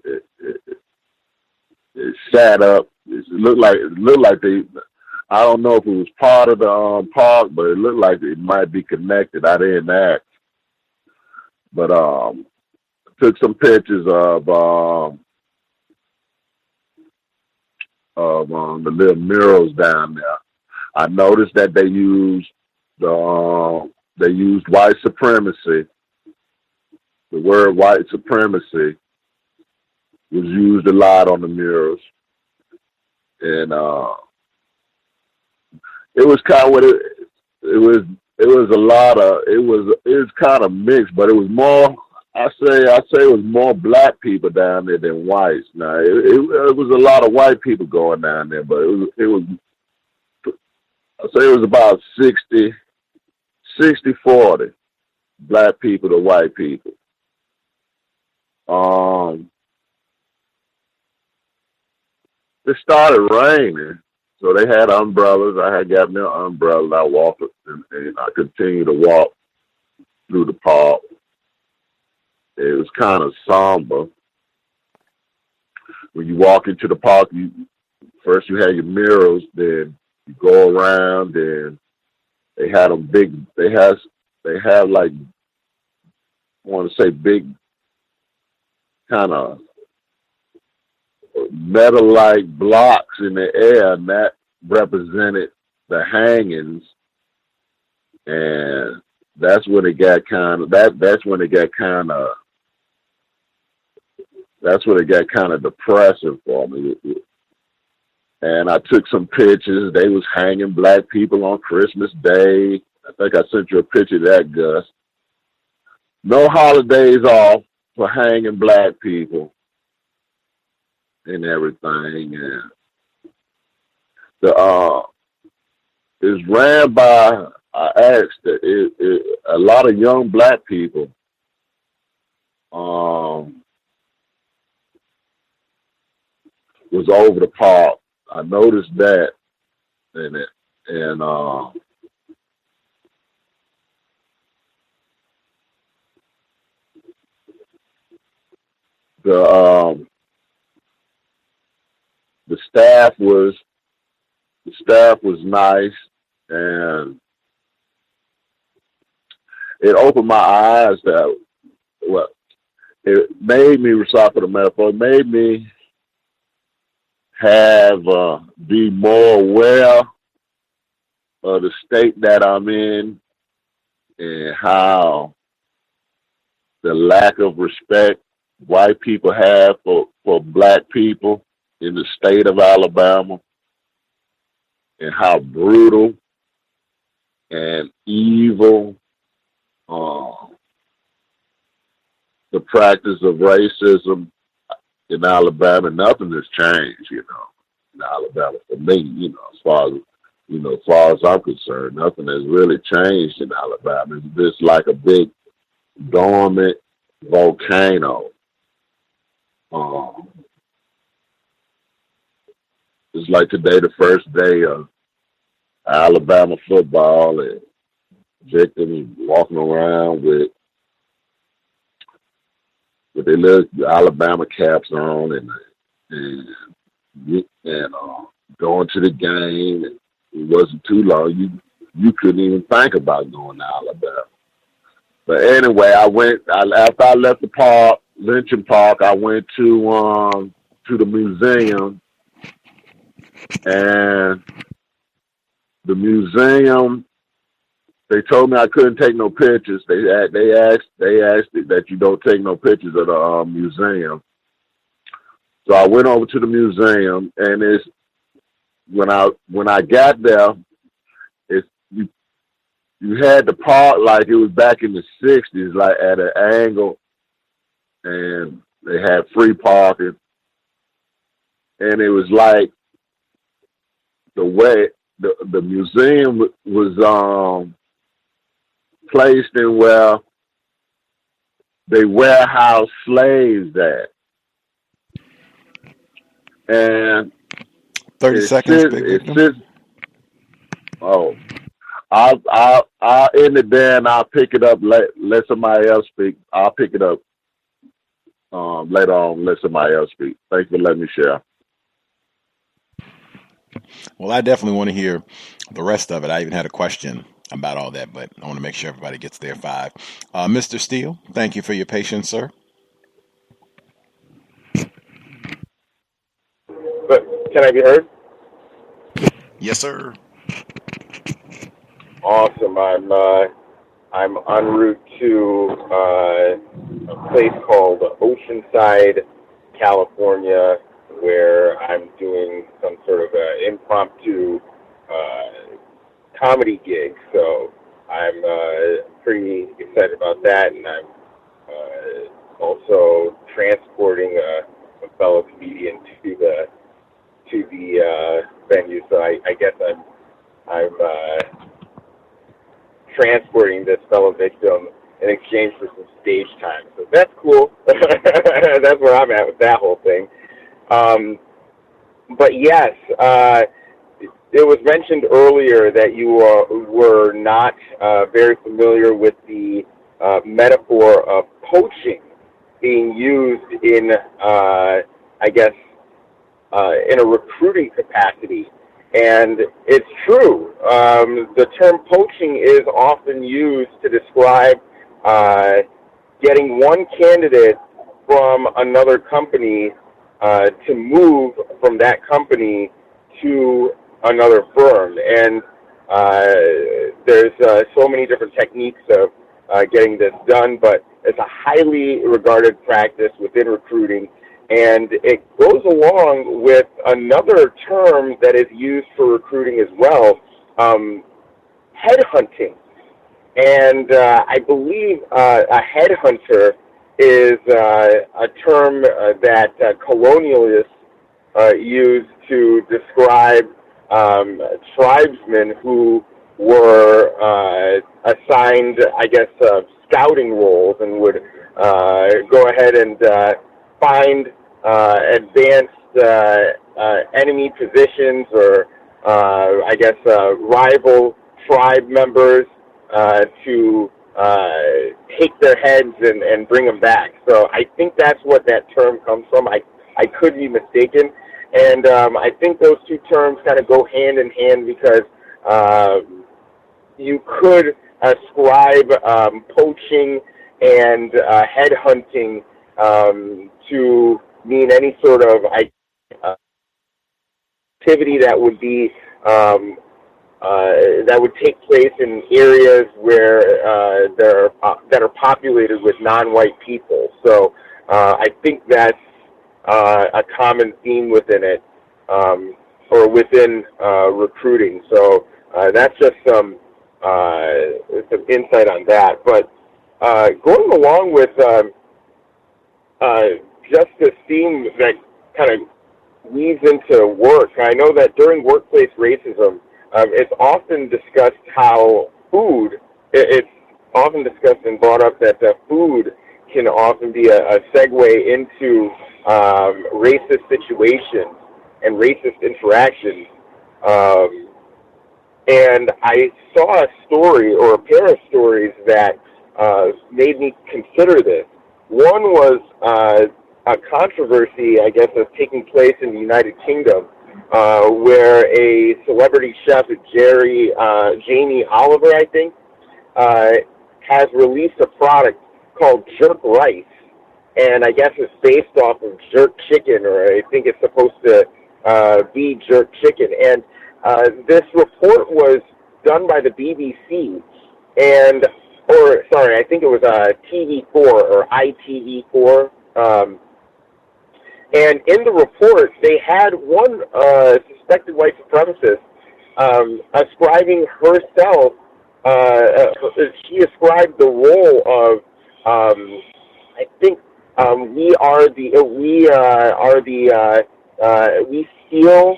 sat up. It looked like they. I don't know if it was part of the park, but it looked like it might be connected. I didn't ask, but took some pictures of the little murals down there. I noticed that they used white supremacy. The word white supremacy was used a lot on the murals, and it was kind of what it was a lot of it was kind of mixed, but it was more. I say it was more black people down there than whites. Now it was a lot of white people going down there, but it was I say it was about 60-40 black people to white people. It started raining, so they had umbrellas. I had got me an umbrella, and I walked and I continued to walk through the park. It was kind of somber. When you walk into the park, you have your murals, then you go around, and they had them big. They have like, I want to say big, kind of metal-like blocks in the air, and that represented the hangings, and that's when it got kind of depressing for me. And I took some pictures. They was hanging black people on Christmas Day. I think I sent you a picture of that, Gus. No holidays off for hanging black people and everything. And it's ran by, I asked, a lot of young black people was over the park. I noticed that in it, and the staff was nice, and it opened my eyes that it made me, sorry for the metaphor, it made me be more aware of the state that I'm in and how the lack of respect white people have for black people in the state of Alabama, and how brutal and evil the practice of racism in Alabama. Nothing has changed, in Alabama for me, as far as I'm concerned. Nothing has really changed in Alabama. It's just like a big dormant volcano. It's like today, the first day of Alabama football, and Victor is walking around with their little Alabama caps on and going to the game. And it wasn't too long. You couldn't even think about going to Alabama. But anyway, after I left the park, Lynching Park, I went to the museum, and the museum, they told me I couldn't take no pictures. They asked that you don't take no pictures of the museum. So I went over to the museum, and when I got there, you had the park like it was back in the 60s, like at an angle, and they had free parking, and it was like the way the museum was placed in where they warehouse slaves at. And 30 seconds. I'll end it there, and I'll pick it up. Let somebody else speak. I'll pick it up later on. Let somebody else speak. Thanks for letting me share. Well, I definitely want to hear the rest of it. I even had a question about all that, but I want to make sure everybody gets their 5. Mr. Steele, thank you for your patience, sir. But can I be heard? Yes, sir. Awesome. I'm en route to a place called Oceanside, California, where I'm doing some sort of impromptu comedy gig. So I'm pretty excited about that, and I'm also transporting a fellow comedian to the venue. So I guess I'm transporting this fellow victim in exchange for some stage time. So that's cool. That's where I'm at with that whole thing. But yes, it was mentioned earlier that you were not very familiar with the metaphor of poaching being used in, in a recruiting capacity. And it's true. The term poaching is often used to describe getting one candidate from another company to move from that company to another firm. And there's so many different techniques of getting this done, but it's a highly regarded practice within recruiting. And it goes along with another term that is used for recruiting as well, headhunting. And I believe a headhunter is a term that colonialists used to describe tribesmen who were assigned, scouting roles and would go ahead and find advanced enemy positions or, rival tribe members to take their heads and bring them back. So I think that's what that term comes from. I could be mistaken. And I think those two terms kind of go hand in hand because you could ascribe poaching and headhunting to mean any sort of activity that would be that would take place in areas where that are populated with non-white people. So I think that's a common theme within it, or within recruiting. So that's just some insight on that. But going along with just this theme that kind of weaves into work, I know that during workplace racism, it's often discussed how it's often discussed and brought up that food can often be a segue into racist situations and racist interactions. And I saw a story, or a pair of stories, that made me consider this. One was a controversy, I guess, that's taking place in the United Kingdom, where a celebrity chef, Jamie Oliver, I think, has released a product called jerk rice, and I guess it's based off of jerk chicken, or I think it's supposed to be jerk chicken. And this report was done by the BBC, I think it was TV4 or ITV4. And in the report, they had one suspected white supremacist ascribing herself. She ascribed the role of, I think, we steal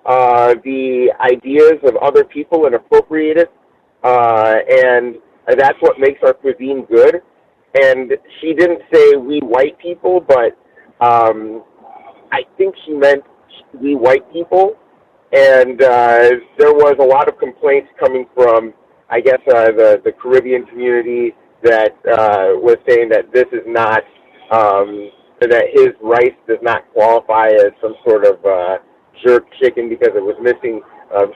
the ideas of other people and appropriate it, and that's what makes our cuisine good. And she didn't say we white people, but I think she meant we white people. And there was a lot of complaints coming from, I guess, the Caribbean community that was saying that this is not, that his rice does not qualify as some sort of jerk chicken because it was missing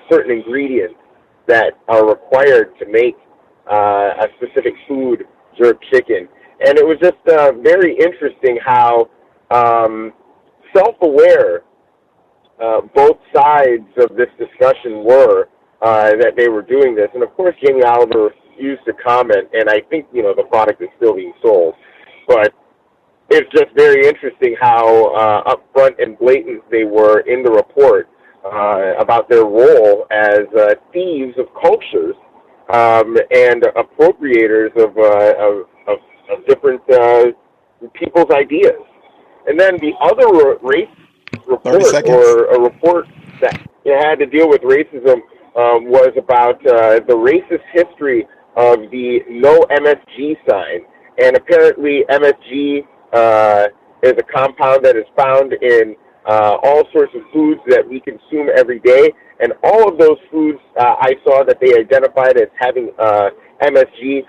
certain ingredients that are required to make a specific food jerk chicken. And it was just very interesting how self-aware both sides of this discussion were, that they were doing this. And of course, Jamie Oliver refused to comment, and I think, the product is still being sold. But it's just very interesting how upfront and blatant they were in the report about their role as thieves of cultures and appropriators of different people's ideas. And then the other race report, or a report that had to deal with racism, was about the racist history of the no MSG sign. And apparently MSG is a compound that is found in all sorts of foods that we consume every day. And all of those foods I saw that they identified as having MSG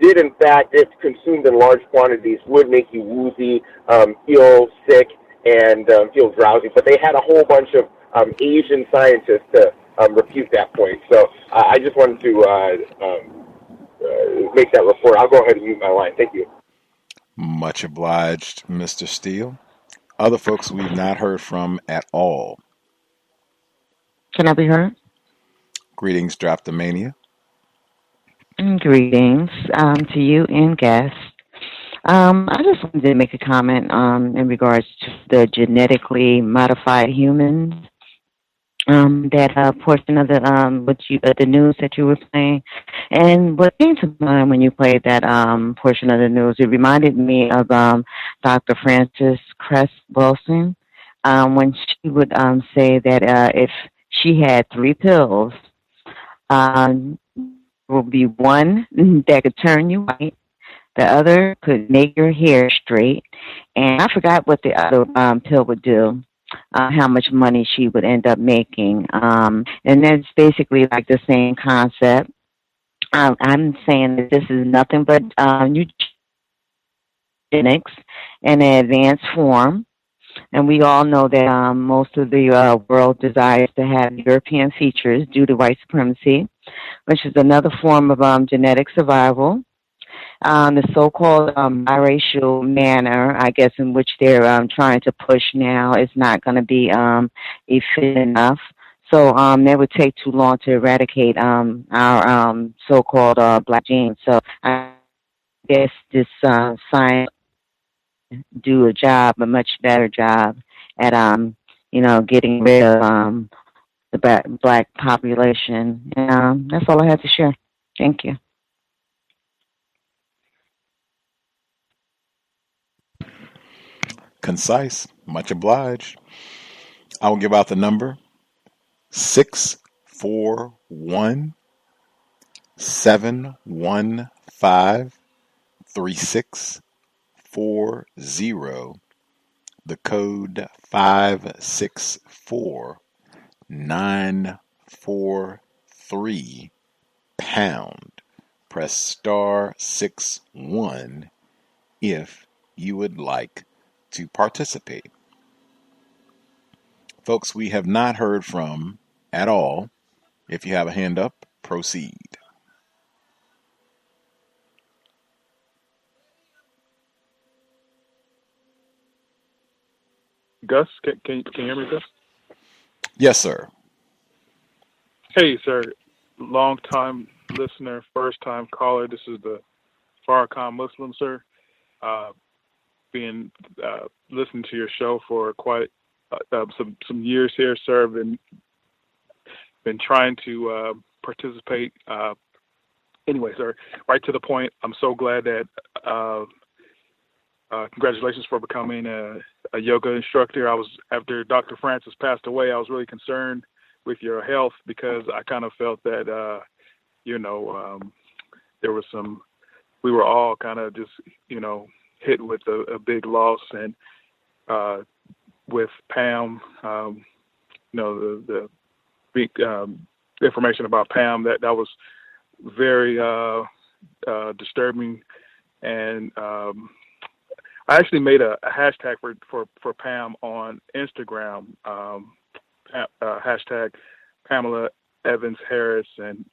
did, in fact, if consumed in large quantities, would make you woozy, feel sick, and feel drowsy. But they had a whole bunch of Asian scientists to refute that point. So I just wanted to make that report. I'll go ahead and mute my line. Thank you. Much obliged, Mr. Steele. Other folks we've not heard from at all. Can I be heard? Greetings, Droptomania. Greetings to you and guests. I just wanted to make a comment in regards to the genetically modified humans. That portion of the news that you were playing, and what came to mind when you played that portion of the news, it reminded me of Dr. Frances Cress Wilson, when she would say that if she had 3 pills, will be one that could turn you white, the other could make your hair straight, and I forgot what the other pill would do. How much money she would end up making. And that's basically like the same concept. I'm saying that this is nothing but eugenics in an advanced form. And we all know that most of the world desires to have European features due to white supremacy, which is another form of genetic survival. The so-called biracial manner, I guess, in which they're trying to push now is not going to be efficient enough. So that would take too long to eradicate our so-called black genes. So I guess this science do a much better job at getting rid of the black population. And that's all I have to share. Thank you. Concise. Much obliged. I will give out the number 641-715-3640. The code 564943 pound. Press star 61 if you would like to participate. Folks, we have not heard from at all. If you have a hand up, proceed. Gus, can you hear me, Gus? Yes, sir. Hey, sir. Long time listener, first time caller. This is the Farrakhan Muslim, sir. Listening to your show for quite some years here, sir. Been trying to participate. Anyway, sir, right to the point. I'm so glad that congratulations for becoming a yoga instructor. After Dr. Francis passed away, I was really concerned with your health because I kind of felt that there was we were all kind of just hit with a big loss, and with Pam, the big information about Pam that was very disturbing, and I actually made a hashtag for Pam on Instagram, hashtag Pamela Evans Harris, and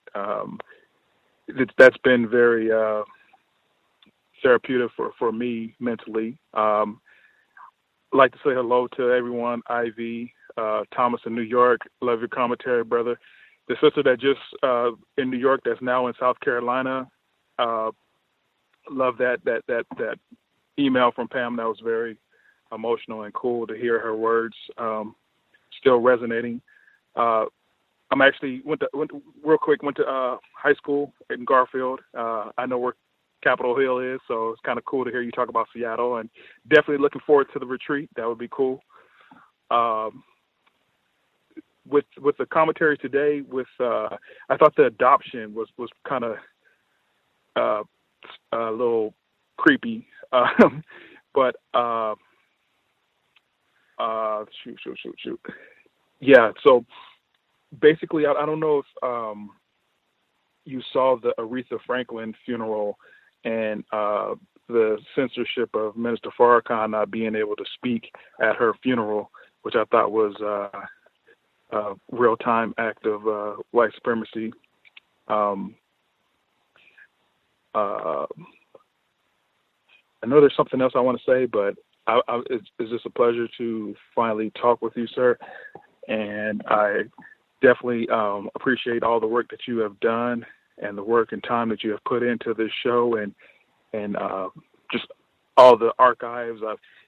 that's been very therapeutic for me mentally. I'd like to say hello to everyone. Ivy, Thomas in New York, love your commentary, brother. The sister that just in New York that's now in South Carolina, love that email from Pam. That was very emotional and cool to hear her words still resonating. I'm actually went to high school in Garfield. I know where Capitol Hill is, so it's kind of cool to hear you talk about Seattle, and definitely looking forward to the retreat. That would be cool. With the commentary today, I thought the adoption was kind of a little creepy, but shoot. Yeah, so basically, I don't know if you saw the Aretha Franklin funeral and the censorship of Minister Farrakhan not being able to speak at her funeral, which I thought was a real-time act of white supremacy. I know there's something else I want to say, but it's just a pleasure to finally talk with you, sir. And I definitely appreciate all the work that you have done and the work and time that you have put into this show, and just all the archives.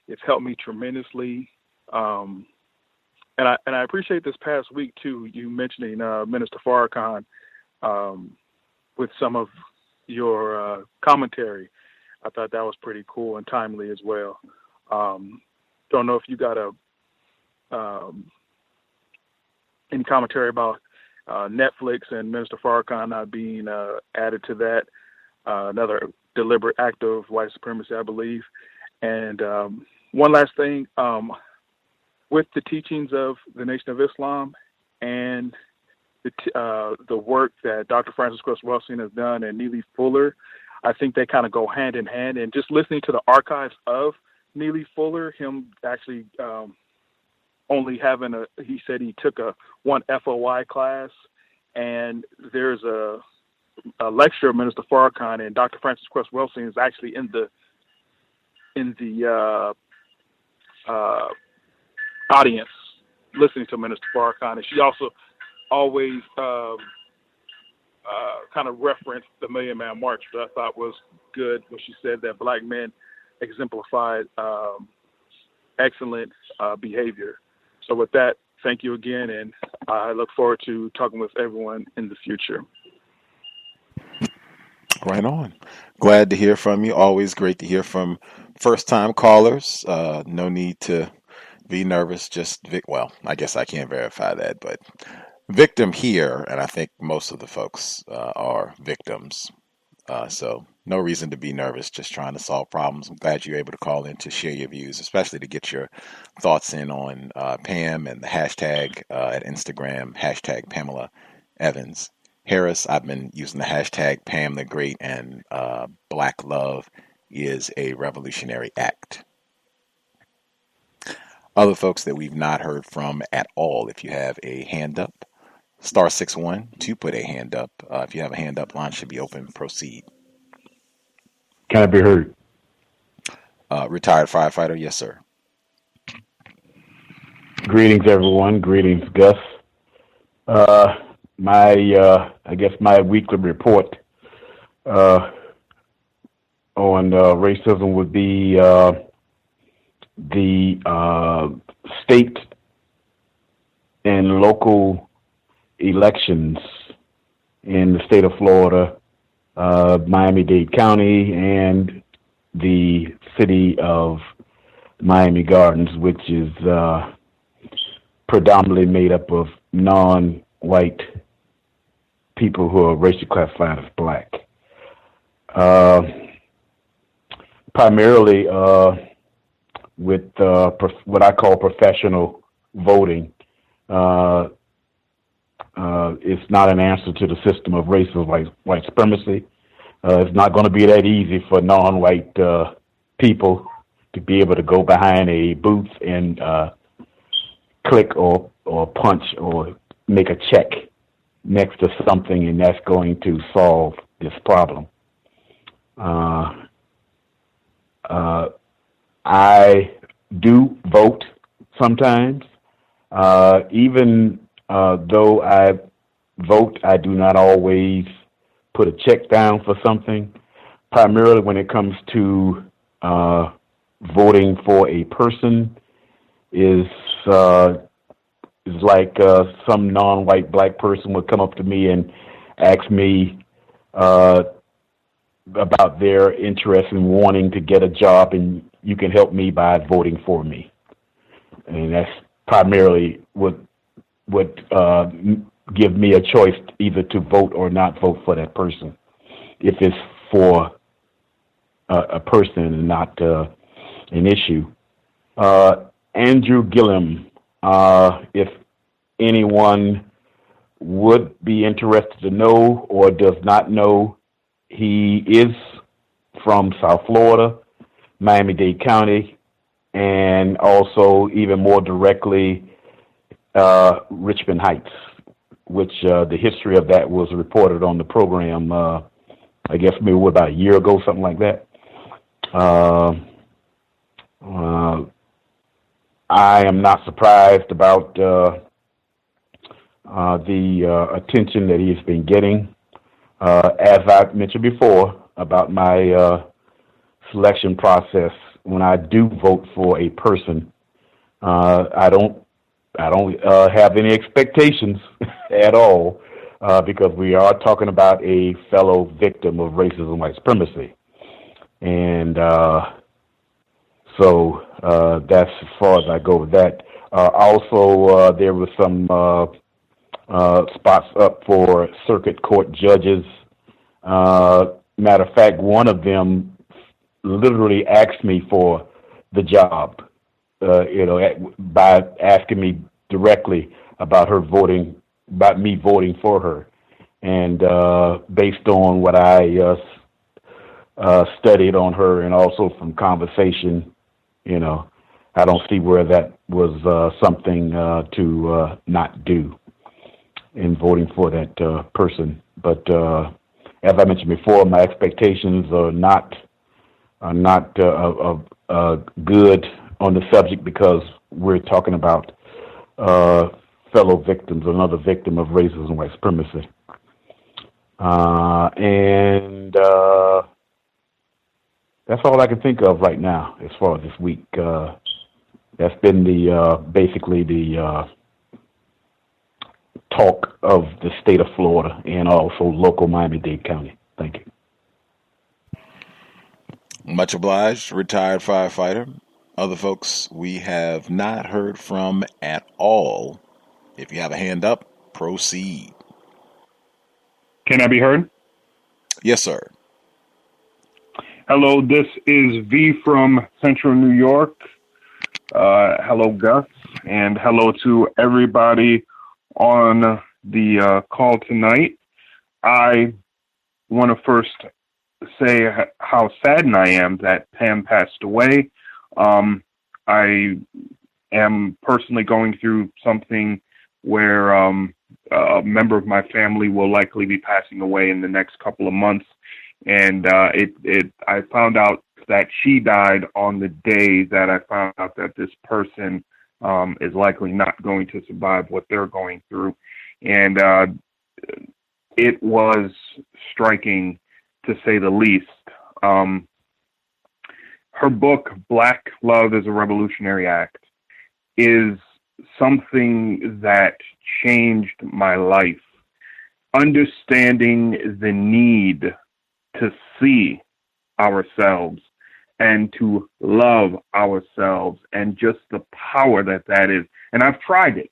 It's helped me tremendously. And I appreciate this past week too, you mentioning Minister Farrakhan with some of your commentary. I thought that was pretty cool and timely as well. Don't know if you got any commentary about Netflix and Minister Farrakhan not being added to that. Another deliberate act of white supremacy, I believe. And one last thing, with the teachings of the Nation of Islam and the work that Dr. Francis Cress-Welsing has done and Neely Fuller, I think they kind of go hand in hand. And just listening to the archives of Neely Fuller, him actually only having he said he took one FOI class, and there's a lecture of Minister Farrakhan, and Dr. Frances Cress Welsing is actually in the audience listening to Minister Farrakhan, and she also always kind of referenced the Million Man March, which I thought was good when she said that Black men exemplified excellent behavior. So with that, thank you again, and I look forward to talking with everyone in the future. Right on. Glad to hear from you. Always great to hear from first-time callers. No need to be nervous. Well, I guess I can't verify that, but victim here, and I think most of the folks are victims. So no reason to be nervous, just trying to solve problems. I'm glad you're able to call in to share your views, especially to get your thoughts in on Pam and the hashtag at Instagram, hashtag Pamela Evans Harris. I've been using the hashtag Pam the Great, and Black Love is a revolutionary act. Other folks that we've not heard from at all, if you have a hand up, *61 to put a hand up. If you have a hand up, line should be open. Proceed. Can I be heard? Retired firefighter, yes, sir. Greetings, everyone. Greetings, Gus. I guess my weekly report on racism would be the state and local elections in the state of Florida, Miami-Dade County, and the city of Miami Gardens, which is predominantly made up of non-white people who are racially classified as black. Primarily with what I call professional voting. It's not an answer to the system of racist white supremacy. It's not going to be that easy for non-white people to be able to go behind a booth and click or punch or make a check next to something, and that's going to solve this problem. I do vote sometimes. Even though I vote, I do not always put a check down for something, primarily when it comes to voting for a person is like some non-white black person would come up to me and ask me about their interest in wanting to get a job, and you can help me by voting for me. And that's primarily what would give me a choice either to vote or not vote for that person, if it's for a person and not an issue. Andrew Gillum, if anyone would be interested to know or does not know, he is from South Florida, Miami-Dade County, and also even more directly, Richmond Heights, which the history of that was reported on the program, I guess maybe about a year ago, something like that. I am not surprised about the attention that he's been getting. As I mentioned before about my selection process, when I do vote for a person, I don't have any expectations at all, because we are talking about a fellow victim of racism, white supremacy. And so that's as far as I go with that. Also, there was some spots up for circuit court judges. Matter of fact, one of them literally asked me for the job, by asking me directly about me voting for her. And based on what I studied on her, and also from conversation I don't see where that was something to not do in voting for that person. But as I mentioned before, my expectations are not good on the subject because we're talking about fellow victims, another victim of racism and white supremacy. And that's all I can think of right now as far as this week. That's been basically the talk of the state of Florida and also local Miami-Dade County. Thank you. Much obliged, retired firefighter. Other folks we have not heard from at all. If you have a hand up, proceed. Can I be heard? Yes, sir. Hello, this is V from Central New York. Hello, Gus, and hello to everybody on the call tonight. I want to first say how saddened I am that Pam passed away. I am personally going through something where a member of my family will likely be passing away in the next couple of months. And I found out that she died on the day that I found out that this person is likely not going to survive what they're going through. And it was striking, to say the least. Her book, Black Love is a Revolutionary Act, is something that changed my life. Understanding the need to see ourselves and to love ourselves and just the power that is. And I've tried it,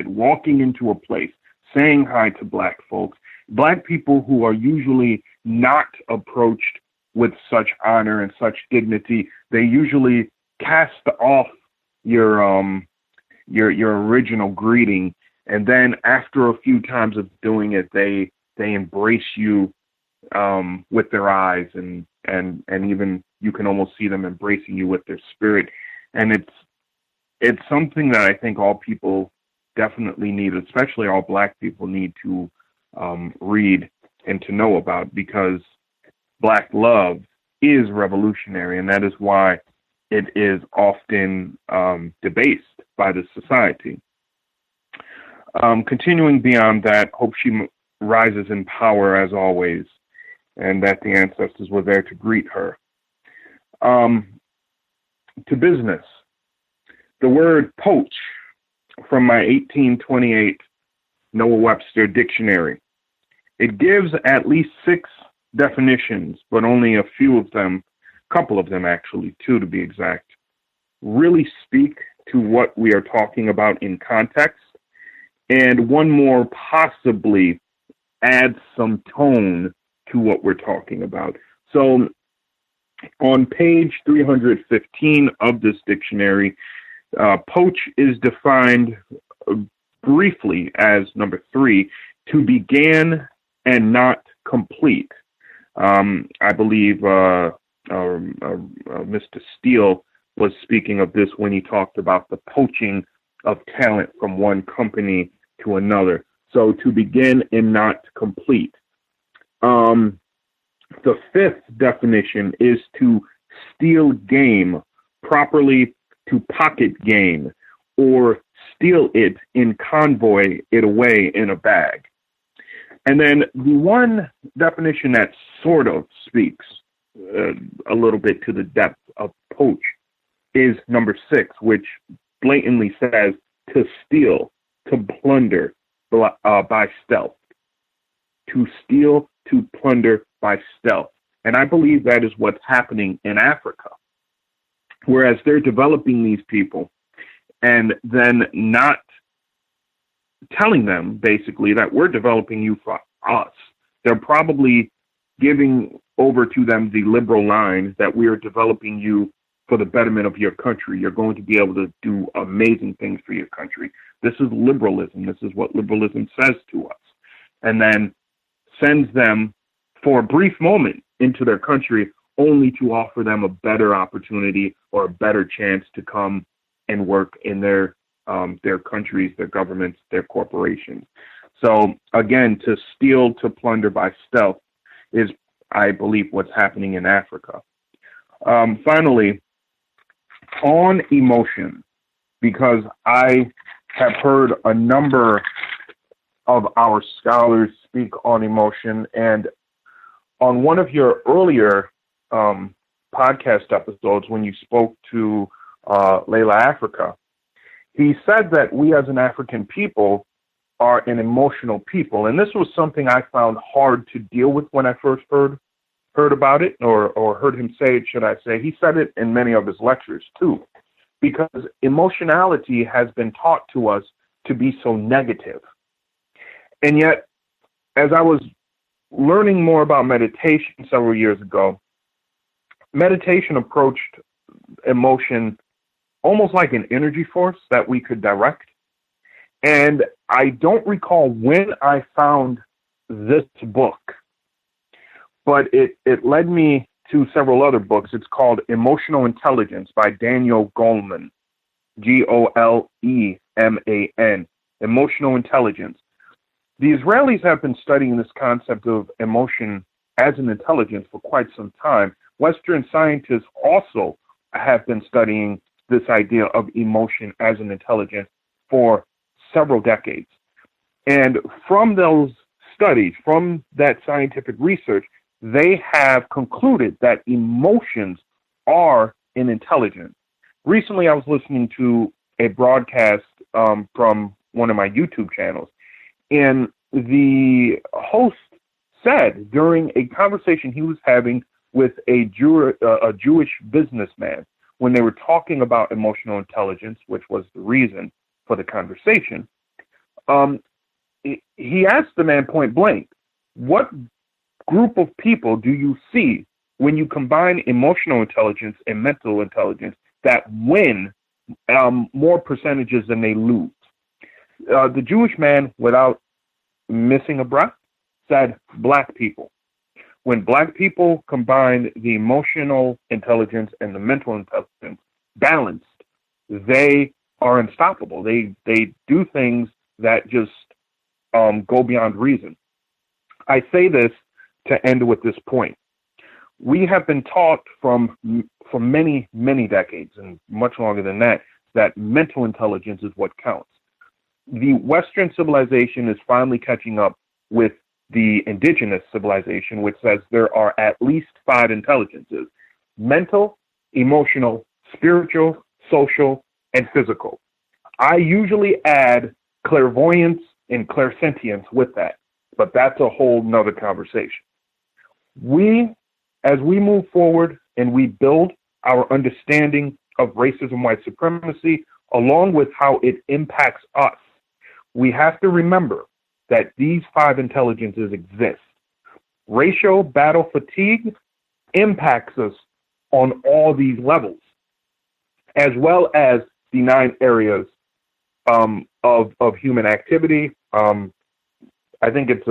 walking into a place, saying hi to Black folks, Black people who are usually not approached with such honor and such dignity. They usually cast off your original greeting, and then after a few times of doing it, they embrace you with their eyes, and even you can almost see them embracing you with their spirit. And it's something that I think all people definitely need, especially all Black people need to read and to know about, because Black love is revolutionary, and that is why it is often debased by the society. Continuing beyond that, hope she rises in power as always, and that the ancestors were there to greet her. To business. The word poach from my 1828 Noah Webster dictionary. It gives at least 6 definitions, but only a couple of them actually, 2 to be exact, really speak to what we are talking about in context, and one more possibly adds some tone to what we're talking about. So on page 315 of this dictionary, poach is defined briefly as number 3, to begin and not complete. I believe Mr. Steele was speaking of this when he talked about the poaching of talent from one company to another. So to begin and not complete. The 5th definition is to steal game, properly to pocket game, or steal it in convoy it away in a bag. And then the one definition that sort of speaks a little bit to the depth of poach is number 6, which blatantly says to steal, to plunder by stealth. To steal, to plunder by stealth. And I believe that is what's happening in Africa. Whereas they're developing these people and then not telling them basically that we're developing you for us. They're probably giving over to them the liberal line that we are developing you for the betterment of your country. You're going to be able to do amazing things for your country. This is liberalism. This is what liberalism says to us. And then sends them for a brief moment into their country, only to offer them a better opportunity or a better chance to come and work in their countries, their governments, their corporations. So again, to steal, to plunder by stealth is, I believe, what's happening in Africa. Finally, on emotion, because I have heard a number of our scholars speak on emotion, and on one of your earlier podcast episodes when you spoke to Layla Africa, he said that we as an African people are an emotional people. And this was something I found hard to deal with when I first heard about it, or heard him say it, should I say. He said it in many of his lectures too, because emotionality has been taught to us to be so negative. And yet, as I was learning more about meditation several years ago, meditation approached emotion almost like an energy force that we could direct. And I don't recall when I found this book, but it led me to several other books. It's called Emotional Intelligence by Daniel Goleman, Goleman, Emotional Intelligence. The Israelis have been studying this concept of emotion as an intelligence for quite some time. Western scientists also have been studying this idea of emotion as an intelligence for several decades. And from those studies, from that scientific research, they have concluded that emotions are an intelligence. Recently, I was listening to a broadcast from one of my YouTube channels, and the host said during a conversation he was having with a Jewish businessman, when they were talking about emotional intelligence, which was the reason for the conversation, he asked the man point blank, what group of people do you see when you combine emotional intelligence and mental intelligence that win more percentages than they lose? The Jewish man, without missing a breath, said black people. When black people combine the emotional intelligence and the mental intelligence balanced, they are unstoppable. They do things that just go beyond reason. I say this to end with this point. We have been taught for many, many decades, and much longer than that mental intelligence is what counts. The Western civilization is finally catching up with the indigenous civilization, which says there are at least 5 intelligences: mental, emotional, spiritual, social, and physical. I usually add clairvoyance and clairsentience with that, but that's a whole nother conversation. As we move forward and we build our understanding of racism, white supremacy, along with how it impacts us, we have to remember that these 5 intelligences exist. Racial battle fatigue impacts us on all these levels, as well as the 9 areas of human activity. I think it's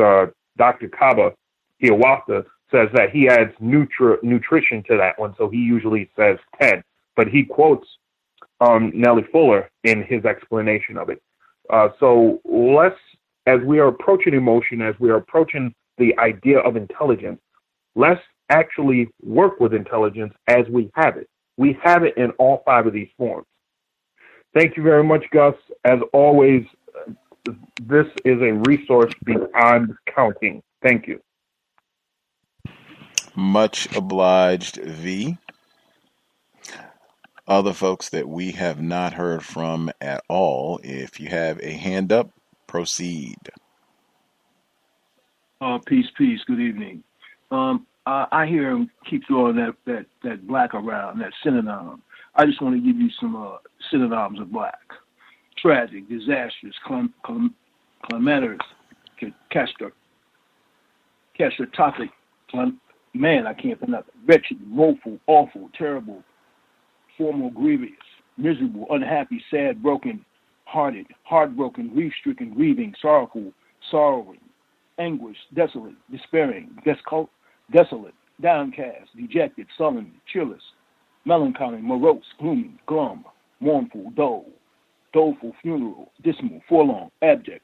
Dr. Kaba Hiawatha says that he adds nutrition to that one, so he usually says 10, but he quotes Nellie Fuller in his explanation of it. So as we are approaching emotion, as we are approaching the idea of intelligence, let's actually work with intelligence as we have it. We have it in all 5 of these forms. Thank you very much, Gus. As always, this is a resource beyond counting. Thank you. Much obliged, V. Other folks that we have not heard from at all, if you have a hand up, proceed. Peace. Good evening. I hear him keep throwing that black around, that synonym. I just want to give you some synonyms of black: tragic, disastrous, calamitous, catastrophic, man, I can't pronounce it. Wretched, woeful, awful, terrible, formal, grievous, miserable, unhappy, sad, broken hearted, heartbroken, grief-stricken, grieving, sorrowful, sorrowing, anguish, desolate, despairing, desolate, downcast, dejected, sullen, cheerless, melancholy, morose, gloomy, glum, mournful, dull, doleful, funeral, dismal, forlorn, abject,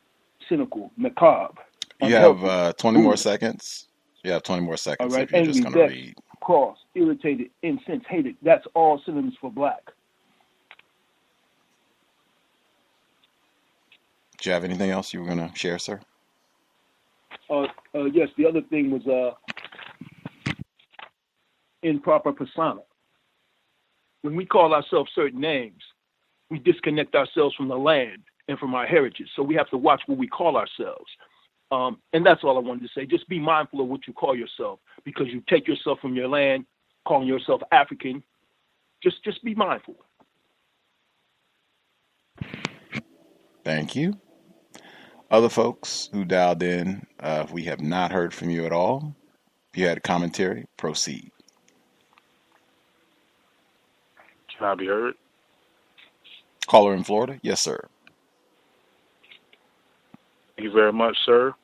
cynical, macabre. You have 20 more seconds. You have 20 more seconds if you're just going to read. Cross, irritated, incensed, hated. That's all synonyms for black. Do you have anything else you were going to share, sir? Yes, the other thing was improper persona. When we call ourselves certain names, we disconnect ourselves from the land and from our heritage. So we have to watch what we call ourselves. And that's all I wanted to say. Just be mindful of what you call yourself, because you take yourself from your land, calling yourself African. Just be mindful. Thank you. Other folks who dialed in, if we have not heard from you at all, if you had a commentary, proceed. Can I be heard? Caller in Florida? Yes, sir. Thank you very much, sir.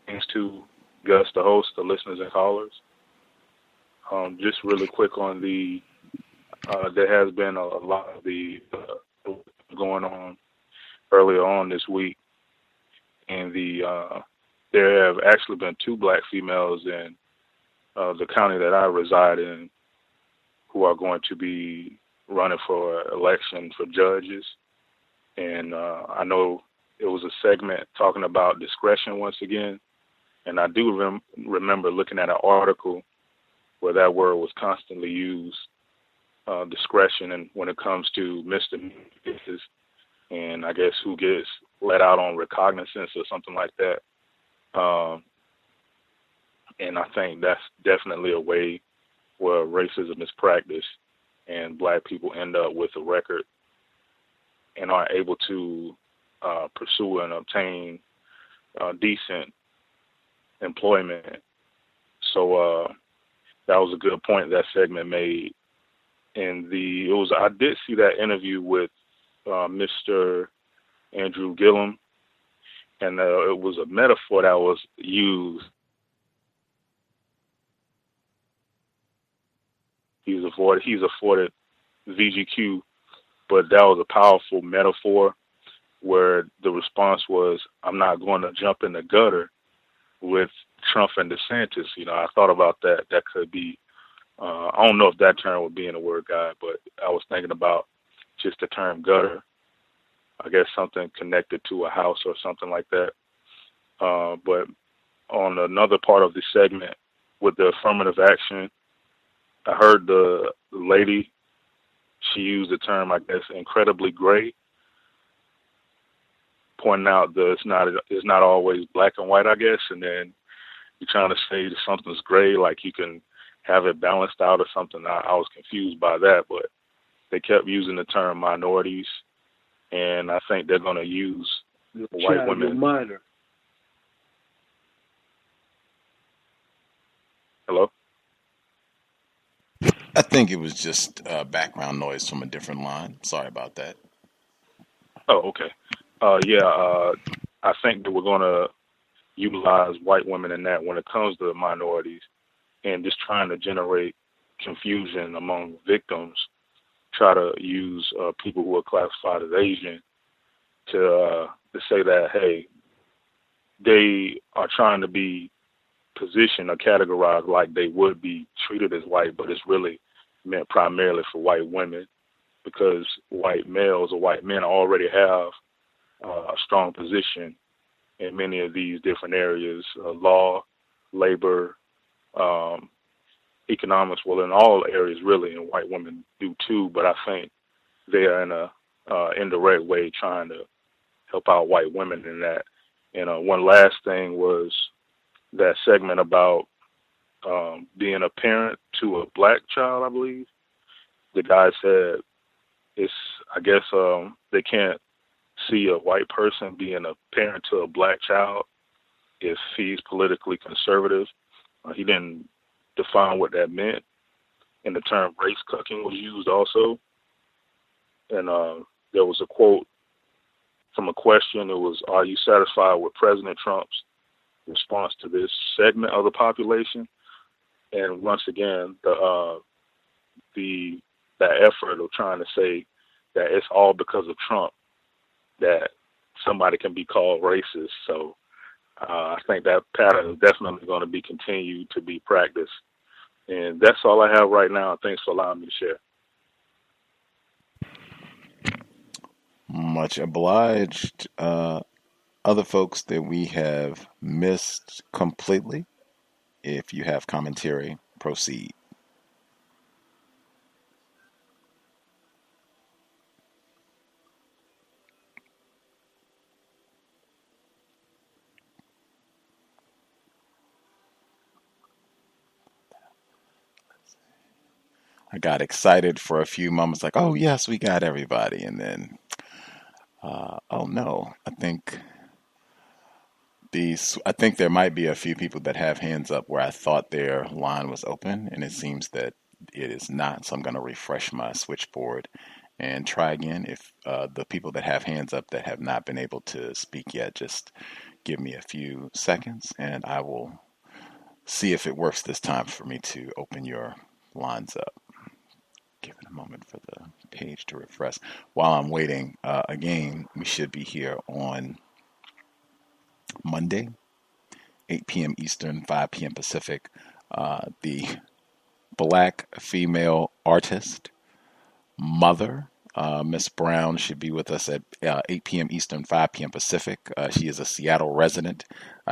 Thanks to Gus, the host, the listeners and callers. Just really quick on the, there has been a lot of the going on earlier on this week, and there have actually been 2 black females in the county that I reside in who are going to be running for election for judges. And I know it was a segment talking about discretion once again, and I do remember looking at an article where that word was constantly used, discretion, and when it comes to misdemeanor cases, and I guess who gets let out on recognizance or something like that. And I think that's definitely a way where racism is practiced and black people end up with a record and are able to pursue and obtain decent employment. So that was a good point that segment made. And I did see that interview with Mr. Andrew Gillum, and it was a metaphor that was used. He's afforded VGQ, but that was a powerful metaphor where the response was, I'm not going to jump in the gutter with Trump and DeSantis. I thought about that. That could be, I don't know if that term would be in the word guide, but I was thinking about just the term gutter. I guess something connected to a house or something like that. But on another part of the segment with the affirmative action, I heard the lady, she used the term, I guess, incredibly gray, pointing out that it's not always black and white, I guess, and then you're trying to say that something's gray, like you can have it balanced out or something. I was confused by that, but they kept using the term minorities, and I think they're going to use white women. Minor. Hello? I think it was just background noise from a different line. Sorry about that. Oh, okay. I think that we're going to utilize white women in that when it comes to minorities, and just trying to generate confusion among victims, try to use people who are classified as Asian to say that, hey, they are trying to be positioned or categorized like they would be treated as white, but it's really meant primarily for white women, because white males or white men already have a strong position in many of these different areas, law, labor, economics, well, in all areas really, and white women do too, but I think they are in a indirect way trying to help out white women in that. And one last thing was that segment about being a parent to a black child, I believe. The guy said they can't see a white person being a parent to a black child if he's politically conservative. He didn't define what that meant. And the term race cooking was used also. And there was a quote from a question. It was, are you satisfied with President Trump's response to this segment of the population? And once again, that effort of trying to say that it's all because of Trump that somebody can be called racist. So I think that pattern is definitely going to be continued to be practiced. And that's all I have right now. Thanks for allowing me to share. Much obliged. Other folks that we have missed completely, if you have commentary, proceed. I got excited for a few moments, like, oh, yes, we got everybody. And then, oh, no, I think there might be a few people that have hands up where I thought their line was open, and it seems that it is not. So I'm going to refresh my switchboard and try again. If the people that have hands up that have not been able to speak yet, just give me a few seconds, and I will see if it works this time for me to open your lines up. Give it a moment for the page to refresh. While I'm waiting, again, we should be here on Monday, 8 p.m. Eastern, 5 p.m. Pacific. The Black female artist, Mother, Miss Brown, should be with us at 8 p.m. Eastern, 5 p.m. Pacific. She is a Seattle resident.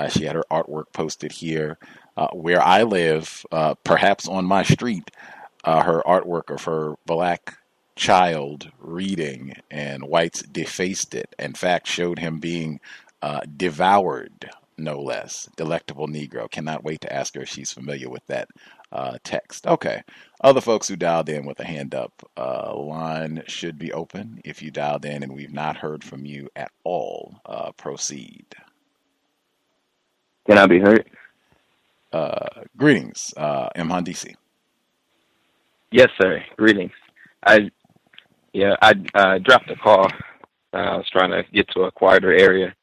She had her artwork posted here where I live, perhaps on my street. Her artwork of her black child reading, and whites defaced it. In fact, showed him being devoured, no less. Delectable Negro. Cannot wait to ask her if she's familiar with that text. Okay. Other folks who dialed in with a hand up, line should be open. If you dialed in and we've not heard from you at all, proceed. Can I be heard? Greetings, M. Yes, sir. Greetings. I dropped a call. I was trying to get to a quieter area,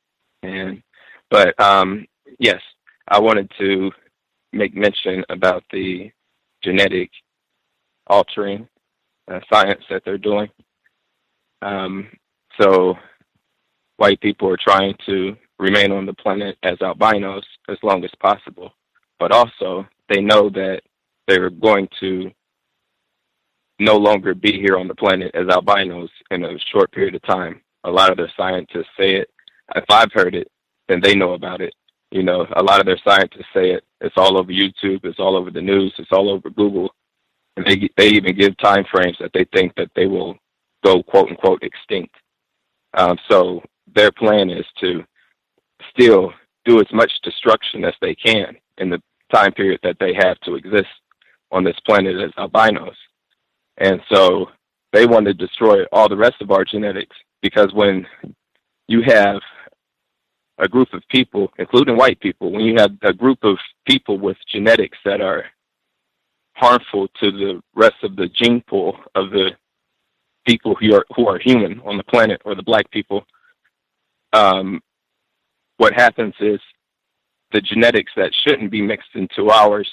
but yes, I wanted to make mention about the genetic altering science that they're doing. So white people are trying to remain on the planet as albinos as long as possible, but also they know that they're going to no longer be here on the planet as albinos in a short period of time. A lot of their scientists say it. If I've heard it, then they know about it. You know, a lot of their scientists say it. It's all over YouTube. It's all over the news. It's all over Google. And they even give time frames that they think that they will go, quote unquote, extinct. So their plan is to still do as much destruction as they can in the time period that they have to exist on this planet as albinos. And so they want to destroy all the rest of our genetics, because when you have a group of people, including white people, when you have a group of people with genetics that are harmful to the rest of the gene pool of the people who are human on the planet, or the black people, what happens is the genetics that shouldn't be mixed into our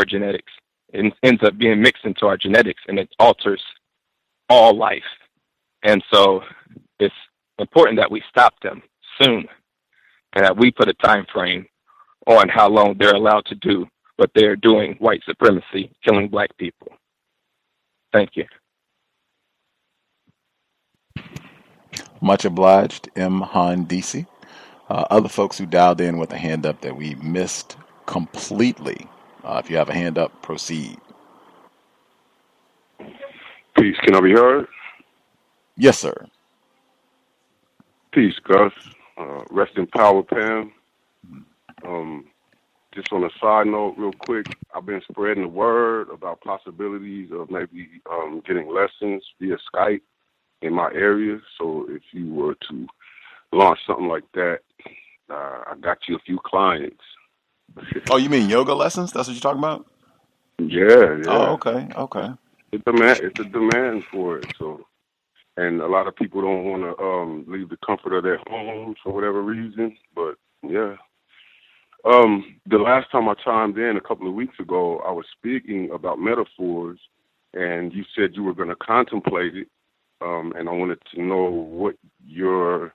genetics, it ends up being mixed into our genetics, and it alters all life. And so it's important that we stop them soon, and that we put a time frame on how long they're allowed to do what they're doing, white supremacy, killing black people. Thank you. Much obliged, M. Han DC. Other folks who dialed in with a hand up that we missed completely. If you have a hand up, proceed. Peace. Can I be heard? Yes, sir. Peace, Gus. Rest in power, Pam. Just on a side note, real quick, I've been spreading the word about possibilities of maybe getting lessons via Skype in my area. So if you were to launch something like that, I got you a few clients. Oh, you mean yoga lessons? That's what you're talking about? Yeah. Oh, okay. It's a demand for it. So, and a lot of people don't want to leave the comfort of their homes for whatever reason. But yeah, The last time I chimed in a couple of weeks ago, I was speaking about metaphors, and you said you were going to contemplate it, and I wanted to know what your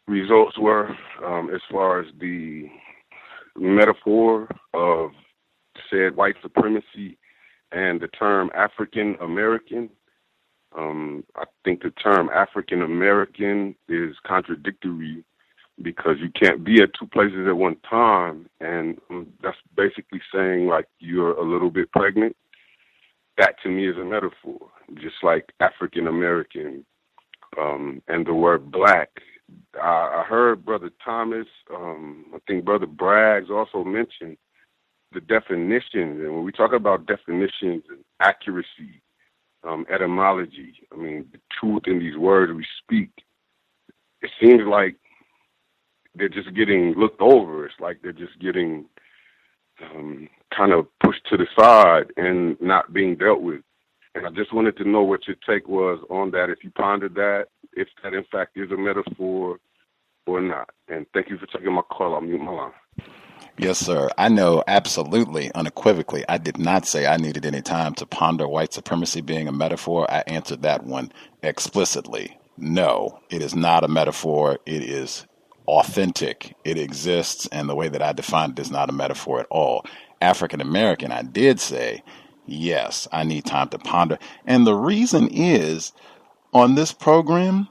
results were as far as the metaphor of said white supremacy and the term African American. I think the term African American is contradictory because you can't be at two places at one time, and that's basically saying like you're a little bit pregnant. That to me is a metaphor, just like African American and the word black. I heard Brother Thomas, I think Brother Braggs also mentioned the definitions, and when we talk about definitions and accuracy, etymology, I mean, the truth in these words we speak, it seems like they're just getting looked over. It's like they're just getting kind of pushed to the side and not being dealt with. And I just wanted to know what your take was on that, if you pondered that, if that in fact is a metaphor or not. And thank you for taking my call. I'll mute my line. Yes, sir. I know absolutely, unequivocally, I did not say I needed any time to ponder white supremacy being a metaphor. I answered that one explicitly. No, it is not a metaphor. It is authentic. It exists, and the way that I defined it is not a metaphor at all. African American, I did say, yes, I need time to ponder. And the reason is, on this program,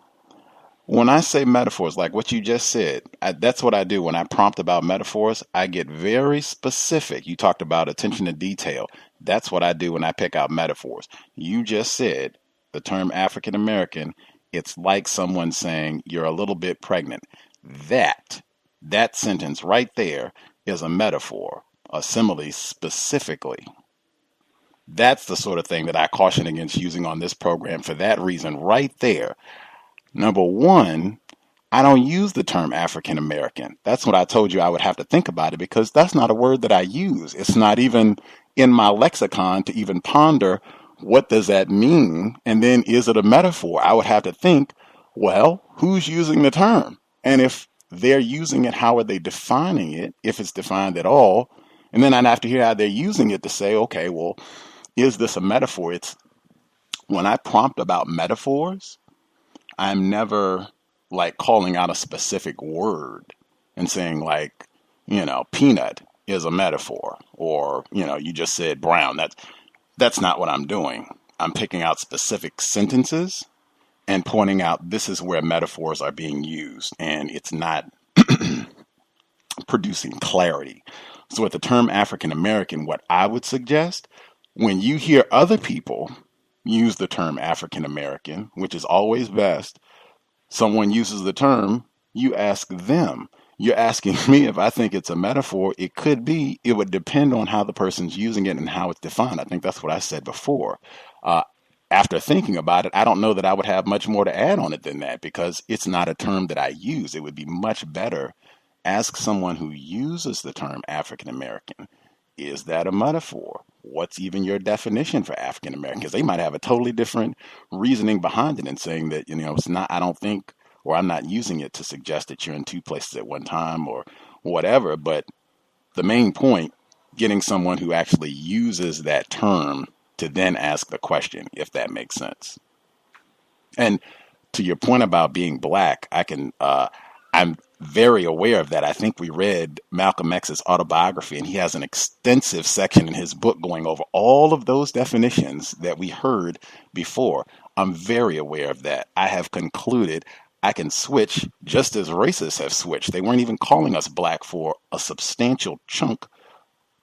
when I say metaphors, like what you just said, that's what I do. When I prompt about metaphors, I get very specific. You talked about attention to detail. That's what I do when I pick out metaphors. You just said the term African American, it's like someone saying you're a little bit pregnant. That sentence right there is a metaphor, a simile specifically. That's the sort of thing that I caution against using on this program for that reason right there. Number one, I don't use the term African American. That's what I told you I would have to think about it, because that's not a word that I use. It's not even in my lexicon to even ponder what does that mean, and then is it a metaphor? I would have to think, well, who's using the term? And if they're using it, how are they defining it, if it's defined at all? And then I'd have to hear how they're using it to say, okay, well, is this a metaphor? It's when I prompt about metaphors, I'm never like calling out a specific word and saying like, peanut is a metaphor, or, you just said brown. That's not what I'm doing. I'm picking out specific sentences and pointing out this is where metaphors are being used, and it's not producing clarity. So with the term African American, what I would suggest, when you hear other people use the term African American, which is always best, someone uses the term, you ask them. You're asking me if I think it's a metaphor. It could be. It would depend on how the person's using it and how it's defined. I think that's what I said before. After thinking about it, I don't know that I would have much more to add on it than that, because it's not a term that I use. It would be much better. Ask someone who uses the term African American, is that a metaphor? What's even your definition for African American? Because they might have a totally different reasoning behind it and saying that, it's not, I don't think, or I'm not using it to suggest that you're in two places at one time or whatever. But the main point, getting someone who actually uses that term to then ask the question, if that makes sense. And to your point about being black, I'm very aware of that. I think we read Malcolm X's autobiography, and he has an extensive section in his book going over all of those definitions that we heard before. I'm very aware of that. I have concluded I can switch just as racists have switched. They weren't even calling us black for a substantial chunk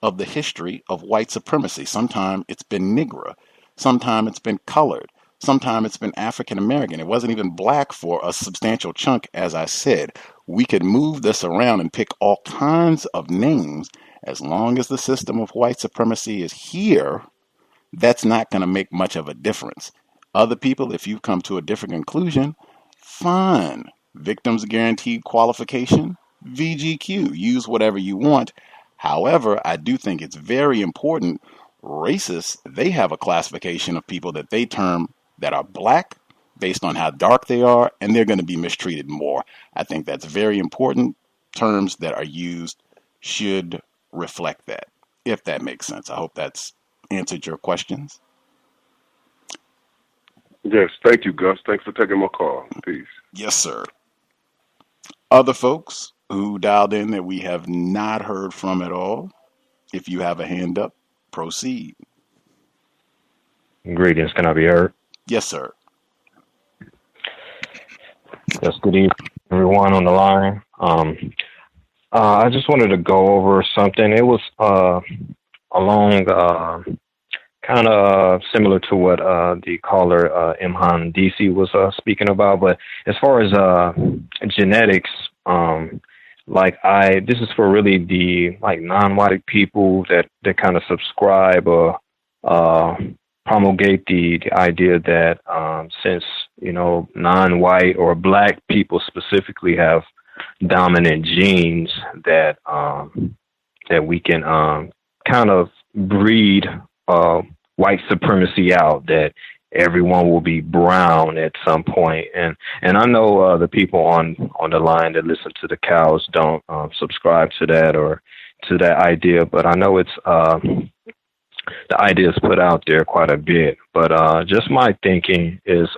of the history of white supremacy. Sometimes it's been Negro. Sometimes it's been colored. Sometimes it's been African American. It wasn't even black for a substantial chunk, as I said. We could move this around and pick all kinds of names. As long as the system of white supremacy is here, that's not going to make much of a difference. Other people, if you come to a different conclusion, fine. Victims Guaranteed Qualification, VGQ. Use whatever you want. However, I do think it's very important. Racists, they have a classification of people that they term that are black based on how dark they are, and they're going to be mistreated more. I think that's very important. Terms that are used should reflect that, if that makes sense. I hope that's answered your questions. Yes, thank you, Gus. Thanks for taking my call. Peace. Yes, sir. Other folks who dialed in that we have not heard from at all, if you have a hand up, proceed. Greetings, can I be heard? Yes, sir. Yes, good evening, everyone on the line. I just wanted to go over something. It was along kind of similar to what the caller Imhan DC was speaking about, but as far as genetics, this is for really the non-white people that kind of subscribe or promulgate the idea that since non-white or black people specifically have dominant genes, that we can kind of breed white supremacy out, that everyone will be brown at some point. And I know the people on the line that listen to the cows don't subscribe to that or to that idea, but I know it's the idea is put out there quite a bit. But just my thinking is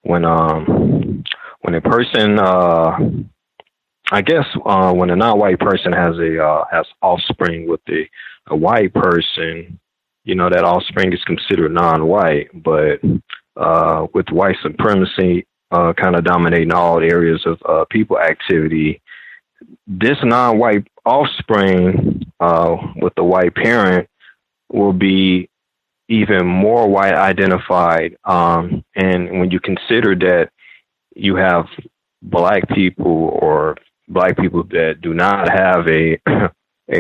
when a person, I guess when a non-white person has offspring with a white person, that offspring is considered non-white. But with white supremacy kind of dominating all areas of people activity, this non-white offspring with the white parent will be even more white identified. And when you consider that you have black people or black people that do not have a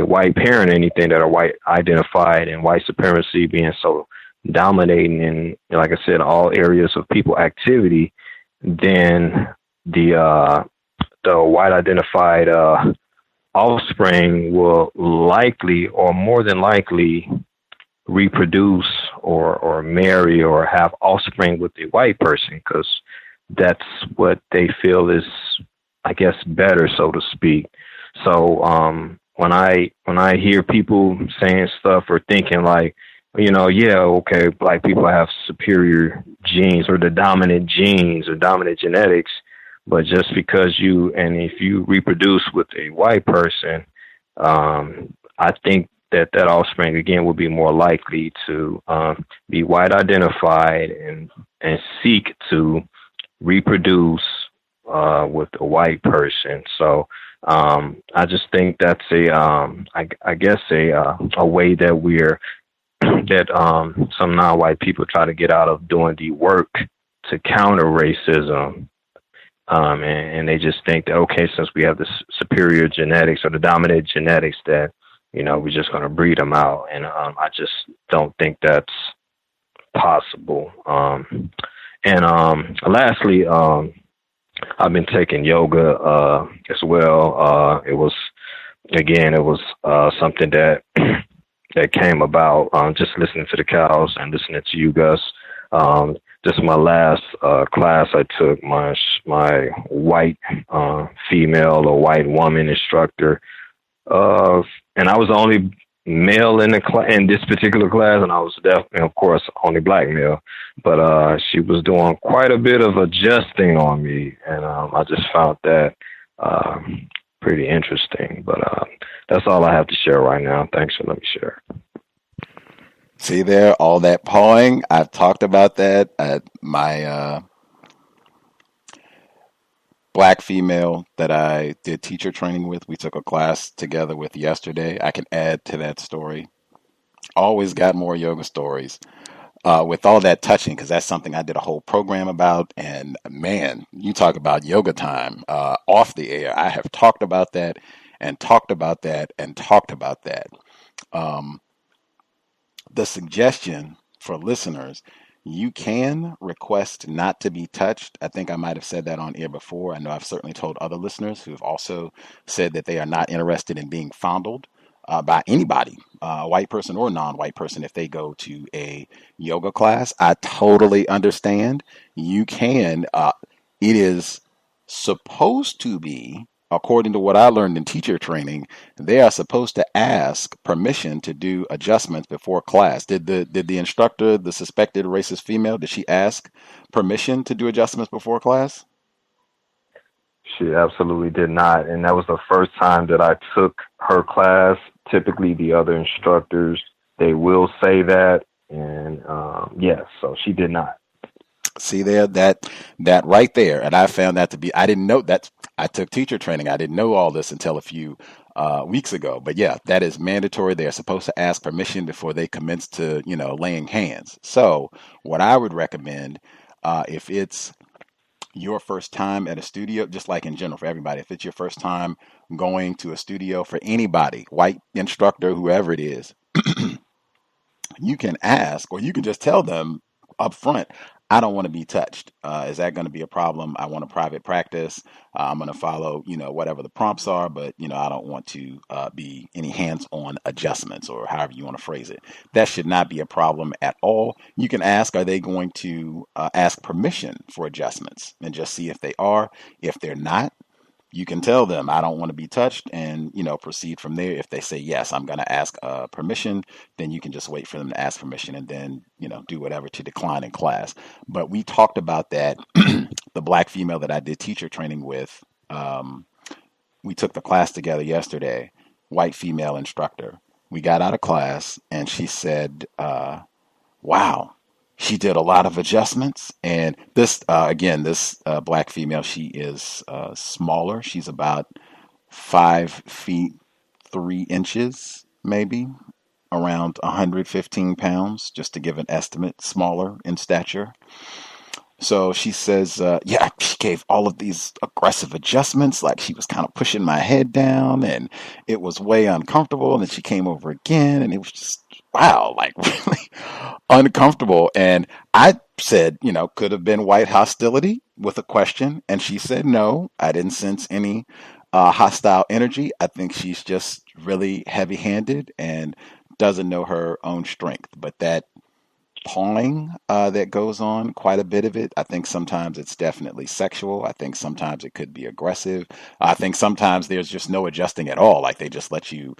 white parent or anything that are white identified, and white supremacy being so dominating in, like I said, all areas of people activity, then the white identified offspring will likely or more than likely reproduce or marry or have offspring with a white person, because that's what they feel is, I guess, better, so to speak. So when I hear people saying stuff or thinking like, okay, black people have superior genes or the dominant genes or dominant genetics, but just because if you reproduce with a white person, I think that offspring again will be more likely to be white identified and seek to reproduce with a white person. So I just think that's I guess a way that some non-white people try to get out of doing the work to counter racism. And they just think that, okay, since we have the superior genetics or the dominant genetics, that, we're just going to breed them out. And I just don't think that's possible. And lastly, I've been taking yoga as well. It was something that came about just listening to the cows and listening to you, Gus. This is my last class I took. My white female or white woman instructor, and I was the only male in this particular class, and I was definitely, of course, only black male. But she was doing quite a bit of adjusting on me, and I just found that pretty interesting. But that's all I have to share right now. Thanks for letting me share. See there, all that pawing. I've talked about that at my black female that I did teacher training with. We took a class together with yesterday. I can add to that story. Always got more yoga stories. With all that touching, because that's something I did a whole program about. And man, you talk about yoga time off the air. I have talked about that and talked about that and talked about that. The suggestion for listeners, you can request not to be touched. I think I might have said that on air before. I know I've certainly told other listeners who have also said that they are not interested in being fondled by anybody, white person or non-white person, if they go to a yoga class. I totally understand. You can. It is supposed to be according to what I learned in teacher training, they are supposed to ask permission to do adjustments before class. Did the instructor, the suspected racist female, did she ask permission to do adjustments before class? She absolutely did not. And that was the first time that I took her class. Typically, the other instructors, they will say that. And yes, so she did not. See there, that right there. And I found that to be, I didn't know that. I took teacher training. I didn't know all this until a few weeks ago. But yeah, that is mandatory. They're supposed to ask permission before they commence to, laying hands. So what I would recommend, if it's your first time at a studio, just like in general for everybody, if it's your first time going to a studio for anybody, white instructor, whoever it is, you can ask, or you can just tell them up front, I don't want to be touched. Is that going to be a problem? I want a private practice. I'm going to follow, whatever the prompts are, but, I don't want to be any hands-on adjustments, or however you want to phrase it. That should not be a problem at all. You can ask, are they going to ask permission for adjustments, and just see if they are. If they're not, you can tell them, I don't want to be touched, and, proceed from there. If they say, yes, I'm going to ask permission, then you can just wait for them to ask permission, and then, do whatever to decline in class. But we talked about that, the black female that I did teacher training with, we took the class together yesterday, white female instructor. We got out of class, and she said, wow, she did a lot of adjustments. And this, again, this black female, she is smaller. She's about 5 feet 3 inches, maybe around 115 pounds, just to give an estimate, smaller in stature. So she says, yeah, she gave all of these aggressive adjustments, like she was kind of pushing my head down, and it was way uncomfortable. And then she came over again, and it was just, wow, like really uncomfortable. And I said, could have been white hostility with a question. And she said, no, I didn't sense any hostile energy. I think she's just really heavy-handed and doesn't know her own strength. But that pawing that goes on, quite a bit of it, I think sometimes it's definitely sexual. I think sometimes it could be aggressive. I think sometimes there's just no adjusting at all. Like they just let you,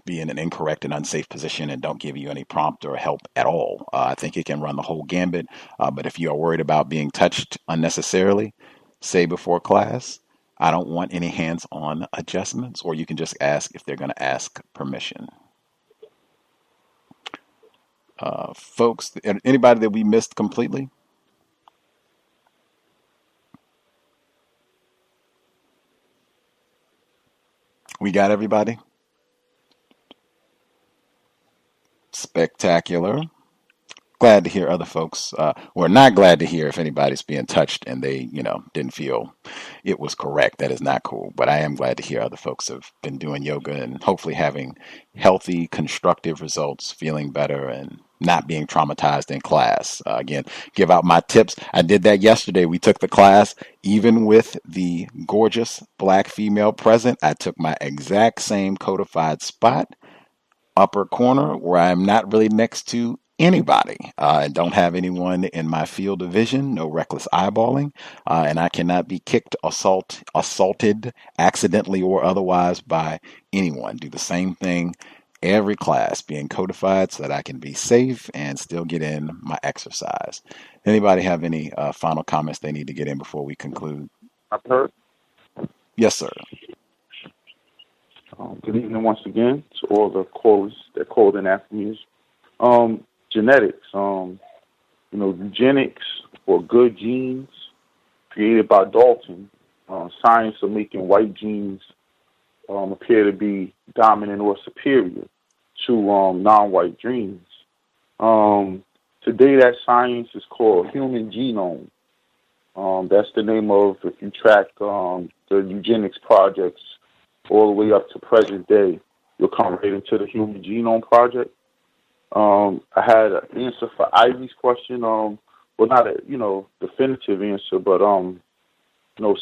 be in an incorrect and unsafe position and don't give you any prompt or help at all. I think it can run the whole gambit. But if you are worried about being touched unnecessarily, say before class, I don't want any hands-on adjustments, or you can just ask if they're going to ask permission. Folks, anybody that we missed completely? We got everybody? Spectacular. Glad to hear other folks. We're not glad to hear if anybody's being touched and they, didn't feel it was correct. That is not cool. But I am glad to hear other folks have been doing yoga and hopefully having healthy, constructive results, feeling better, and not being traumatized in class. Again, give out my tips. I did that yesterday. We took the class, even with the gorgeous black female present. I took my exact same codified spot, upper corner, where I'm not really next to anybody. I don't have anyone in my field of vision, no reckless eyeballing, and I cannot be kicked, assaulted, accidentally or otherwise by anyone. Do the same thing every class, being codified so that I can be safe and still get in my exercise. Anybody have any final comments they need to get in before we conclude? I've heard. Yes, sir. Good evening once again to all the callers that called in after me. Genetics, eugenics for good genes created by Dalton. Science of making white genes appear to be dominant or superior to non-white genes. Today that science is called human genome. That's the name of, if you track the eugenics projects all the way up to present day, you'll come right into the Human Genome Project. I had an answer for Ivy's question. Well, not a definitive answer, but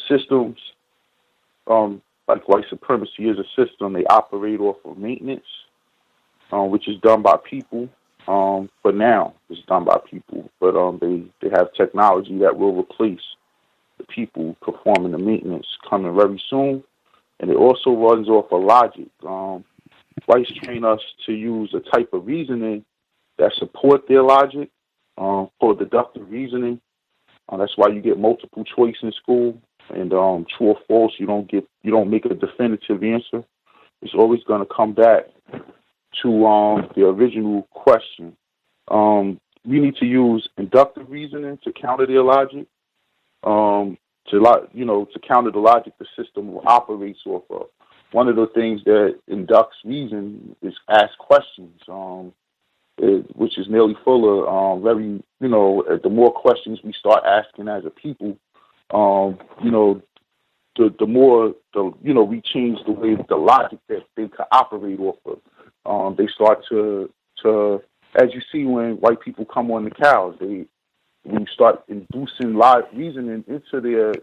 systems like white supremacy is a system. They operate off of maintenance, which is done by people. For now, it's done by people, but they have technology that will replace the people performing the maintenance coming very soon. and it also runs off of logic. Whites train us to use a type of reasoning that support their logic, for deductive reasoning. That's why you get multiple choice in school, and true or false, you don't make a definitive answer. It's always going to come back to the original question. We need to use inductive reasoning to counter their logic, to counter the logic the system operates off of. One of the things that inducts reason is ask questions, which is nearly full of the more questions we start asking as a people, the more we change the way the logic that they can operate off of. They start to as you see when white people come on the cows, when you start inducing live reasoning into their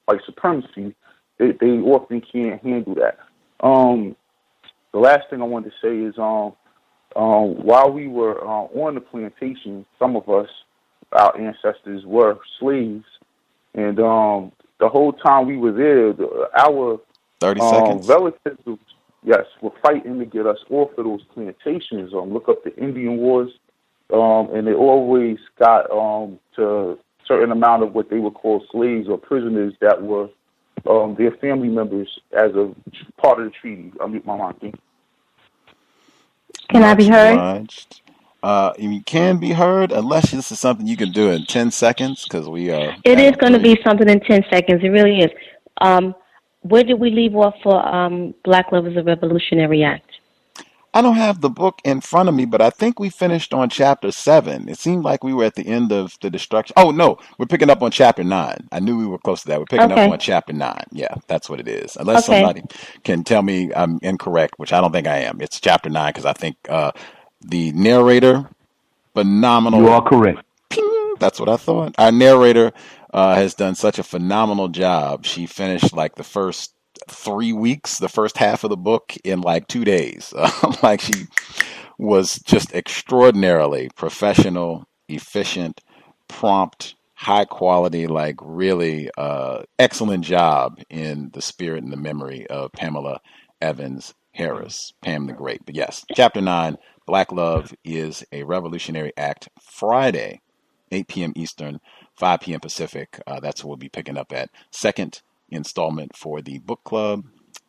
white supremacy, they often can't handle that. The last thing I wanted to say is while we were on the plantation, some of us, our ancestors, were slaves, and the whole time we were there, our 30 seconds. Relatives, yes, were fighting to get us off of those plantations. Look up the Indian Wars, and they always got to a certain amount of what they would call slaves or prisoners that were their family members as a part of the treaty. I'll mute my mic. Can I be heard? You can be heard unless this is something you can do in 10 seconds because we are. It is going to be something in 10 seconds. It really is. Where did we leave off for Black Love is a Revolutionary Act? I don't have the book in front of me, but I think we finished on chapter 7. It seemed like we were at the end of the destruction. Oh, no, we're picking up on chapter 9. I knew we were close to that. We're picking up on chapter 9. Yeah, that's what it is. Unless somebody can tell me I'm incorrect, which I don't think I am. It's chapter 9 because I think the narrator, phenomenal. You are correct. Ping, that's what I thought. Our narrator has done such a phenomenal job. She finished like the first 3 weeks, the first half of the book in like 2 days. Like she was just extraordinarily professional, efficient, prompt, high quality, like really excellent job in the spirit and the memory of Pamela Evans Harris, Pam the Great. But yes, chapter 9, Black Love is a Revolutionary Act, Friday, 8 p.m. Eastern, 5 p.m. Pacific. That's what we'll be picking up at. Second installment for the book club.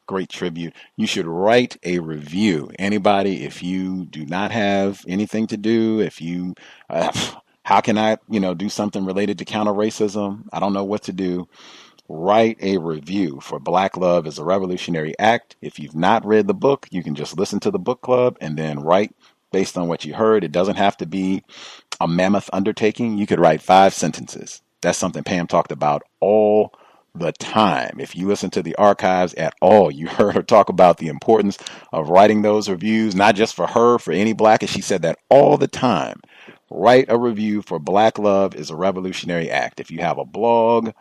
Great tribute. You should write a review. Anybody, if you do not have anything to do, if you, how can I, do something related to counter racism? I don't know what to do. Write a review for Black Love is a Revolutionary Act. If you've not read the book, you can just listen to the book club and then write based on what you heard. It doesn't have to be a mammoth undertaking. You could write 5 sentences. That's something Pam talked about all the time. If you listen to the archives at all, you heard her talk about the importance of writing those reviews, not just for her, for any Black, and she said that all the time. Write a review for Black Love is a Revolutionary Act. If you have a blog,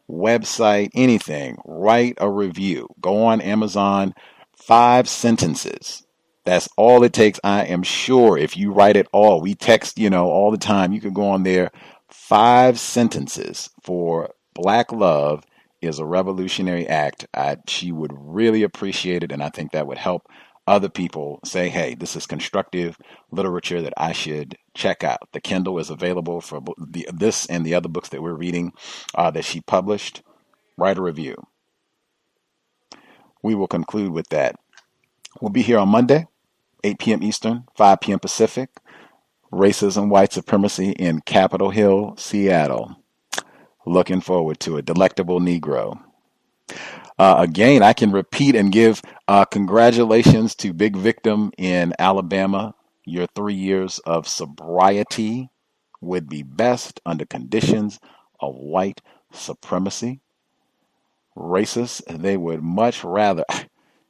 website, anything, write a review. Go on Amazon, 5 sentences. That's all it takes. I am sure if you write it all, we text, all the time. You can go on there, 5 sentences for Black Love is a Revolutionary Act. She would really appreciate it, and I think that would help other people say, hey, this is constructive literature that I should check out. The Kindle is available for this and the other books that we're reading that she published. Write a review. We will conclude with that. We'll be here on Monday, 8 p.m. Eastern, 5 p.m. Pacific. Racism, White Supremacy in Capitol Hill, Seattle. Looking forward to it. Delectable Negro. Again, I can repeat and give congratulations to Big Victim in Alabama. Your 3 years of sobriety would be best under conditions of white supremacy. Racists, they would much rather...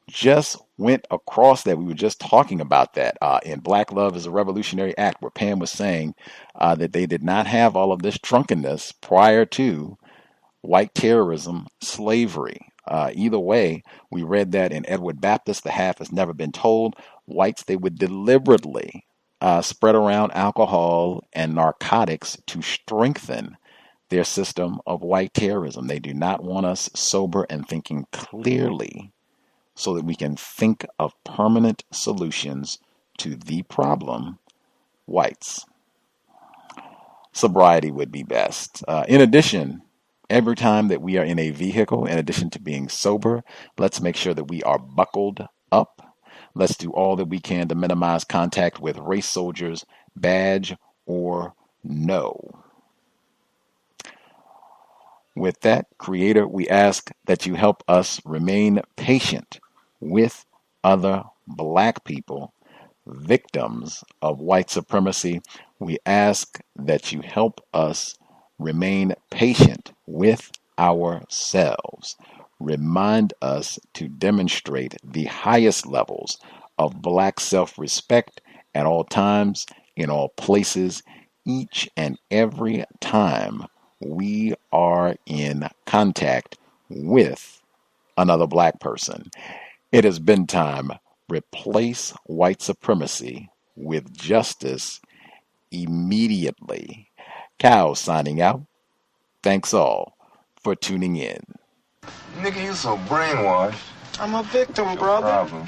Just went across that. We were just talking about that in Black Love is a Revolutionary Act, where Pam was saying that they did not have all of this drunkenness prior to white terrorism, slavery. Either way, we read that in Edward Baptist, The Half Has Never Been Told. Whites, they would deliberately spread around alcohol and narcotics to strengthen their system of white terrorism. They do not want us sober and thinking clearly so that we can think of permanent solutions to the problem, whites. Sobriety would be best. In addition, every time that we are in a vehicle, in addition to being sober, let's make sure that we are buckled up. Let's do all that we can to minimize contact with race soldiers, badge or no. With that, Creator, we ask that you help us remain patient with other Black people, victims of white supremacy. We ask that you help us remain patient with ourselves. Remind us to demonstrate the highest levels of Black self-respect at all times, in all places, each and every time we are in contact with another Black person. It has been time. Replace white supremacy with justice immediately. Cow signing out. Thanks all for tuning in. Nigga, you so brainwashed. I'm a victim, brother. Problem.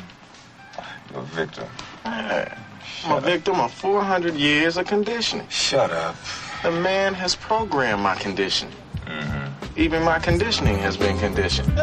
You're a victim. I'm a victim of 400 years of conditioning. Shut up. The man has programmed my conditioning. Even my conditioning has been conditioned.